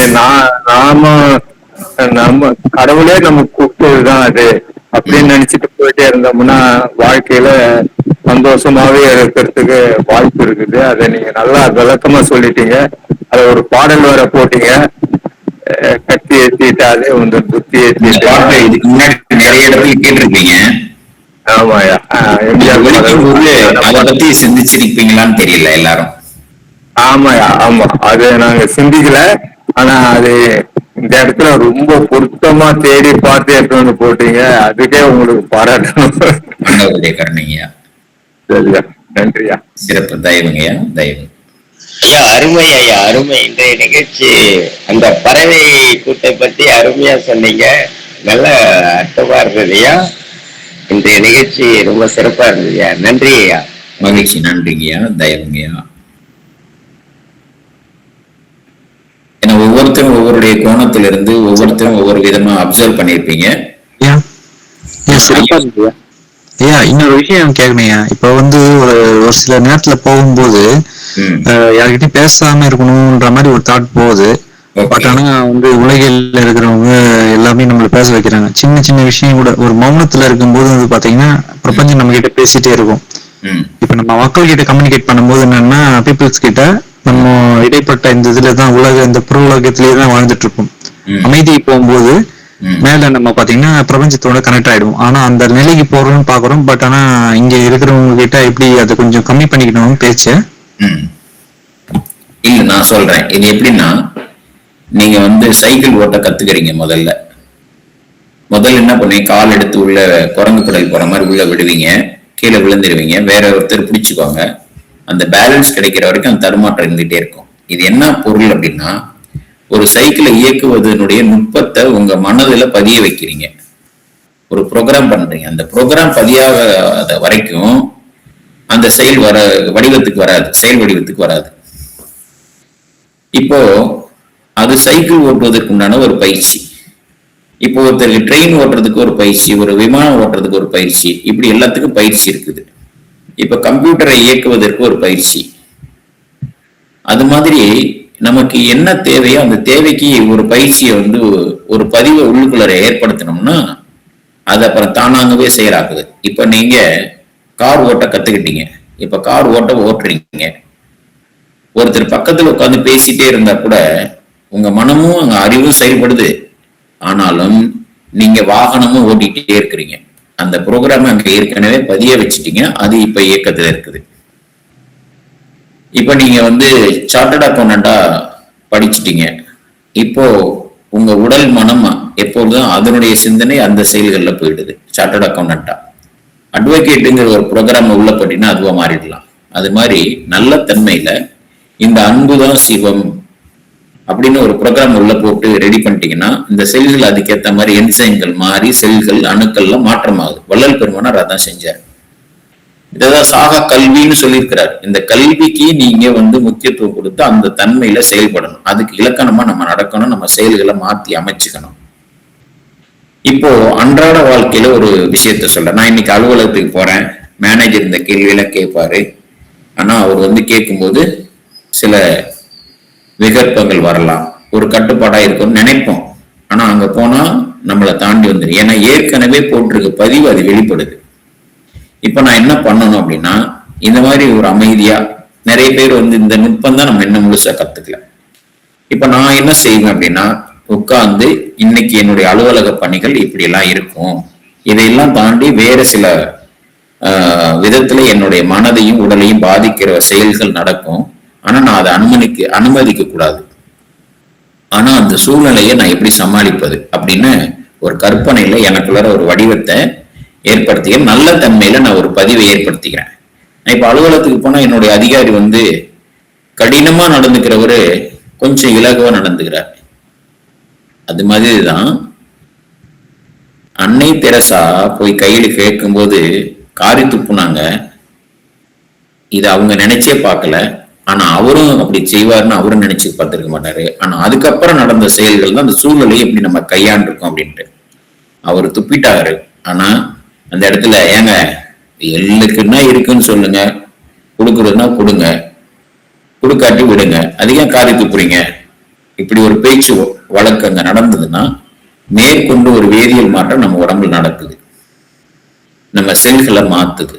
நம்ம கடவுளே நமக்கு கூப்பிட்டதுதான் அது அப்படின்னு நினைச்சிட்டு போயிட்டே இருந்தோம்னா வாழ்க்கையில சந்தோஷமாவே இருக்கிறதுக்கு வாய்ப்பு இருக்குது. அதை நீங்க நல்லா விளக்கமா சொல்லிட்டீங்க. அதை ஒரு பாடல் வர போட்டீங்க, கத்தி ஏற்றிட்டாலே வந்து புத்தி ஏற்றிட்டாலே. இதுக்கு முன்னாடி நிறைய இடத்துல கேட்டிருப்பீங்க. ஆமாயா, அதை பத்தி சிந்திச்சிருப்பீங்களான்னு தெரியல எல்லாரும். ஆமாயா, ஆமா, அது நாங்க சிந்திக்கல. ஆனா அது இந்த இடத்துல ரொம்ப பொருத்தமா தேடி பார்த்து எடுத்து வந்து போட்டீங்க. அதுக்கே உங்களுக்கு பாராட்டணும். கருணையா, சரியா, நன்றியா, சிறப்பு, தயவுங்கய்யா, தயவு. ஐயா அருமை, ஐயா அருமை. இன்றைய நிகழ்ச்சி அந்த பறவை கூட்டை பத்தி அருமையா சொன்னீங்க, நல்ல அர்த்தமா இருந்தது ஐயா. இன்றைய நிகழ்ச்சி ரொம்ப சிறப்பா இருந்ததுயா. நன்றி ஐயா. மகிழ்ச்சி, நன்றிங்கய்யா, தயவுங்கய்யா. ஏன்னா ஒவ்வொருத்தரும் ஒவ்வொருடைய கோணத்திலிருந்து ஒவ்வொருத்தரும் ஒவ்வொரு விதமா அப்சர்வ் பண்ணிருப்பீங்க. ஐயா இன்னொரு விஷயம் கேட்கணையா, இப்ப வந்து ஒரு சில நேரத்துல போகும்போது யார்கிட்டயும் பேசாம இருக்கணும்ன்ற மாதிரி ஒரு தாட் போகுது. பட் ஆனா வந்து உலகில் இருக்கிறவங்க எல்லாமே நம்மள பேச வைக்கிறாங்க. சின்ன சின்ன விஷயம் கூட ஒரு மௌனத்துல இருக்கும்போது வந்து பாத்தீங்கன்னா பிரபஞ்சம் நம்ம கிட்ட பேசிட்டே இருக்கும். இப்ப நம்ம மக்கள் கிட்ட கம்யூனிகேட் பண்ணும்போது என்னன்னா, பீப்புள்ஸ் கிட்ட நம்ம இடைப்பட்ட இந்த இதுலதான் இந்த புற உலகத்திலேயே வாழ்ந்துட்டு இருக்கோம். அமைதி போகும்போது மேல நம்ம பாத்தீங்கன்னா பிரபஞ்சத்தோட கனெக்ட் ஆயிடும். ஆனா அந்த நிலைக்கு போறோம்னு பாக்குறோம். பட் ஆனா இங்க இருக்கிறவங்க கிட்ட எப்படி அதை கொஞ்சம் கம்மி பண்ணிக்கணும் பேச்ச. இல்ல, நான் சொல்றேன். இது எப்படின்னா, நீங்க வந்து சைக்கிள் ஓட்ட கத்துக்கிறீங்க. முதல்ல என்ன பண்ணுவீங்க, கால் எடுத்து உள்ள குரங்கு குடல் போற மாதிரி உள்ள விடுவீங்க, கீழே விழுந்துருவீங்க, வேற ஒருத்தர் பிடிச்சுக்குவாங்க. அந்த பேலன்ஸ் கிடைக்கிற வரைக்கும் அந்த தடுமாற்றம் இருந்துகிட்டே இருக்கும். இது என்ன பொருள் அப்படின்னா, ஒரு சைக்கிளை இயக்குவதனுடைய நுட்பத்தை உங்க மனதுல பதிய வைக்கிறீங்க, ஒரு ப்ரோக்ராம் பண்றீங்க. அந்த ப்ரோக்ராம் பதியாத வரைக்கும் அந்த செயல் வடிவத்துக்கு வராது. இப்போ அது சைக்கிள் ஓட்டுவதற்கு உண்டான ஒரு பயிற்சி. இப்போ ஒருத்தருக்கு ட்ரெயின் ஓட்டுறதுக்கு ஒரு பயிற்சி, ஒரு விமானம் ஓட்டுறதுக்கு ஒரு பயிற்சி, இப்படி எல்லாத்துக்கும் பயிற்சி இருக்குது. இப்ப கம்ப்யூட்டரை இயக்குவதற்கு ஒரு பயிற்சி. அது மாதிரி நமக்கு என்ன தேவையோ அந்த தேவைக்கு ஒரு பயிற்சியை வந்து ஒரு பதிவை உள்ளுக்குள்ள ஏற்படுத்தணும்னா அது அப்புறம் தானாகவே செயலாக்குது. இப்ப நீங்க கார் ஓட்ட கத்துக்கிட்டீங்க, இப்ப கார் ஓட்டுறீங்க. ஒருத்தர் பக்கத்துல உட்காந்து பேசிட்டே இருந்தா கூட உங்க மனமும் அங்க அறிவும் செயல்படுது. ஆனாலும் நீங்க வாகனமும் ஓட்டிகிட்டே இருக்கிறீங்க. அந்த ப்ரோக்ராம் அங்க ஏற்கனவே பதிய வச்சுட்டீங்க, அது இப்ப இயக்கத்துல இருக்குது. இப்ப நீங்க வந்து சார்ட்டர்ட் அக்கௌண்டண்டா படிச்சுட்டீங்க. இப்போ உங்க உடல் மனம் எப்பொழுதும் அதனுடைய சிந்தனை அந்த செயல்கள்ல போயிடுது. சார்ட்டர்ட் அக்கௌண்டண்டா அட்வொகேட்டுங்கிற ஒரு ப்ரோக்ராம் உள்ள போட்டீங்கன்னா அதுவா மாறிடலாம். அது மாதிரி நல்ல தன்மையில இந்த அன்புதான் சிவம் அப்படின்னு ஒரு ப்ரோக்ராம் உள்ள போட்டு ரெடி பண்ணிட்டீங்கன்னா இந்த செல்கள் அதுக்கேற்ற மாதிரி என்சைம்கள் மாறி செல்கள் அணுக்கள்லாம் மாற்றமாகுது. வள்ளல் பெருமானார் அதான் செஞ்சார். இதான் சாகா கல்வின்னு சொல்லியிருக்கிறார். இந்த கல்விக்கு நீங்க வந்து முக்கியத்துவம் கொடுத்து அந்த தன்மையில செயல்படணும். அதுக்கு இலக்கணமா நம்ம நடக்கணும், நம்ம செயல்களை மாத்தி அமைச்சுக்கணும். இப்போ அன்றாட வாழ்க்கையில ஒரு விஷயத்த சொல்றேன். நான் இன்னைக்கு அலுவலகத்துக்கு போறேன், மேனேஜர் இந்த கேள்வியெல்லாம் கேட்பாரு. ஆனா அவர் கேட்கும்போது சில விகற்பங்கள் வரலாம், ஒரு கட்டுப்பாடா இருக்கும்னு நினைப்போம். ஆனா அங்க போனா நம்மளை தாண்டி வந்துடும். ஏன்னா ஏற்கனவே போட்டிருக்க பதிவு அது வெளிப்படுது. இப்ப நான் என்ன பண்ணணும் அப்படின்னா, இந்த மாதிரி ஒரு அமைதியா, நிறைய பேர் இந்த நுட்பம் தான் நம்ம இன்னும் முழுசா கத்துக்கல. இப்ப நான் என்ன செய்வேன் அப்படின்னா, உட்கார்ந்து இன்னைக்கு என்னுடைய அலுவலக பணிகள் இப்படி எல்லாம் இருக்கும், இதையெல்லாம் தாண்டி வேற சில விதத்துல என்னுடைய மனதையும் உடலையும் பாதிக்கிற செயல்கள் நடக்கும். ஆனா நான் அதை அனுமதிக்க கூடாது. ஆனா அந்த சூழ்நிலையை நான் எப்படி சமாளிப்பது அப்படின்னு ஒரு கற்பனையில எனக்குள்ள ஒரு வடிவத்தை ஏற்படுத்திக்கிறேன். நல்ல தன்மையில நான் ஒரு பதிவை ஏற்படுத்திக்கிறேன். நான் இப்ப அலுவலகத்துக்கு போனா என்னுடைய அதிகாரி கடினமா நடந்துக்கிறவரு கொஞ்சம் இலகுவா நடந்துக்கிறார். அது மாதிரிதான் அன்னை தெரசா போய் கையில கேட்கும்போது காரி துப்புனாங்க. இதை அவங்க நினைச்சே பார்க்கல. ஆனா அவரும் அப்படி செய்வாருன்னு அவரும் நினைச்சு பார்த்திருக்க மாட்டாரு. ஆனா அதுக்கப்புறம் நடந்த செயல்கள் தான் அந்த சூழ்நிலையை எப்படி நம்ம கையாண்டிருக்கோம் அப்படின்ட்டு. அவர் துப்பிட்டாரு. ஆனா அந்த இடத்துல ஏங்க எல்லுக்குன்னா இருக்குன்னு சொல்லுங்க, கொடுக்குறதுன்னா கொடுங்க, கொடுக்காட்டி விடுங்க, அதிகம் காரி துப்புறீங்க, இப்படி ஒரு பேச்சு வழக்கு அங்க நடந்ததுன்னா மேற்கொண்டு ஒரு வேதியியல் மாற்றம் நம்ம உடம்புல நடக்குது, நம்ம செல்களை மாத்துது,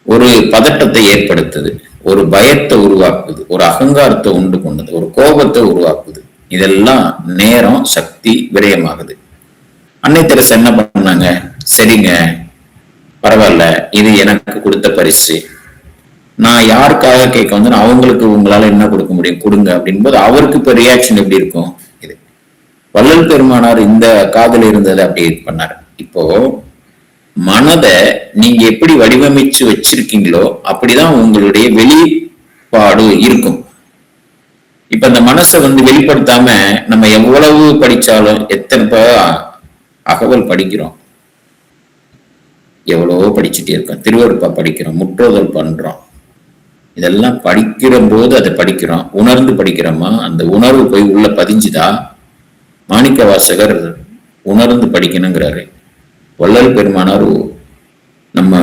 ஒரு பதட்டத்தை ஏற்படுத்துது, ஒரு பயத்தை உருவாக்குது, ஒரு அகங்காரத்தை உண்டு கொண்டது, ஒரு கோபத்தை உருவாக்குது. இதெல்லாம் நேரம் சக்தி விரயமாகுது. அன்னை தெரசா என்ன பண்ணாங்க, சரிங்க பரவாயில்ல, இது எனக்கு கொடுத்த பரிசு, நான் யாருக்காக கேட்க அவங்களுக்கு உங்களால என்ன கொடுக்க முடியும் கொடுங்க அப்படின்போது அவருக்கு இப்ப ரியாக்ஷன் எப்படி இருக்கும். இது வள்ளல் பெருமானார் இந்த காதல் இருந்ததை அப்படி பண்ணாரு. இப்போ மனதை நீங்க எப்படி வடிவமைச்சு வச்சிருக்கீங்களோ அப்படிதான் உங்களுடைய வெளிப்பாடு இருக்கும். இப்ப அந்த மனசை வெளிப்படுத்தாம நம்ம எவ்வளவு படிச்சாலும், எத்தனை அகவல் படிக்கிறோம், எவ்வளவோ படிச்சுட்டே இருக்கோம், திருவருப்பா படிக்கிறோம், முற்றோதல் பண்றோம், இதெல்லாம் படிக்கிற போது அதை படிக்கிறோம், உணர்ந்து படிக்கிறோமா, அந்த உணர்வு போய் உள்ள பதிஞ்சுதா? மாணிக்க வாசகர் உணர்ந்து படிக்கணுங்கிறாரு. வள்ளல் பெருமானார் நம்ம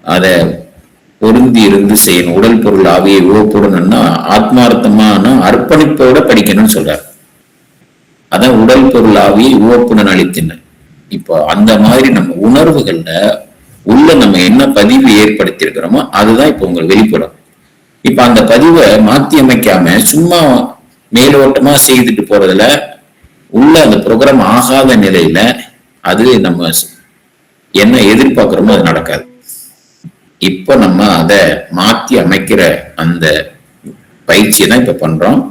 அதை பொருந்தி இருந்து செய்யணும். உடல் பொருள் ஆவியை உவப்படணும்னா ஆத்மார்த்தமான அர்ப்பணிப்போட படிக்கணும்னு சொல்றாரு. அதான் உடல் பொருள் ஆவியை உவப்புடன் அளித்தின. இப்போ அந்த மாதிரி நம்ம உணர்வுகள்ல உள்ள நம்ம என்ன பதிவு ஏற்படுத்தி இருக்கிறோமோ அதுதான் இப்போ உங்களுக்கு வெளிப்படும். இப்ப அந்த பதிவை மாத்தி அமைக்காம சும்மா மேலோட்டமா செய்துட்டு போறதுல உள்ள அந்த ப்ரோக்ராம் ஆகாத நிலையில அது நம்ம என்ன எதிர்பார்க்கிறோமோ அது நடக்காது. இப்ப நம்ம அதை மாத்தி அமைக்கிற அந்த பயிற்சியை தான் இப்ப பண்றோம்.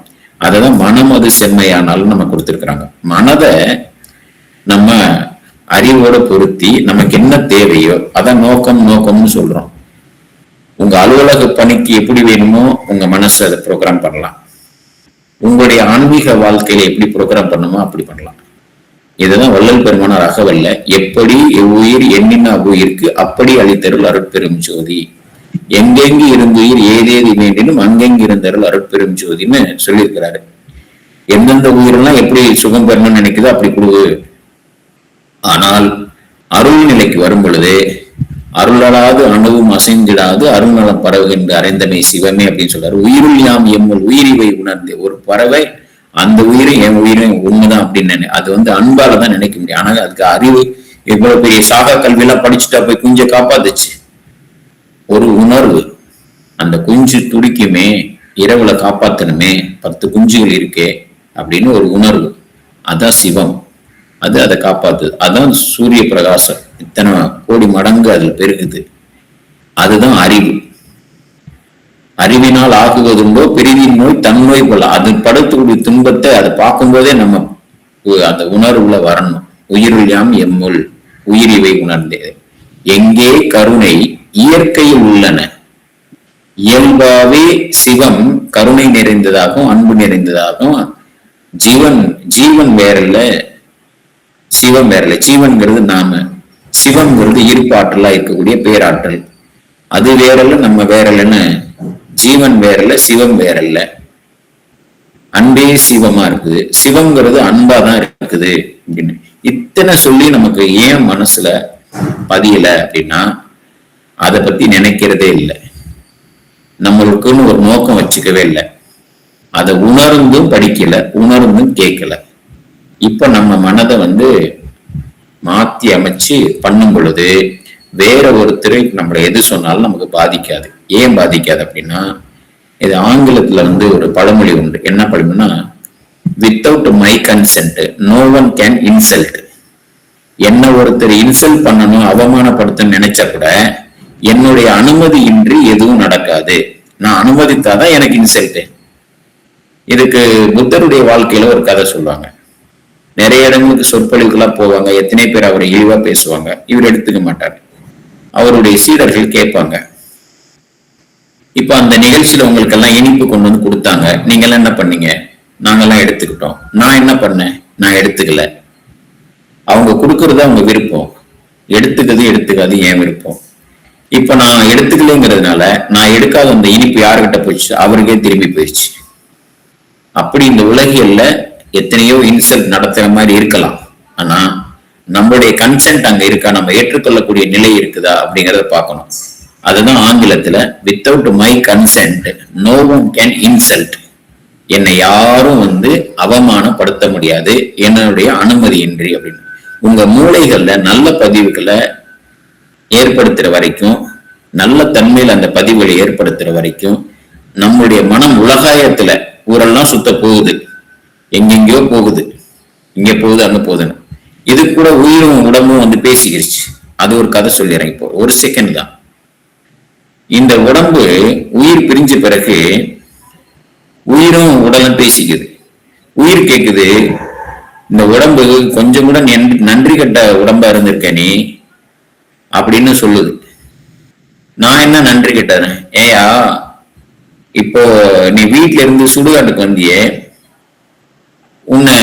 அததான் மனம் அது செம்மையானாலும் நம்ம கொடுத்துருக்குறாங்க. மனதை நம்ம அறிவோட பொருத்தி நமக்கு என்ன தேவையோ அதான் நோக்கம்னு சொல்றோம். உங்க அலுவலக பணிக்கு எப்படி வேணுமோ உங்க மனசு அதை ப்ரோக்ராம் பண்ணலாம். உங்களுடைய ஆன்மீக வாழ்க்கையில எப்படி ப்ரோக்ராம் பண்ணுமோ அப்படி பண்ணலாம். இதுதான் வள்ளல் பெருமானார் அகவல்ல எப்படி எவ்வுயிர் எண்ணின அவ்வுயிருக்கு அப்படி அளித்தருள் அருட்பெரும் ஜோதி, எங்கெங்கு இருந்துயிர் ஏதேது வேண்டினும் அங்கெங்கு இருந்தருள் அருட்பெரும் ஜோதின்னு சொல்லியிருக்கிறாரு. எந்தெந்த உயிரெல்லாம் எப்படி சுகம் பெறணும்னு நினைக்குதோ அப்படி கொடு. ஆனால் அருள் நிலைக்கு வரும் பொழுது அருளலாது அணுவும் அசைந்திடாது அருள்நலம் பறவுகின்ற அறைந்தமை சிவமே அப்படின்னு சொல்றாரு. உயிருள் யாம் எம்முள் உயிரிவை உணர்ந்து, ஒரு பறவை அந்த உயிரை என் உயிரை உண்மைதான் அப்படின்னு அது அன்பாலதான் நினைக்க முடியும். ஆனா அதுக்கு அறிவு இவ்வளவு பெரிய சாகா கல்வி எல்லாம் படிச்சுட்டா போய் குஞ்சை காப்பாத்துச்சு. ஒரு உணர்வு, அந்த குஞ்சு துடிக்குமே, இரவுல காப்பாத்தணுமே, 10 குஞ்சுகள் இருக்கே அப்படின்னு ஒரு உணர்வு, அதான் சிவம். அது அதை காப்பாத்துது. அதான் சூரிய பிரகாசம் இத்தனை கோடி மடங்கு அதில் பெருகுது. அதுதான் அறிவு. அறிவினால் ஆகுவதுண்டோ பெரிதின் நோய் தன் நோய் போல. அது படுத்தக்கூடிய துன்பத்தை அதை பார்க்கும்போதே நம்ம அந்த உணர்வுல வரணும். உயிருள் யாம் எம்முள் உயிரிவை உணர்ந்தது. எங்கே கருணை இயற்கையில் உள்ளன, இயல்பாவே சிவம் கருணை நிறைந்ததாகவும் அன்பு நிறைந்ததாகவும். ஜீவன் வேறல்ல, சிவம் வேறல்ல. ஜீவன்கிறது நாம, சிவம்ங்கிறது இருப்பாற்றலா இருக்கக்கூடிய பேராற்றல். அது வேறல்ல, நம்ம வேறல்லன்னு. ஜீவன் வேறல்ல, சிவம் வேறல்ல. அன்பே சிவமா இருக்குது, சிவம்ங்கிறது அன்பாதான் இருக்குது அப்படின்னு இத்தனை சொல்லி நமக்கு ஏன் மனசுல பதியல அப்படின்னா, அதை பத்தி நினைக்கிறதே இல்லை. நம்மளுக்குன்னு ஒரு நோக்கம் வச்சுக்கவே இல்லை. அதை உணர்ந்தும் படிக்கல, உணர்ந்தும் கேட்கல. இப்ப நம்ம மனதை மாத்தி அமைச்சு பண்ணும் பொழுது வேற ஒருத்தர் நம்மளை எது சொன்னாலும் நமக்கு பாதிக்காது. ஏன் பாதிக்காது அப்படின்னா, இது ஆங்கிலத்துல ஒரு பழமொழி உண்டு. என்ன பழமொழினா, without my consent no one can insult. என்ன ஒருத்தர் இன்சல்ட் பண்ணணும், அவமானப்படுத்தணும்னு நினைச்சா கூட என்னுடைய அனுமதி இன்றி எதுவும் நடக்காது. நான் அனுமதித்தாதான் எனக்கு இன்சல்ட். இதுக்கு புத்தருடைய வாழ்க்கையில ஒரு கதை சொல்லுவாங்க. நிறைய இடங்களுக்கு சொற்பொழிவுக்கெல்லாம் போவாங்க. எத்தனை பேர் அவரை இழிவா பேசுவாங்க, இவர் எடுத்துக்க மாட்டார். அவருடைய சீடர்கள் கேட்பாங்க, இப்ப அந்த நிகழ்ச்சியில உங்களுக்கு எல்லாம் இனிப்பு கொண்டு வந்து கொடுத்தாங்க, நீங்க எல்லாம் என்ன பண்ணீங்க? நாங்கெல்லாம் எடுத்துக்கிட்டோம். நான் என்ன பண்ணேன்? நான் எடுத்துக்கல. அவங்க கொடுக்கறது அவங்க விருப்பம், எடுத்துக்காது என் விருப்பம். இப்ப நான் எடுத்துக்கலைங்கிறதுனால நான் எடுக்காத அந்த இனிப்பு யாருக்கிட்ட போயிடுச்சு? அவருக்கே திரும்பி போயிடுச்சு. அப்படி இந்த உலகியல்ல எத்தனையோ இன்சல்ட் நடத்துற மாதிரி இருக்கலாம். ஆனா நம்மளுடைய கன்சென்ட் அங்க இருக்கா, நம்ம ஏற்றுக்கொள்ளக்கூடிய நிலை இருக்குதா அப்படிங்கறத பார்க்கணும். அதுதான் ஆங்கிலத்துல without my consent no one can insult. என்னை யாரும் அவமானப்படுத்த முடியாது என்னுடைய அனுமதியின்றி அப்படின்னு. உங்க மூளைகள்ல நல்ல பதிவுகளை ஏற்படுத்துற வரைக்கும், நல்ல தன்மையில அந்த பதிவுகளை ஏற்படுத்துற வரைக்கும் நம்முடைய மனம் உலகாயத்துல ஊரெல்லாம் சுத்த போகுது, எங்கெங்கயோ போகுது, இங்க போகுது அங்க போகுதுன்னு. இது கூட உயிரும் உடம்பும் பேசிக்கிடுச்சு. அது ஒரு கதை சொல்லிடுறேன். இப்போ ஒரு செகண்ட் தான். இந்த உடம்பு உயிர் பிரிஞ்ச பிறகு உயிரும் உடலும் பேசிக்குது. உயிர் கேக்குது, இந்த உடம்பு கொஞ்சம் கூட நன்றி கட்ட உடம்பா இருந்திருக்க நீ அப்படின்னு சொல்லுது. நான் என்ன நன்றி கெட்டேன்? ஏயா, இப்போ நீ வீட்டுல இருந்து சுடுகாட்டுக்கு வந்தியே, உன்னை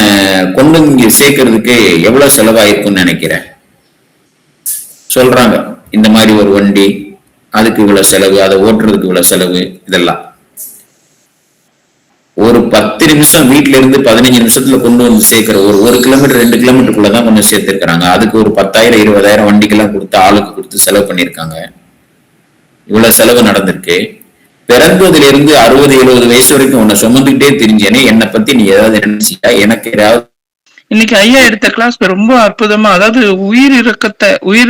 கொண்டு இங்க சேர்க்கறதுக்கு எவ்வளவு செலவாயிருக்குன்னு நினைக்கிறேன்? சொல்றாங்க, இந்த மாதிரி ஒரு வண்டி, அதுக்கு இவ்வளவு செலவு, அதை ஓட்டுறதுக்கு இவ்வளவு செலவு. இதெல்லாம் ஒரு 10 நிமிஷம் வீட்டுல இருந்து 15 நிமிஷத்துல கொண்டு வந்து சேர்க்கிற ஒரு கிலோமீட்டர் 2 கிலோமீட்டருக்குள்ளதான் கொண்டு சேர்த்திருக்கிறாங்க. அதுக்கு ஒரு 10,000 20,000 வண்டிக்கெல்லாம் கொடுத்து ஆளுக்கு கொடுத்து செலவு பண்ணிருக்காங்க. இவ்வளவு செலவு நடந்திருக்கு. பிறந்ததுல இருந்து 60-70 வயசு வரைக்கும் உன்னை சுமந்துகிட்டே தெரிஞ்சேனே, என்னை பத்தி நீ ஏதாவது நினைச்சிட்டா? எனக்கு ஏதாவது இன்னைக்கு ஐயா எடுத்த கிளாஸ் ரொம்ப அற்புதமா, அதாவது உயிர்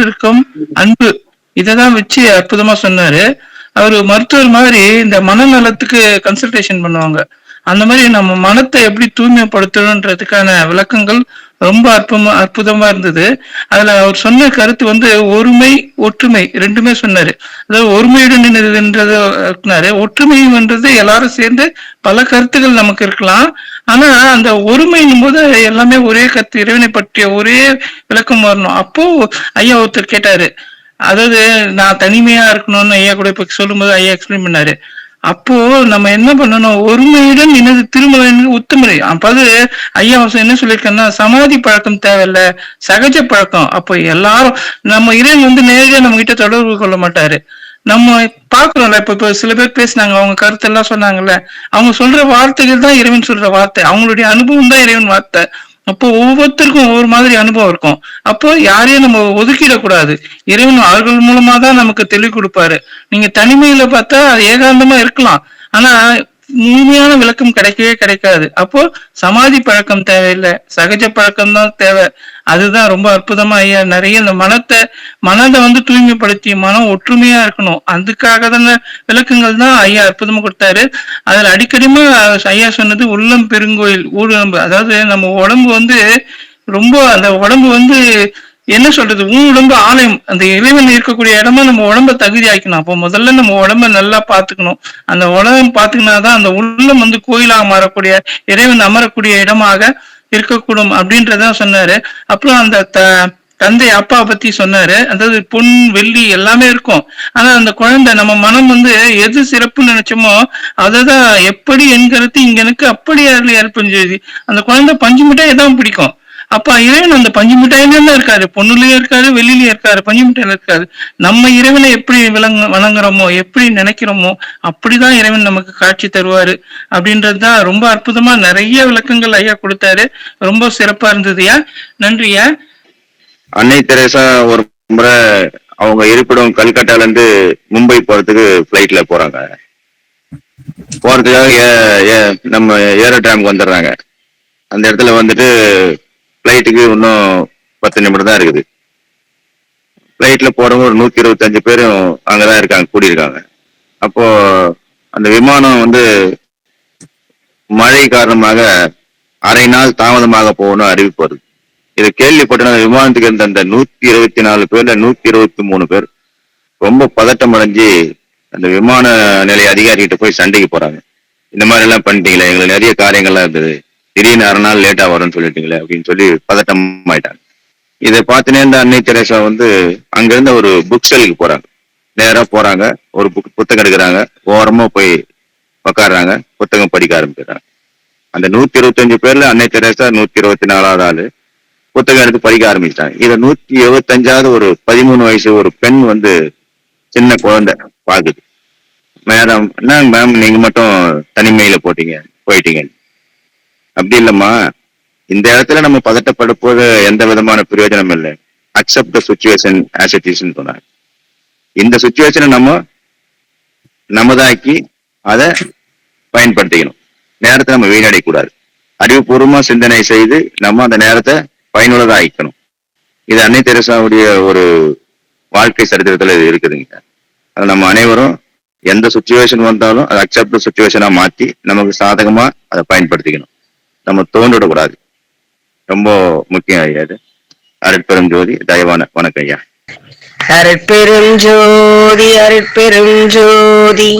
இறுக்கம், அன்பு, இததான் வச்சு அற்புதமா சொன்னாரு. அவரு மருத்துவர் மாதிரி இந்த மனநலத்துக்கு கன்சல்டேஷன் பண்ணுவாங்க. அந்த மாதிரி நம்ம மனத்தை எப்படி தூய்மைப்படுத்தணுன்றதுக்கான விளக்கங்கள் ரொம்ப அற்புதமா இருந்தது. அதுல அவர் சொன்ன கருத்து ஒருமை ஒற்றுமை ரெண்டுமே சொன்னாரு. அதாவது ஒருமையுடன் நின்றது, ஒற்றுமைன்றது எல்லாரும் சேர்ந்து பல கருத்துக்கள் நமக்கு இருக்கலாம். ஆனா அந்த ஒருமைன்னும் போது எல்லாமே ஒரே கருத்து, இறைவனை பற்றிய ஒரே விளக்கம் வரணும். அப்போ ஐயா ஒருத்தர் கேட்டாரு, அதாவது நான் தனிமையா இருக்கணும்னு ஐயா கூட இப்ப சொல்லும் போது ஐயா எக்ஸ்பிளைன் பண்ணாரு. அப்போ நம்ம என்ன பண்ணணும்? ஒருமையுடன் எனது திருமலை உத்தமரை. அப்ப ஐயா என்ன சொல்லியிருக்கேன்னா, சமாதி பழக்கம் தேவையில்ல, சகஜ பழக்கம். அப்போ எல்லாரும் நம்ம இறைவன் நேரடியா நம்ம கிட்ட தொடர்பு கொள்ள மாட்டாரு. நம்ம பாக்குறோம்ல, இப்ப சில பேர் பேசினாங்க, அவங்க கருத்தெல்லாம் சொன்னாங்கல்ல, அவங்க சொல்ற வார்த்தைகள் தான் இறைவன் சொல்ற வார்த்தை, அவங்களுடைய அனுபவம் தான் இறைவன் வார்த்தை. அப்போ ஒவ்வொருத்தருக்கும் ஒவ்வொரு மாதிரி அனுபவம் இருக்கும். அப்போ யாரையும் நம்ம ஒதுக்கிடக்கூடாது. இறைவன் அவர்கள் மூலமா தான் நமக்கு தெளிவு கொடுப்பாரு. நீங்க தனிமையில பார்த்தா அது ஏகாந்தமா இருக்கலாம், ஆனா முழுமையான விளக்கம் கிடைக்கவே கிடைக்காது. அப்போ சமாதி பழக்கம் தேவையில்லை, சகஜ பழக்கம் தான் தேவை. அதுதான் ரொம்ப அற்புதமா ஐயா நிறைய இந்த மனதை தூய்மைப்படுத்தி மனம் ஒற்றுமையா இருக்கணும், அதுக்காக தான விளக்கங்கள் தான் ஐயா அற்புதமா கொடுத்தாரு. அதுல அடிக்கடிமா ஐயா சொன்னது உள்ளம் பெருங்கோயில் ஊடுடம்பு. அதாவது நம்ம உடம்பு ரொம்ப, அந்த உடம்பு என்ன சொல்றது, உடம்பு ஆலயம், அந்த இறைவன் இருக்கக்கூடிய இடமா நம்ம உடம்ப தகுதி ஆக்கணும். அப்போ முதல்ல நம்ம உடம்ப நல்லா பாத்துக்கணும். அந்த உடம்பு பாத்துக்கினாதான் அந்த உள்ளம் கோயிலாக மாறக்கூடிய, இறைவன் அமரக்கூடிய இடமாக இருக்கக்கூடும் அப்படின்றதான் சொன்னாரு. அப்புறம் அந்த தந்தை அப்பா பத்தி சொன்னாரு. அதாவது பொன் வெள்ளி எல்லாமே இருக்கும், ஆனா அந்த குழந்தை நம்ம மனம் எது சிறப்புன்னு நினைச்சோமோ அததான் எப்படி என்கிறது இங்க எனக்கு அப்படி ஏற்பஞ்சு. அந்த குழந்தை பஞ்சு மிட்டாய் தான் பிடிக்கும். அப்ப இறைவன் அந்த பஞ்சு மிட்டாயில இருக்காரு, பொண்ணுலயும் இருக்காரு, வெளியிலயும் இருக்காரு, பஞ்சு மிட்டாயில இருக்காரு. நம்ம இறைவனை எப்படி வணங்குறோமோ, எப்படி நினைக்கிறோமோ, அப்படிதான் இறைவன் நமக்கு காட்சி தருவாரு அப்படின்றதுதான் ரொம்ப அற்புதமா நிறைய விளக்கங்கள் ஐயா கொடுத்தாரு. ரொம்ப சிறப்பா இருந்ததுயா. நன்றியா. அன்னை தெரேசா ஒரு முறை அவங்க இருப்பிடம் கல்கட்டால இருந்து மும்பை போறதுக்கு ஃபிளைட்ல போறாங்க. போறதுக்காக நம்ம ஏரோட்ராமுக்கு வந்துடுறாங்க. அந்த இடத்துல வந்துட்டு ஃபிளைட்டுக்கு இன்னும் 10 நிமிடம் தான் இருக்குது. ஃபிளைட்ல போறவங்க ஒரு 125 பேரும் அங்கதான் இருக்காங்க, கூடியிருக்காங்க. அப்போ அந்த விமானம் வந்து மழை காரணமாக அரை நாள் தாமதமாக போகணும் அறிவிப்பு வருது. இதை கேள்விப்பட்ட விமானத்துக்கு இருந்த அந்த 124 பேர்ல 123 பேர் ரொம்ப பதட்டம் அடைஞ்சு அந்த விமான நிலைய அதிகாரிகிட்ட போய் சண்டைக்கு போறாங்க. இந்த மாதிரி எல்லாம் பண்ணிட்டீங்களே, எங்களுக்கு நிறைய காரியங்கள்லாம் இருந்தது, திடீர்னு அரை நாள் லேட்டா வரும்னு சொல்லிட்டீங்களே அப்படின்னு சொல்லி பதட்டம் ஆயிட்டாங்க. இதை பார்த்துனே இந்த அன்னை தெரசா வந்து அங்க இருந்த ஒரு புக் செல்லுக்கு போறாங்க. நேரா போறாங்க, ஒரு புத்தகம் எடுக்கிறாங்க, ஓரமா போய் உட்காடுறாங்க, புத்தகம் படிக்க ஆரம்பிக்கிறாங்க. அந்த 125 பேர்ல அன்னை தெரசா 124வது ஆளு புத்தகம் எடுத்து படிக்க ஆரம்பிச்சிட்டாங்க. இதை 175வது ஒரு 13 வயசு ஒரு பெண் வந்து சின்ன குழந்தை பாக்குது. மேடம், என்ன மேம் நீங்க மட்டும் தனிமையில போயிட்டீங்க. அப்படி இல்லம்மா, இந்த இடத்துல நம்ம பதட்டப்படும்போது எந்த விதமான பிரயோஜனம் இல்லை. Accept the situation as it is சொன்னாங்க. இந்த சிச்சுவேஷனை நமதாக்கி அதை பயன்படுத்திக்கணும். நேரத்தை நம்ம வீணடிக்கூடாது. அறிவுபூர்வமா சிந்தனை செய்து நம்ம அந்த நேரத்தை பயனுள்ளதா ஆயிக்கணும். இது அன்னை தெரசாவுடைய ஒரு வாழ்க்கை சரித்திரத்துல இது இருக்குதுங்க. அது நம்ம அனைவரும் எந்த சுச்சுவேஷன் வந்தாலும் அதை அக்செப்ட் சுச்சுவேஷனா மாத்தி நமக்கு சாதகமா அதை பயன்படுத்திக்கணும். நம்ம தோன்றிடக்கூடாது. ரொம்ப முக்கியம் ஐயா இது. அருட்பெரும் ஜோதி. தயவான வணக்கம் ஐயா. அருட்பெரும் ஜோதி அருட்பெரும் ஜோதி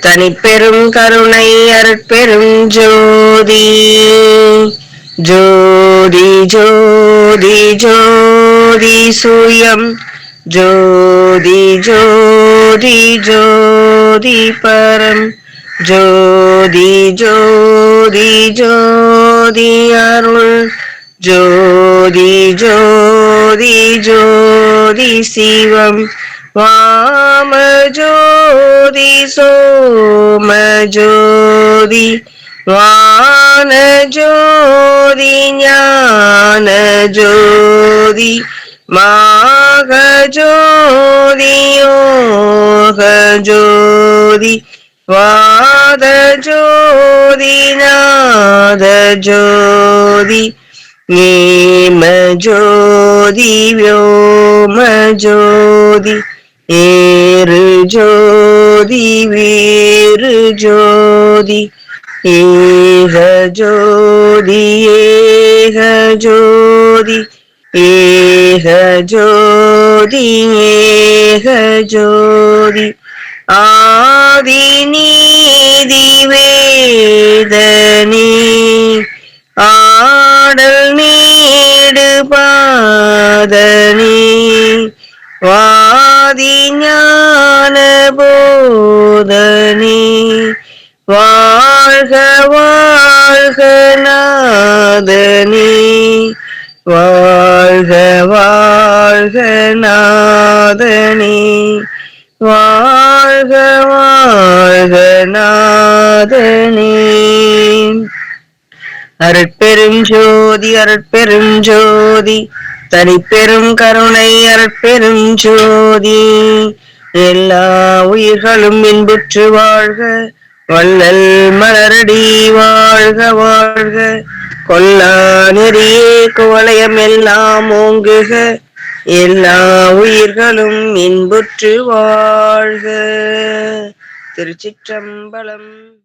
தனிப்பெரும் கருணை அருட்பெரும் ஜோதி. ஜோதி ஜோதி ஜோதி சுயம் ஜோதி ஜோதி ஜோதி பரம் ஜோதி ஜோதி ஜோதி அருள் ஜோதி ஜோதி ஜோதி சிவம் வாம ஜோதி சோம ஜோதி வான ஜோதி ஞான ஜோதி மாக ஜோதி யோக ஜோதி வாத ஜோதி நாத ஜோதி நேம ஜோதி வியோம ஜோதி ஏறு ஜோதி வீரு ஜோதி ஏக ஜோதி ஏக ஜோதி ஏக ஜோதி ஏக ஜோதி ஆதி நீதி வேதனே ஆடல் நீடு பாதனே வாதி ஞான போதனே வாழ்க வாழ்க நாதனே வாழ்க வாழ்க நாதனே வாழ்க வாழ்க நாதனே. அருட்பெரும் ஜோதி அருட்பெரும் ஜோதி தனிப்பெரும் கருணை அருட்பெரும் ஜோதி. எல்லா உயிர்களும் இன்புற்று வாழ்க, வள்ளல் மலரடி வாழ்க வாழ்க, கொல்லா நெறியே குவலயம் எல்லாம் ஓங்குக, எல்லா உயிர்களும் இன்புற்று வாழ்க. திருச்சிற்றம்பலம்.